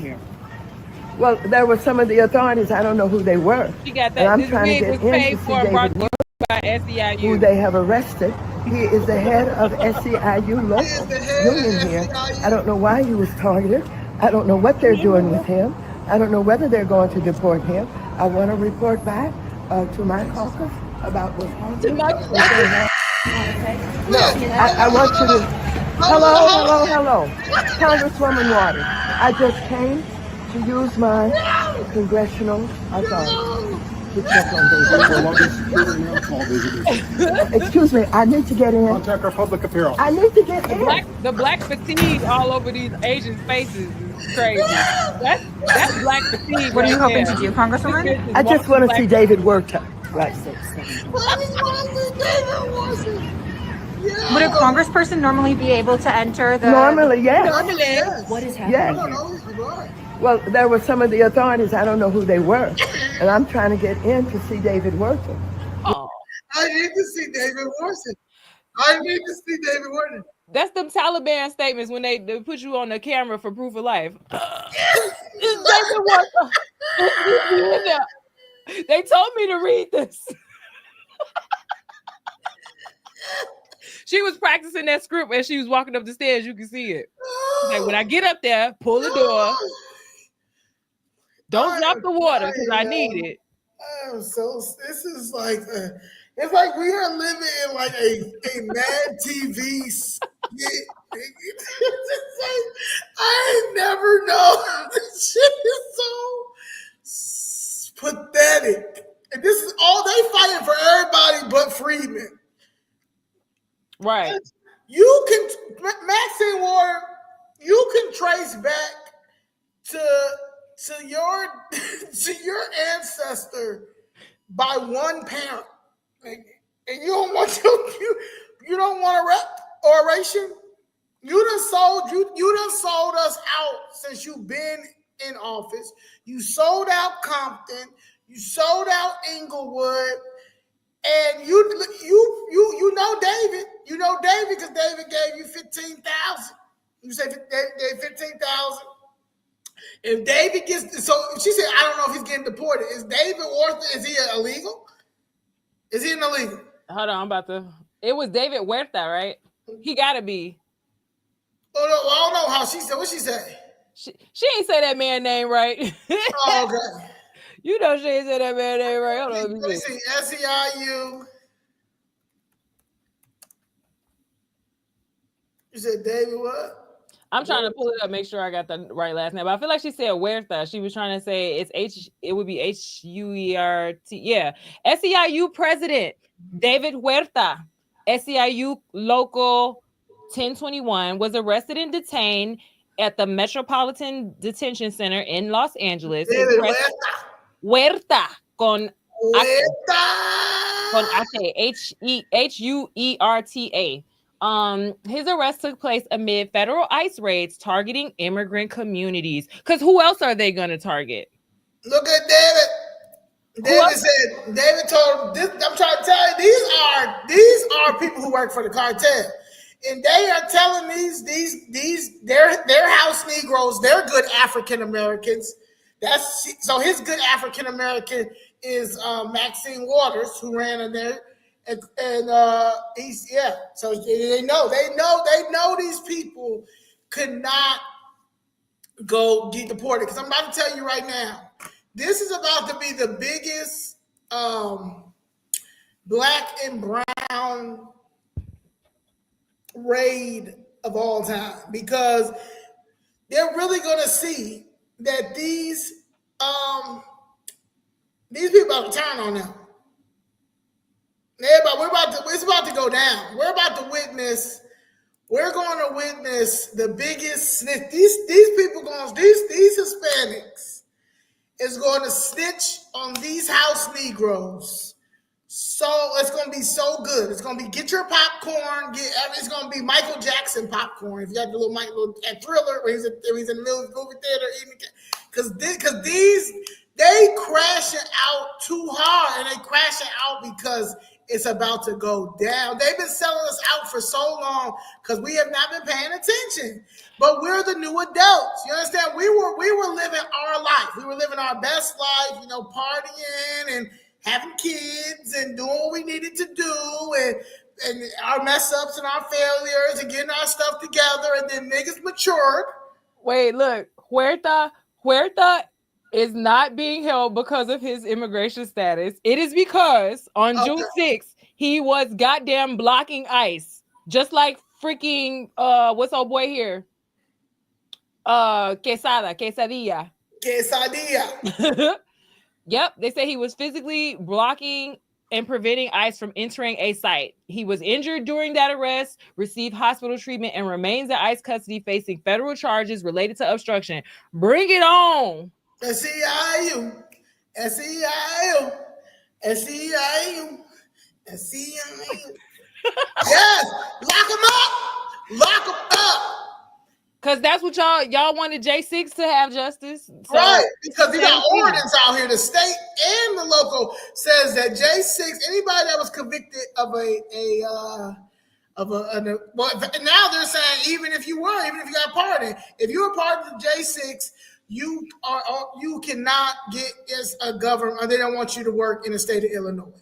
Well, there were some of the authorities. I don't know who they were. She got and that. I'm trying to get in to see David work. By SEIU. Who they have arrested. He is the head of SEIU local union here. I don't know why he was targeted. I don't know what they're doing with him. I don't know whether they're going to deport him. I want to report back to my caucus about what's happening. No, I want you to. Hello. Congresswoman Waters. I just came to use my congressional authority. Excuse me, I need to get in. Contact our public apparel. I need to get in. The black fatigue all over these Asian faces is crazy. That's black fatigue. What are you hoping to do, Congresswoman? I just want to see David work. Right. Would a congressperson normally be able to enter the? Normally, yes. What is happening? Yes. Well, there were some of the authorities. I don't know who they were, and I'm trying to get in to see David working. Oh. I need to see David working. That's them Taliban statements when they put you on the camera for proof of life. They told me to read this. She was practicing that script as she was walking up the stairs. You can see it. Like, when I get up there, pull the door. Don't drop the water because I need it. This is like it's like we are living in like a Mad TV skit. It's like, I ain't never know. This shit is so pathetic. And this is all they fighting for everybody but Freedmen. Right. You can Maxine Waters, you can trace back to your ancestor by one parent, and you don't want you don't want a oration. You done sold us out since you've been in office. You sold out Compton. You sold out Inglewood. And you know David. You know David because David gave you 15,000. You say David 15,000. If David gets so she said, I don't know if he's getting deported. Is David Huerta, is he illegal? Is he an illegal? Hold on, it was David Huerta, right? He gotta be. Oh no, I don't know how she said. What she say? She ain't say that man name right. Oh, okay. You know she ain't say that man name right. Hold on, let me see. SEIU. You said David what? I'm trying to pull it up, make sure I got the right last name. But I feel like she said Huerta. She was trying to say it would be Huert. Yeah. SEIU president, David Huerta, SEIU local 1021, was arrested and detained at the Metropolitan Detention Center in Los Angeles. David Huerta con Huerta. His arrest took place amid federal ICE raids targeting immigrant communities. Because who else are they going to target? Look at David. David told this. I'm trying to tell you, these are people who work for the cartel, and they are telling their house Negroes, they're good African Americans. So his good African American is Maxine Waters, who ran in there. And he's so they know these people could not go get deported. Because I'm about to tell you right now, this is about to be the biggest black and brown raid of all time, because they're really going to see that these people are turn on them. It's about to go down. We're going to witness the biggest snitch. These Hispanics is going to snitch on these house Negroes. So it's going to be so good. It's going to be get your popcorn. It's going to be Michael Jackson popcorn. If you got the little Thriller, where he's in the movie theater, because they crashing out too hard, and they crashing out because it's about to go down. They've been selling us out for so long because we have not been paying attention. But we're the new adults. You understand? We were living our life. We were living our best life, partying and having kids and doing what we needed to do, and our mess ups and our failures and getting our stuff together. And then niggas matured. Wait, look, Huerta is not being held because of his immigration status. It is because on June 6th, he was goddamn blocking ICE. Just like freaking, what's old boy here? Quesadilla. Yep, they say he was physically blocking and preventing ICE from entering a site. He was injured during that arrest, received hospital treatment, and remains in ICE custody facing federal charges related to obstruction. Bring it on. SEIU. Yes, lock him up. Because that's what y'all wanted J6 to have justice. So, right, because he got ordinance out here. The state and the local says that J6, anybody that was convicted of now they're saying even if you got pardoned, if you were part of the J6, you cannot get as a government, or they don't want you to work in the state of Illinois.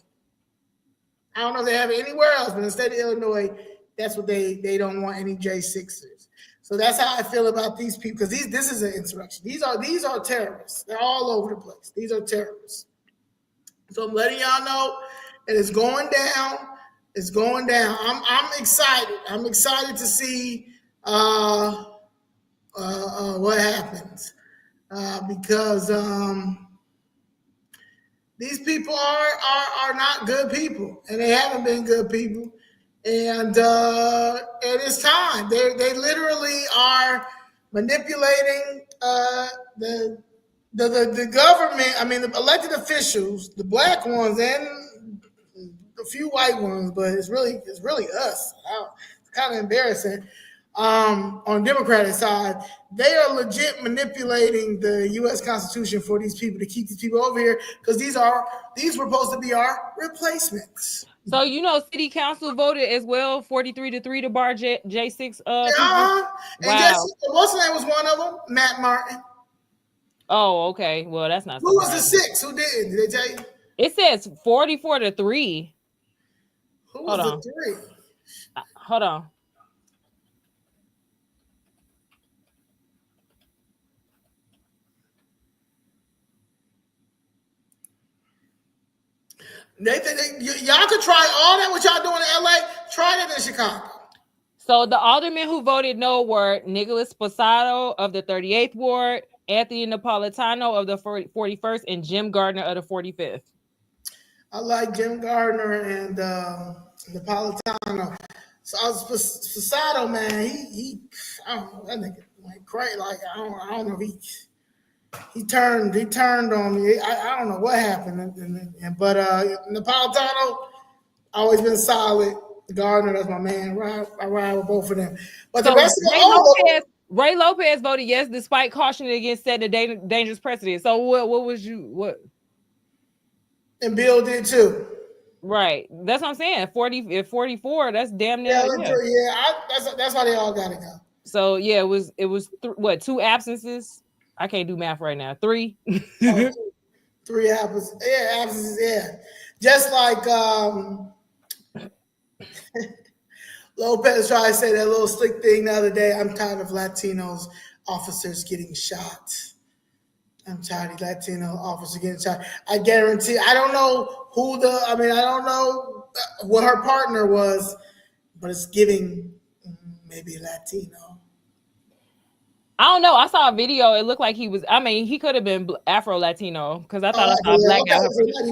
I don't know if they have it anywhere else, but in the state of Illinois, that's what they don't want any J6ers. So that's how I feel about these people, because this is an insurrection. These are terrorists. They're all over the place. These are terrorists. So I'm letting y'all know that it's going down. It's going down. I'm excited. I'm excited to see what happens, because these people are not good people, and they haven't been good people. And it's time. They literally are manipulating the The government, I mean, the elected officials, the black ones and a few white ones, but it's really us. It's kind of embarrassing. On the Democratic side, they are legit manipulating the U.S. Constitution for these people to keep these people over here because these were supposed to be our replacements. So City Council voted as well, 43-3 to bar J6. And wow. What's his name was one of them? Matt Martin. Oh, okay. Well, that's not. Who was the 6? Who didn't? Did they tell you? It says 44-3. Who was the 3? Hold on. Y'all could try all that what y'all doing in LA. Try that in Chicago. So the aldermen who voted no were Nicholas Posado of the 38th Ward, Anthony Napolitano of the 41st, and Jim Gardner of the 45th. I like Jim Gardner and Napolitano. So Posado, man, he I don't know, that nigga went crazy. Like I don't know if he turned on me. I don't know what happened, but Napolitano always been solid. Gardner, that's my man. I ride with both of them. But the rest of Ray Lopez voted yes, despite cautioning against setting a dangerous precedent. So what? And Bill did too. Right. That's what I'm saying. 44. That's damn near. That's why they all gotta go. So yeah, it was 2 absences. I can't do math right now. 3. 3 absences. Yeah, absences. Yeah, just like Lopez tried to say that little slick thing the other day. I'm tired of Latinos officers getting shot. I'm tired of Latino officers getting shot. I guarantee. I don't know I don't know what her partner was, but it's giving maybe Latino. I don't know. I saw a video. It looked like he was. I mean, he could have been Afro-Latino because I thought I saw a black guy.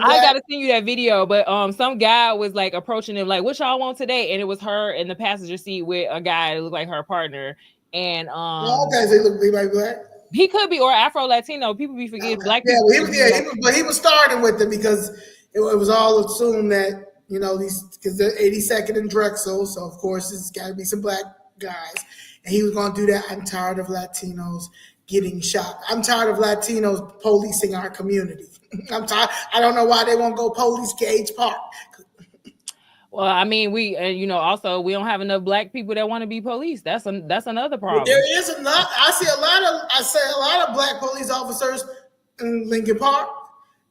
I gotta send you that video. But some guy was like approaching him, like, "What y'all want today?" And it was her in the passenger seat with a guy that looked like her partner. And so he might be black. He could be, or Afro-Latino. People be forgetting black people. But he was starting with it because it was all assumed that these because they're 82nd and Drexel, so of course it's got to be some black guys. And he was going to do that. I'm tired of Latinos getting shot. I'm tired of Latinos policing our community. I'm tired. I don't know why they won't go police Gage Park. Well, I mean, we also we don't have enough black people that want to be police. That's another problem. There is enough. I see a lot of black police officers in Lincoln Park,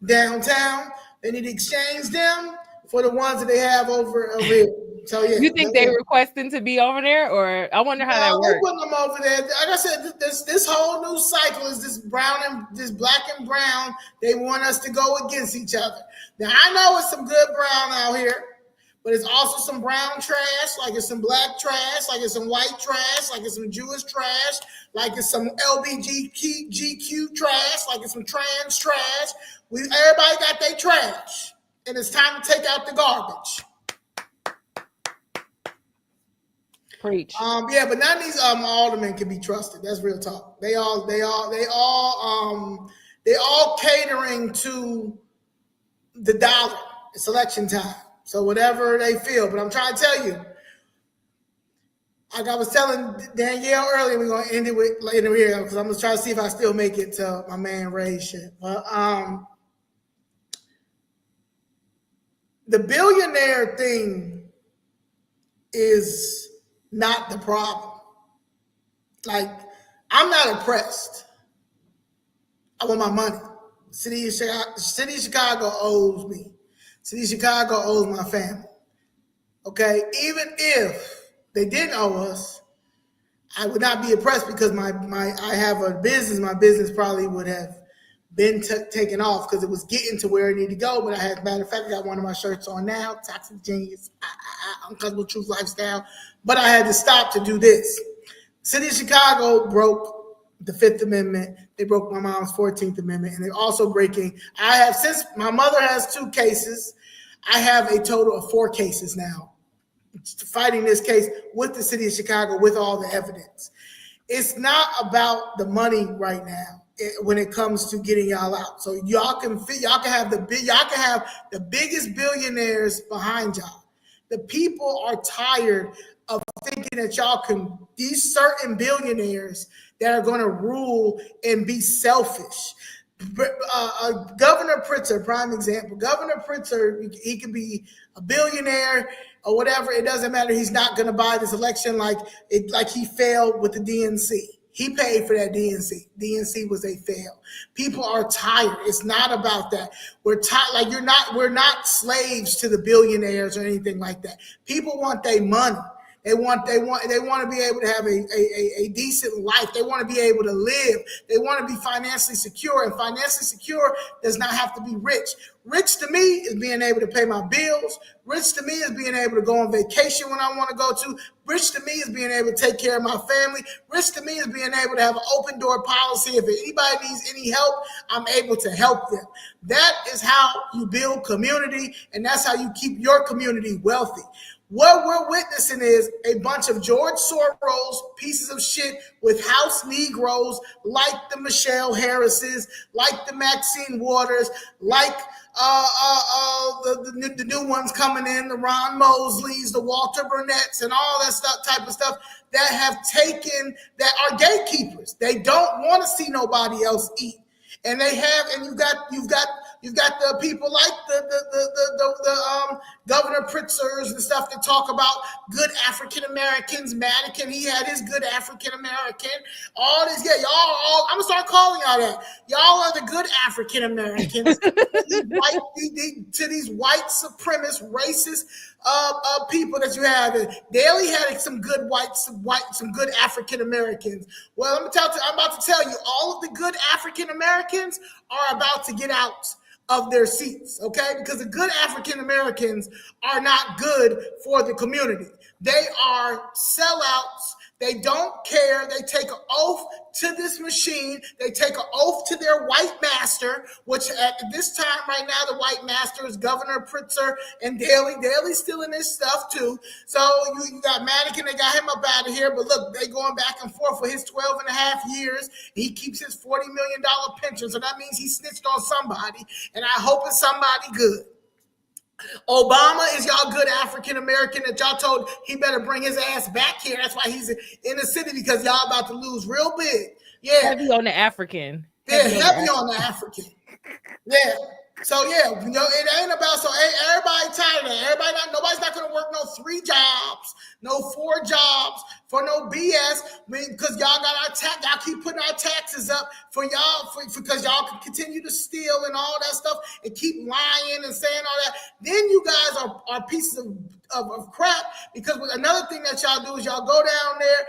downtown. They need to exchange them for the ones that they have over here. So yeah, you think they requesting to be over there, or I wonder how that works. They're putting them over there. Like I said, this whole new cycle is this black and brown. They want us to go against each other. Now I know it's some good brown out here, but it's also some brown trash, like it's some black trash, like it's some white trash, like it's some Jewish trash, like it's some LBGQ trash, like it's some trans trash. Everybody got their trash, and it's time to take out the garbage. Preach. But none of these aldermen can be trusted. That's real talk. They all catering to the dollar. It's election time, so whatever they feel. But I'm trying to tell you, like I was telling Danielle earlier, we're gonna end it with later here because I'm gonna try to see if I still make it to my man Ray's shit. But the billionaire thing is not the problem. Like, I'm not oppressed. I want my money. City of Chicago owes me. City of Chicago owes my family. Okay? Even if they didn't owe us, I would not be oppressed because I have a business. My business probably would have been taken off because it was getting to where it needed to go. But matter of fact, I got one of my shirts on now, Toxic Genius, Uncomfortable Truth Lifestyle. But I had to stop to do this. City of Chicago broke the 5th Amendment. They broke my mom's 14th Amendment. And they're also breaking, since my mother has 2 cases, I have a total of 4 cases now fighting this case with the City of Chicago with all the evidence. It's not about the money right now. when it comes to getting y'all out. So y'all can have the biggest billionaires behind y'all. The people are tired of thinking that these certain billionaires that are going to rule and be selfish. Governor Pritzker, prime example. Governor Pritzker, he could be a billionaire or whatever. It doesn't matter. He's not going to buy this election like he failed with the DNC. He paid for that DNC. DNC was a fail. People are tired. It's not about that. We're tired. We're not slaves to the billionaires or anything like that. People want their money. They want to be able to have a decent life. They want to be able to live. They want to be financially secure. And financially secure does not have to be rich. Rich to me is being able to pay my bills. Rich to me is being able to go on vacation when I want to go to. Rich to me is being able to take care of my family. Rich to me is being able to have an open door policy. If anybody needs any help, I'm able to help them. That is how you build community, and that's how you keep your community wealthy. What we're witnessing is a bunch of George Soros pieces of shit with house Negroes like the Michelle Harrises, like the Maxine Waters, like the new ones coming in, the Ron Mosleys, the Walter Burnett's, and all that type of stuff that that are gatekeepers. They don't want to see nobody else eat. And you've got the people like the Governor Pritzkers and stuff that talk about good African Americans. Madigan, he had his good African American. All this, I'm gonna start calling y'all that. Y'all are the good African Americans to these white supremacist, racist people that you have. Daley had some good some good African Americans. Well, I'm about to tell you, all of the good African Americans are about to get out of their seats, okay? Because the good African Americans are not good for the community. They are sellouts. They don't care. They take an oath to this machine. They take an oath to their white master, which at this time right now, the white master is Governor Pritzker and Daley. Daley's still in this stuff too. So you got Madigan, they got him up out of here. But look, they going back and forth for his 12 and a half years. He keeps his $40 million pension. So that means he snitched on somebody. And I hope it's somebody good. Obama is y'all good African American that y'all told he better bring his ass back here. That's why he's in the city, because y'all about to lose real big. Yeah, heavy on the African. Heavy on the African. Yeah. So yeah, it ain't about everybody tired of that. Nobody's not gonna work no 3 jobs, no 4 jobs for no BS. Because y'all got y'all keep putting our taxes up for y'all because y'all can continue to steal and all that stuff and keep lying and saying all that. Then you guys are pieces of crap, because another thing that y'all do is y'all go down there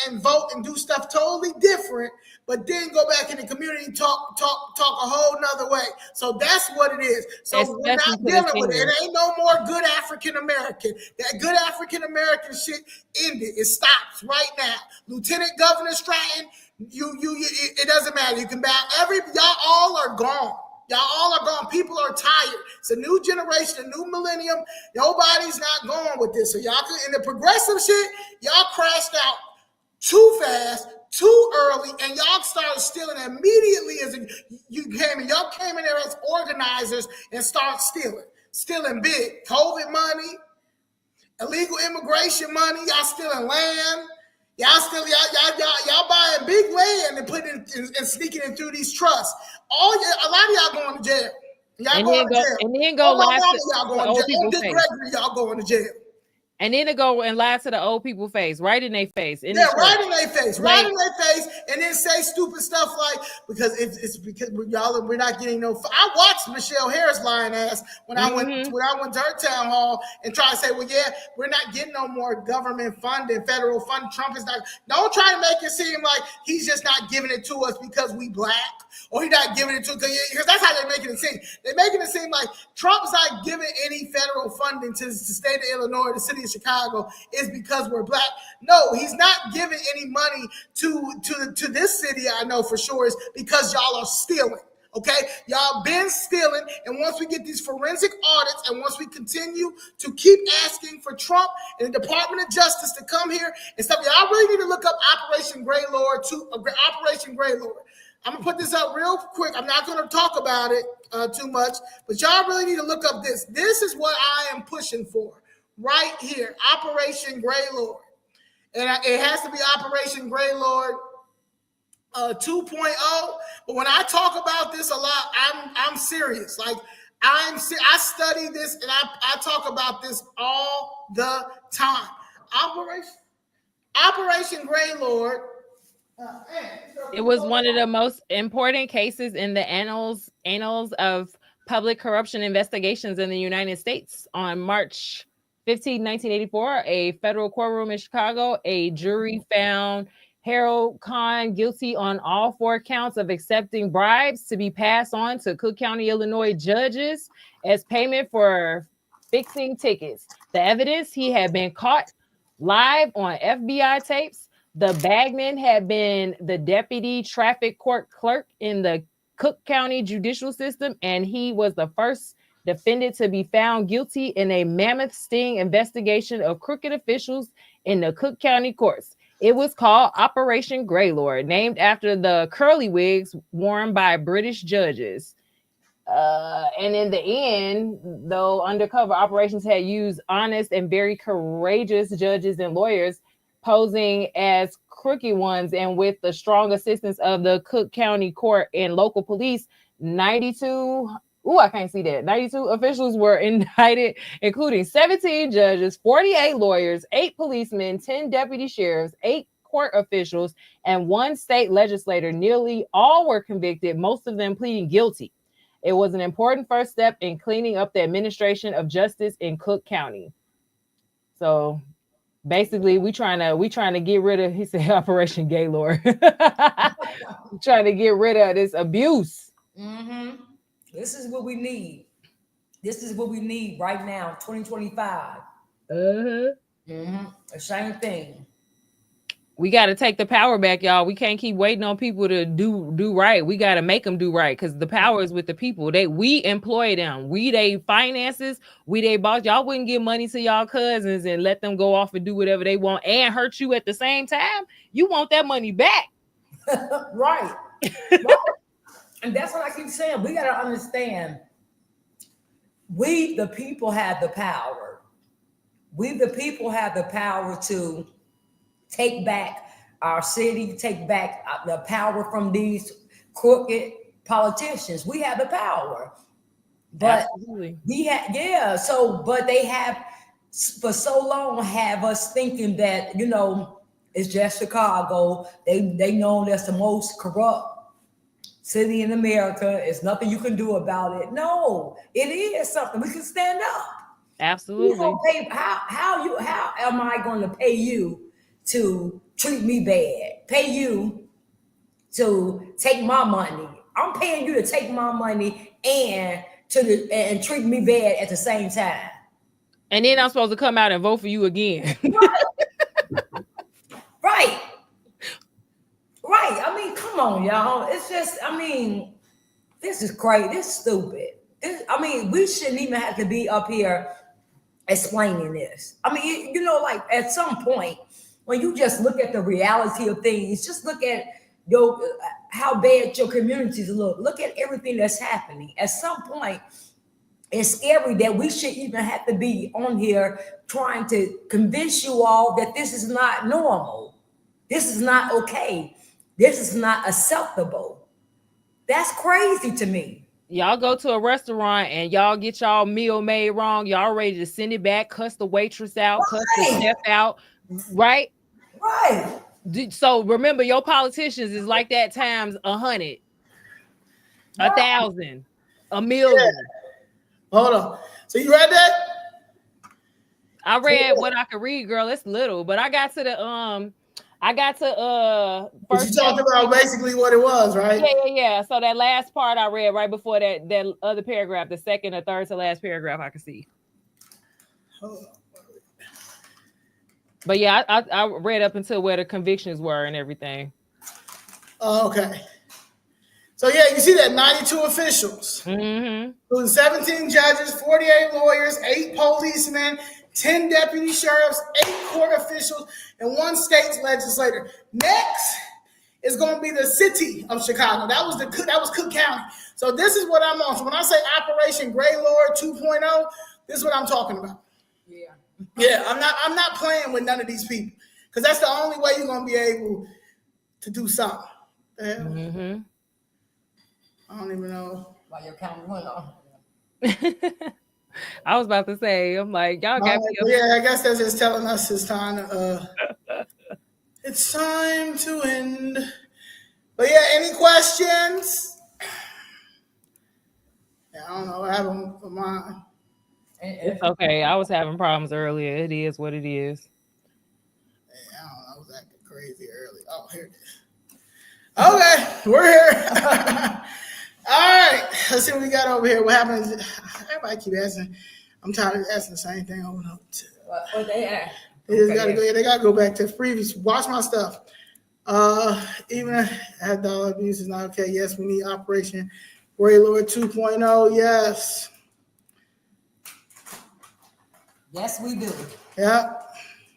and vote and do stuff totally different, but then go back in the community talk a whole nother way. So that's what it is. So we're not dealing with it. It ain't no more good African American. That good African American shit ended. It stops right now. Lieutenant Governor Stratton, it doesn't matter. You can back y'all all are gone. Y'all all are gone. People are tired. It's a new generation, a new millennium. Nobody's not going with this. So y'all in the progressive shit, y'all crashed out too fast, too early, and y'all started stealing immediately as you came in. Y'all came in there as organizers and started stealing big. COVID money, illegal immigration money. Y'all stealing land. Y'all buying big land and putting it and sneaking it through these trusts. A lot of y'all going to jail. Y'all going to jail. And then go last y'all going to jail. Dick Gregory, y'all going to jail. And then to go and lie to the old people face, right in their face. Right in their face, right in their face, and then say stupid stuff like, because it's because we're not getting no. I watched Michelle Harris lying ass when I went to her town hall and try to say, well, yeah, we're not getting no more government funding, federal fund. Trump is not. Don't try to make it seem like he's just not giving it to us because we black, or he's not giving it to us because that's how they're making it seem. They're making it seem like Trump's not giving any federal funding to the state of Illinois, the city of Chicago, is because we're black. No, he's not giving any money to this city. I know for sure is because y'all are stealing. Okay, y'all been stealing, and once we get these forensic audits, and once we continue to keep asking for Trump and the Department of Justice to come here and stuff, y'all really need to look up Operation Greylord. Operation Greylord. I'm gonna put this up real quick. I'm not gonna talk about it too much, but y'all really need to look up this. This is what I am pushing for right here, Operation Grey Lord. And it has to be Operation Grey Lord 2.0. But when I talk about this a lot, I'm serious. Like I study this and I talk about this all the time. Operation Grey Lord. It was one of the most important cases in the annals of public corruption investigations in the United States. On March 15, 1984, a federal courtroom in Chicago, a jury found Harold Kahn guilty on all 4 counts of accepting bribes to be passed on to Cook County, Illinois judges as payment for fixing tickets. The evidence: he had been caught live on FBI tapes. The bagman had been the deputy traffic court clerk in the Cook County judicial system, and he was the first defendant to be found guilty in a mammoth sting investigation of crooked officials in the Cook County courts. It was called Operation Grey Lord, named after the curly wigs worn by British judges. And in the end, though undercover operations had used honest and very courageous judges and lawyers posing as crooked ones, and with the strong assistance of the Cook County Court and local police, 92 officials were indicted, including 17 judges, 48 lawyers, 8 policemen, 10 deputy sheriffs, 8 court officials, and 1 state legislator. Nearly all were convicted, most of them pleading guilty. It was an important first step in cleaning up the administration of justice in Cook County. So basically, we trying to get rid of, he said, Operation Gaylord. Trying to get rid of this abuse. Mm-hmm. This is what we need. This is what we need right now, 2025. Mm-hmm. The same thing. We got to take the power back, y'all. We can't keep waiting on people to do right. We got to make them do right, because the power is with the people. We employ them. We they finances. We they boss. Y'all wouldn't give money to y'all cousins and let them go off and do whatever they want and hurt you at the same time. You want that money back. Right. And that's what I keep saying. We got to understand, we the people have the power. We the people have the power to take back our city, take back the power from these crooked politicians. We have the power. But absolutely. But they have for so long have us thinking that, it's just Chicago. They know that's the most corrupt city in America. It's nothing you can do about it. No, it is something. We can stand up. Absolutely. How am I going to pay you to treat me bad? Pay you to take my money. I'm paying you to take my money and treat me bad at the same time. And then I'm supposed to come out and vote for you again. Right. I mean, come on, y'all. It's just, this is crazy. This is stupid. We shouldn't even have to be up here explaining this. Like at some point, when you just look at the reality of things, just look at how bad your communities look. Look at everything that's happening. At some point, it's scary that we should even have to be on here trying to convince you all that this is not normal. This is not okay. This is not acceptable. That's crazy to me. Y'all go to a restaurant and y'all get y'all meal made wrong. Y'all ready to send it back, cuss the waitress out, cuss the chef out, right? Right. So remember, your politicians is like that times 100, 1,000, 1,000,000. Yeah. Hold on. So you read that? I read what I could read, girl. It's little, but I got to But you talked about basically what it was, right? Yeah. So that last part I read right before that other paragraph, the second or third to last paragraph, I could see. But yeah, I read up until where the convictions were and everything. Oh, okay. So yeah, you see that 92 officials, 17 judges, 48 lawyers, 8 policemen, 10 deputy sheriffs, 8 court officials, and 1 state legislator. Next It's going to be the city of Chicago. That was Cook County. So this is what I'm on. So when I say Operation Grey Lord 2.0, this is what I'm talking about. Yeah, I'm not playing with none of these people because that's the only way you're going to be able to do something. Mm-hmm. I don't even know. Why your camera went off. I was about to say, I'm like, y'all got me. Yeah, I guess that's just telling us it's time to it's time to end. But yeah, any questions? Yeah, I don't know what happened with mine. It's okay. I was having problems earlier. It is what it is. Yeah, I don't know. I was acting crazy early. Oh, here it is. Okay, we're here. All right, let's see what we got over here. What happens? Everybody keep asking. I'm tired of asking the same thing over and over. What they ask? They just gotta go. They gotta go back to previous. Watch my stuff. Even at dollar abuse is not okay. Yes, we need Operation Grey Lord 2.0. Yes. Yes, we do. Yep.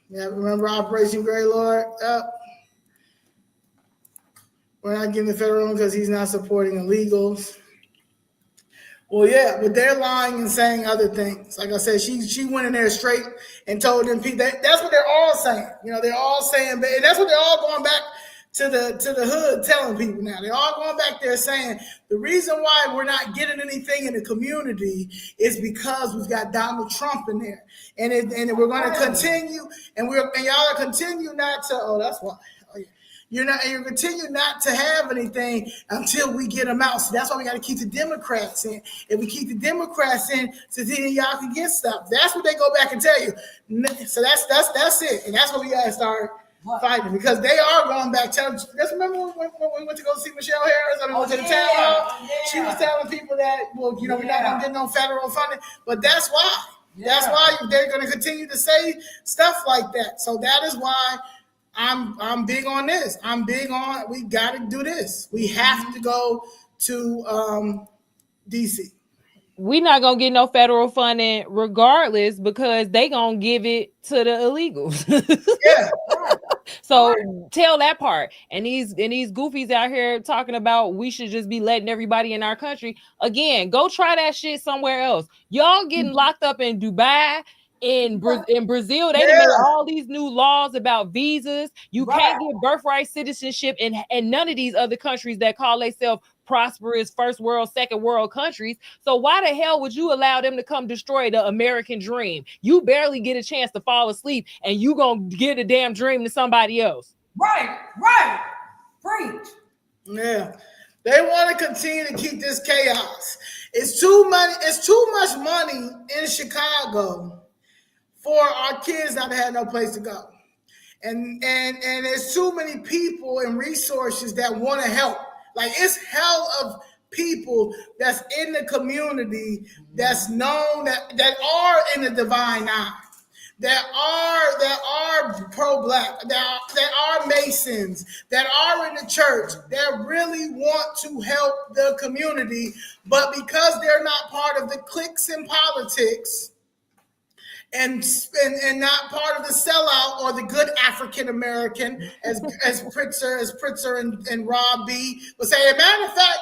Yeah. Remember Operation Grey Lord? Yep. We're not getting the federal one because he's not supporting illegals. Well, yeah, but they're lying and saying other things. Like I said, she went in there straight and told them people. That's what they're all saying. You know, they're all saying, and that's what they're all going back to the hood telling people now. They're all going back there saying the reason why we're not getting anything in the community is because we've got Donald Trump in there, and we're going to continue, and y'all are continue not to. Oh, that's why. You continue not to have anything until we get them out. So that's why we got to keep the Democrats in. If we keep the Democrats in, so then y'all can get stuff. That's what they go back and tell you. So that's it, and that's what we got to start fighting because they are going back. Just remember when we went to go see Michelle Harris? I mean, went to the town hall. She was telling people that we're not going to get no federal funding, but that's why. That's why they're going to continue to say stuff like that. So that is why. I'm big on this. I'm big on we got to do this. We have to go to DC. We not gonna get no federal funding regardless because they gonna give it to the illegals. Yeah. So tell that part. And these goofies out here talking about we should just be letting everybody in our country. Again, go try that shit somewhere else. Y'all getting locked up in Dubai. In Brazil, they made all these new laws about visas. You can't get birthright citizenship in none of these other countries that call themselves prosperous first world, second world countries. So why the hell would you allow them to come destroy the American dream? You barely get a chance to fall asleep and you gonna give a damn dream to somebody else. Right. Preach. Yeah. They want to continue to keep this chaos. It's too much money in Chicago for our kids not to have no place to go. And there's too many people and resources that want to help. Like it's hell of people that's in the community that's known that are in the divine eye, that are pro-black, that are Masons, that are in the church, that really want to help the community, but because they're not part of the cliques in politics, and not part of the sellout or the good African American, as Pritzker and Rob B would say. As a matter of fact,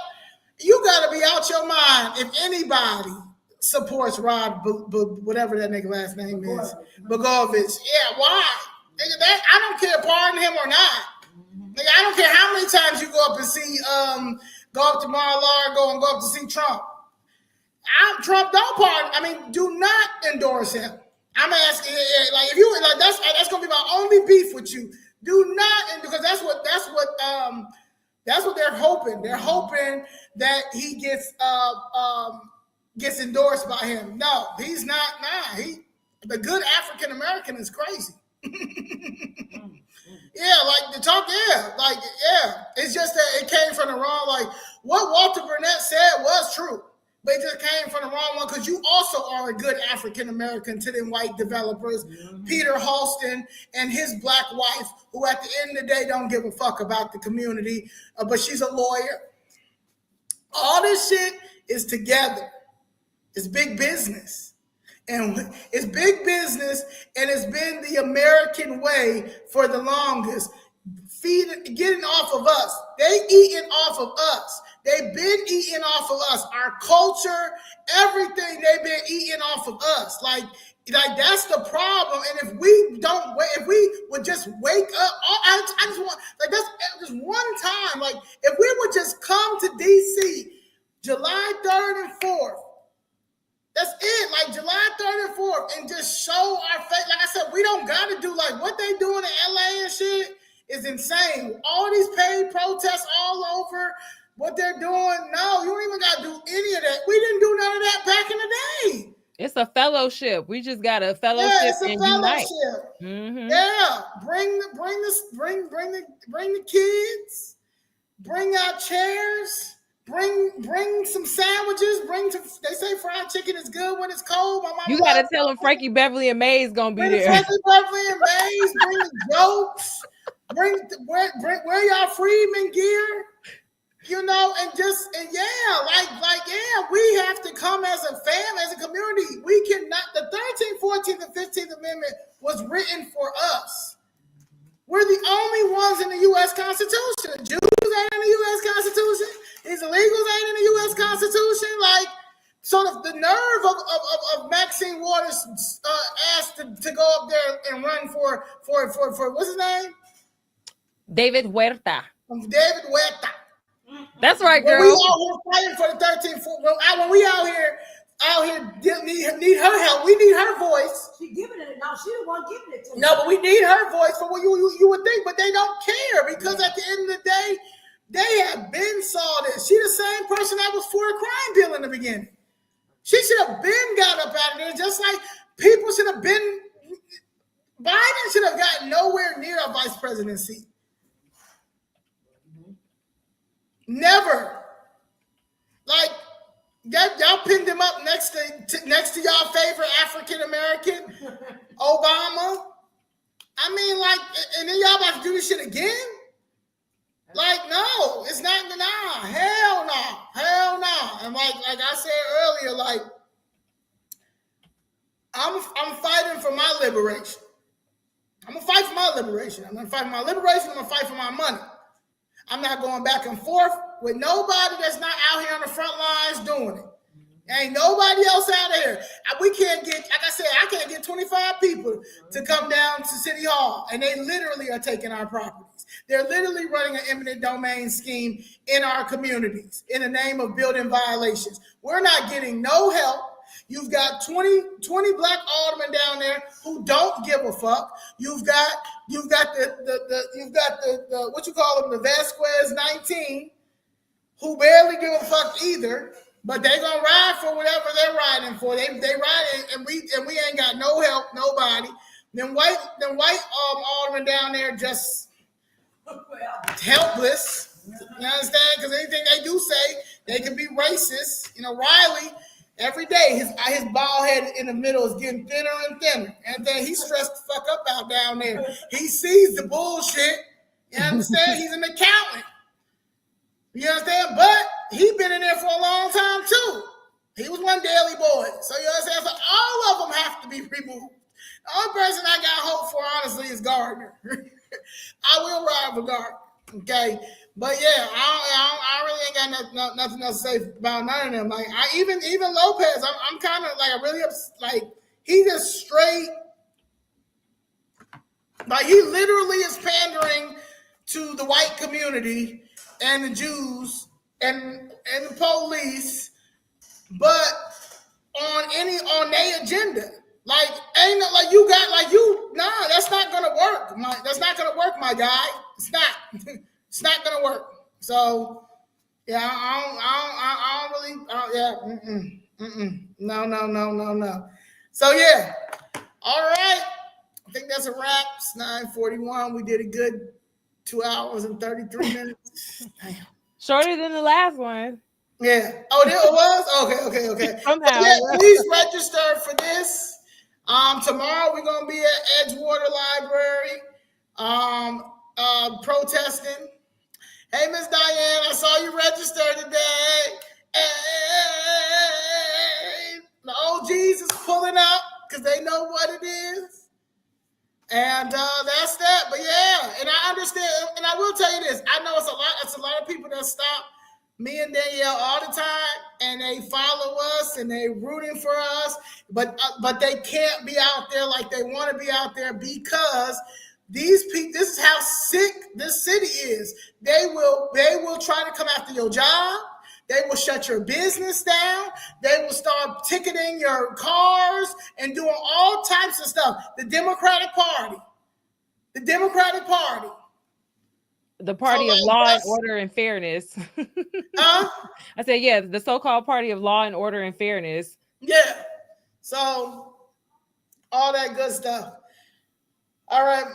you got to be out your mind if anybody supports Rob, whatever that nigga last name is, Bogovich. Yeah, why? I don't care, pardon him or not. I don't care how many times you go up and see, go up to Mar-a-Lago and go up to see Trump. Trump don't pardon. I mean, do not endorse him. I'm asking, like, if you like, that's gonna be my only beef with you. Do not, because that's what they're hoping. They're hoping that he gets endorsed by him. No, he's not. Nah, the good African American is crazy. Yeah, like the talk. Yeah, like yeah. It's just that it came from the wrong. Like what Walter Burnett said was true. But it just came from the wrong one because you also are a good African American to them white developers, Peter Halston and his black wife, who at the end of the day don't give a fuck about the community, but she's a lawyer. All this shit is together. It's big business. And it's big business, and it's been the American way for the longest. getting off of us. They eating off of us. They've been eating off of us. Our culture, everything, they've been eating off of us. Like that's the problem. And if we would just wake up, I just want, like, that's just one time. Like, if we would just come to DC July 3rd and 4th, that's it. Like July 3rd and 4th, and just show our face. Like I said, we don't got to do like what they doing in LA and shit is insane. All these paid protests all over, what they're doing. No, you don't even got to do any of that. We didn't do none of that back in the day. It's a fellowship. We just got a fellowship. Yeah, it's a and fellowship. Mm-hmm. Yeah, bring the kids. Bring out chairs. Bring some sandwiches. They say fried chicken is good when it's cold. My mama, you gotta tell them Frankie Beverly and Mays gonna be there. Frankie Beverly and Mays. Bring the jokes. Wear y'all Freeman gear. You know, and we have to come as a family, as a community. We cannot. The 13th, 14th, and 15th Amendment was written for us. We're the only ones in the U.S. Constitution. The Jews ain't in the U.S. Constitution. These illegals ain't in the U.S. Constitution. Like, sort of the nerve of Maxine Waters asked to go up there and run for what's his name? David Huerta. David Huerta. That's right, girl. When we out here fighting for the 13th, when we out here need her help. We need her voice. She giving it now. She the one giving it to me. No, but we need her voice for what you would think, but they don't care because at the end of the day, they have been saw this. She the same person that was for a crime bill in the beginning. She should have been got up out of there, just like people should have been. Biden should have gotten nowhere near a vice presidency. Never. Like y'all pinned him up next to y'all favorite African American, Obama. I mean, like, and then y'all about to do this shit again? Like, no, it's not. Nah, hell no. And like I said earlier, like, I'm fighting for my liberation. I'm gonna fight for my liberation. I'm gonna fight for my liberation. I'm gonna fight for my money. I'm not going back and forth with nobody that's not out here on the front lines doing it. Ain't nobody else out there. We can't get, like I said, I can't get 25 people to come down to City Hall, and they literally are taking our properties. They're literally running an eminent domain scheme in our communities in the name of building violations. We're not getting no help. You've got 20 black aldermen down there who don't give a fuck. You've got the what you call them, the Vasquez 19, who barely give a fuck either. But they gonna ride for whatever they're riding for. They ride and we ain't got no help, nobody. Them white aldermen down there just helpless. You understand? Because anything they do say, they can be racist. You know, Riley. Every day, his bald head in the middle is getting thinner and thinner. And then he's stressed the fuck up out down there. He sees the bullshit. You understand? He's an accountant. You understand? But he been in there for a long time, too. He was one daily boy. So you understand? So all of them have to be removed. The only person I got hope for, honestly, is Gardner. I will ride for Gardner. Okay? But yeah, I really ain't got nothing else to say about none of them. Like even Lopez, I'm kind of like really like he just straight, like he literally is pandering to the white community and the Jews and the police, but on their agenda. Like ain't no, like you got like you that's not gonna work. That's not gonna work, my guy. It's not. It's not gonna work. So, yeah, I don't really. No. So yeah, all right. I think that's a wrap. It's 9:41. We did a good 2 hours and 33 minutes. Damn. Shorter than the last one. Yeah. Oh, there it was. Okay. Somehow. Yeah, please register for this. Tomorrow we're gonna be at Edgewater Library. Protesting. Hey, Miss Diane, I saw you register today. Hey, the OGs is pulling up because they know what it is. And that's that. But yeah, and I understand, and I will tell you this. I know it's a lot of people that stop me and Danielle all the time, and they follow us and they rooting for us, but they can't be out there like they want to be out there because these people, this is how sick this city is. They will try to come after your job. They will shut your business down. They will start ticketing your cars and doing all types of stuff. The Democratic Party. The party of law and order and fairness. I said, yeah, the so-called party of law and order and fairness. Yeah. So all that good stuff. All right.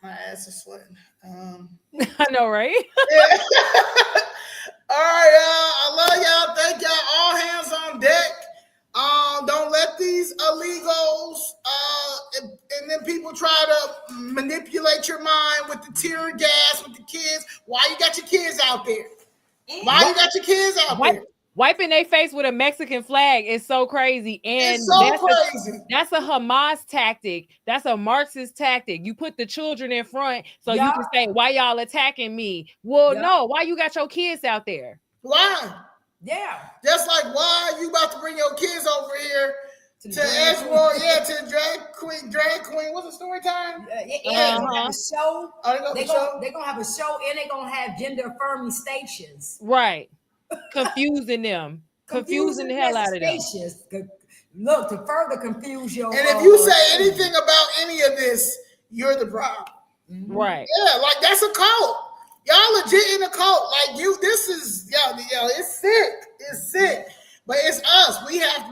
My ass is sweating. I know, right? Yeah. All right, y'all. I love y'all. Thank y'all. All hands on deck. Don't let these illegals and then people try to manipulate your mind with the tear gas with the kids. Why you got your kids out there? Why you got your kids out there? Wiping their face with a Mexican flag is so crazy. And it's so crazy. That's a Hamas tactic. That's a Marxist tactic. You put the children in front so you can say, why y'all attacking me? Well, no, why you got your kids out there? Why? Yeah. Just like why you about to bring your kids over here to Edgewater, to drag queen. What's the story time? They're gonna have a show. They're gonna have a show and they're gonna have gender affirming stations. Right. Confusing them. Confusing the hell out of them. Look, to further confuse your. And if you say anything about any of this, you're the problem. Right. Yeah, like that's a cult. Y'all legit in a cult. Like this is it's sick. It's sick. But it's us. We gotta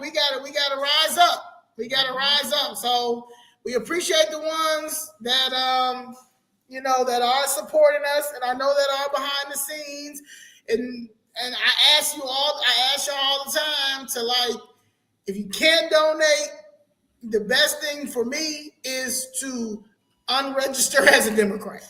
rise up. We gotta rise up. So we appreciate the ones that that are supporting us, and I know that are behind the scenes. And I ask y'all all the time to, like, if you can't donate, the best thing for me is to unregister as a Democrat.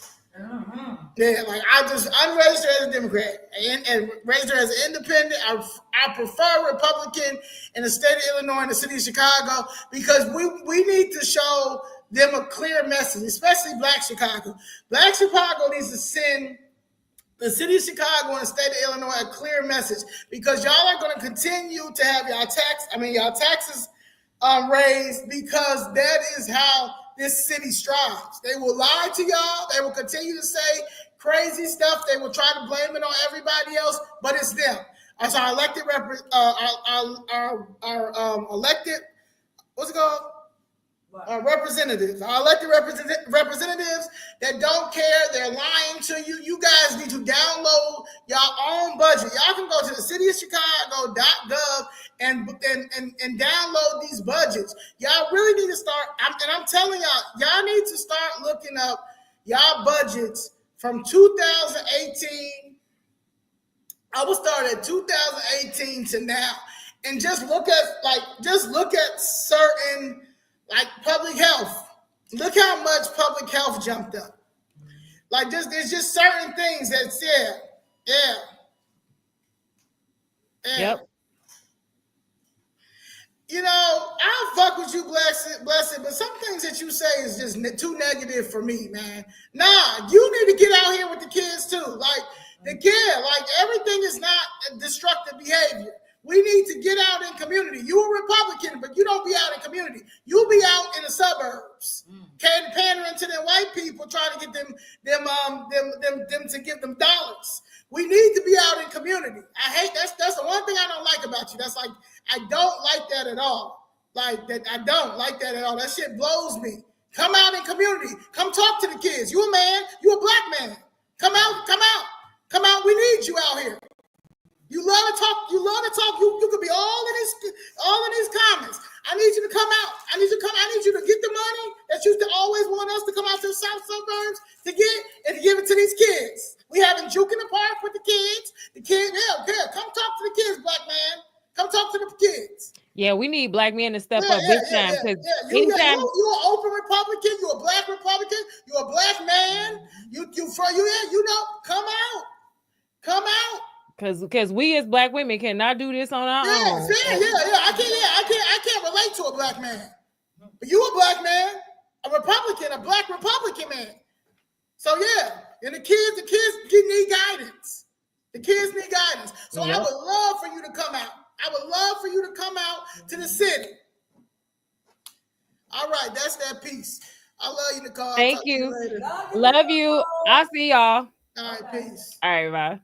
Yeah, like I just unregister as a Democrat and register as an independent. I prefer Republican in the state of Illinois and the city of Chicago because we need to show them a clear message, especially Black Chicago. Black Chicago needs to send the city of Chicago and the state of Illinois a clear message because y'all are going to continue to have y'all taxes raised because that is how this city strives. They will lie to y'all. They will continue to say crazy stuff. They will try to blame it on everybody else, but it's them. As our elected elected, what's it called? Representatives, our elected representatives that don't care, they're lying to you. You guys need to download your own budget. Y'all can go to the cityofchicago.gov and download these budgets. Y'all really need to start, I'm telling y'all need to start looking up y'all budgets from 2018. I will start at 2018 to now and just look at certain like public health. Look how much public health jumped up. Like there's just certain things that's yeah. Yep. I'll fuck with you, blessed, but some things that you say is just too negative for me, man. Nah, you need to get out here with the kids too. Like everything is not destructive behavior. We need to get out in community. You a Republican, but you don't be out in community. You'll be out in the suburbs, pandering to them white people, trying to get them to give them dollars. We need to be out in community. I hate that's the one thing I don't like about you. That's like I don't like that at all. Like that, I don't like that at all. That shit blows me. Come out in community. Come talk to the kids. You a man. You a black man. Come out. We need you out here. You love to talk. You could be all in these comments. I need you to come out. I need you to get the money that you always want us to come out to the south suburbs to get and to give it to these kids. We having juke in the park with the kids. The kids, yeah. Come talk to the kids, black man. Come talk to the kids. Yeah, we need black men to step up big time. You're an open Republican. You're a black Republican. You're a black man. Come out. Come out. Because we as black women cannot do this on our own. I can't relate to a black man. But you a black man. a Republican, a black Republican man. So yeah, and the kids need guidance. The kids need guidance. So I would love for you to come out. I would love for you to come out to the city. All right, that's that piece. I love you, Nicole. Thank you. Love you. I'll see y'all. All right, peace. All right, bye.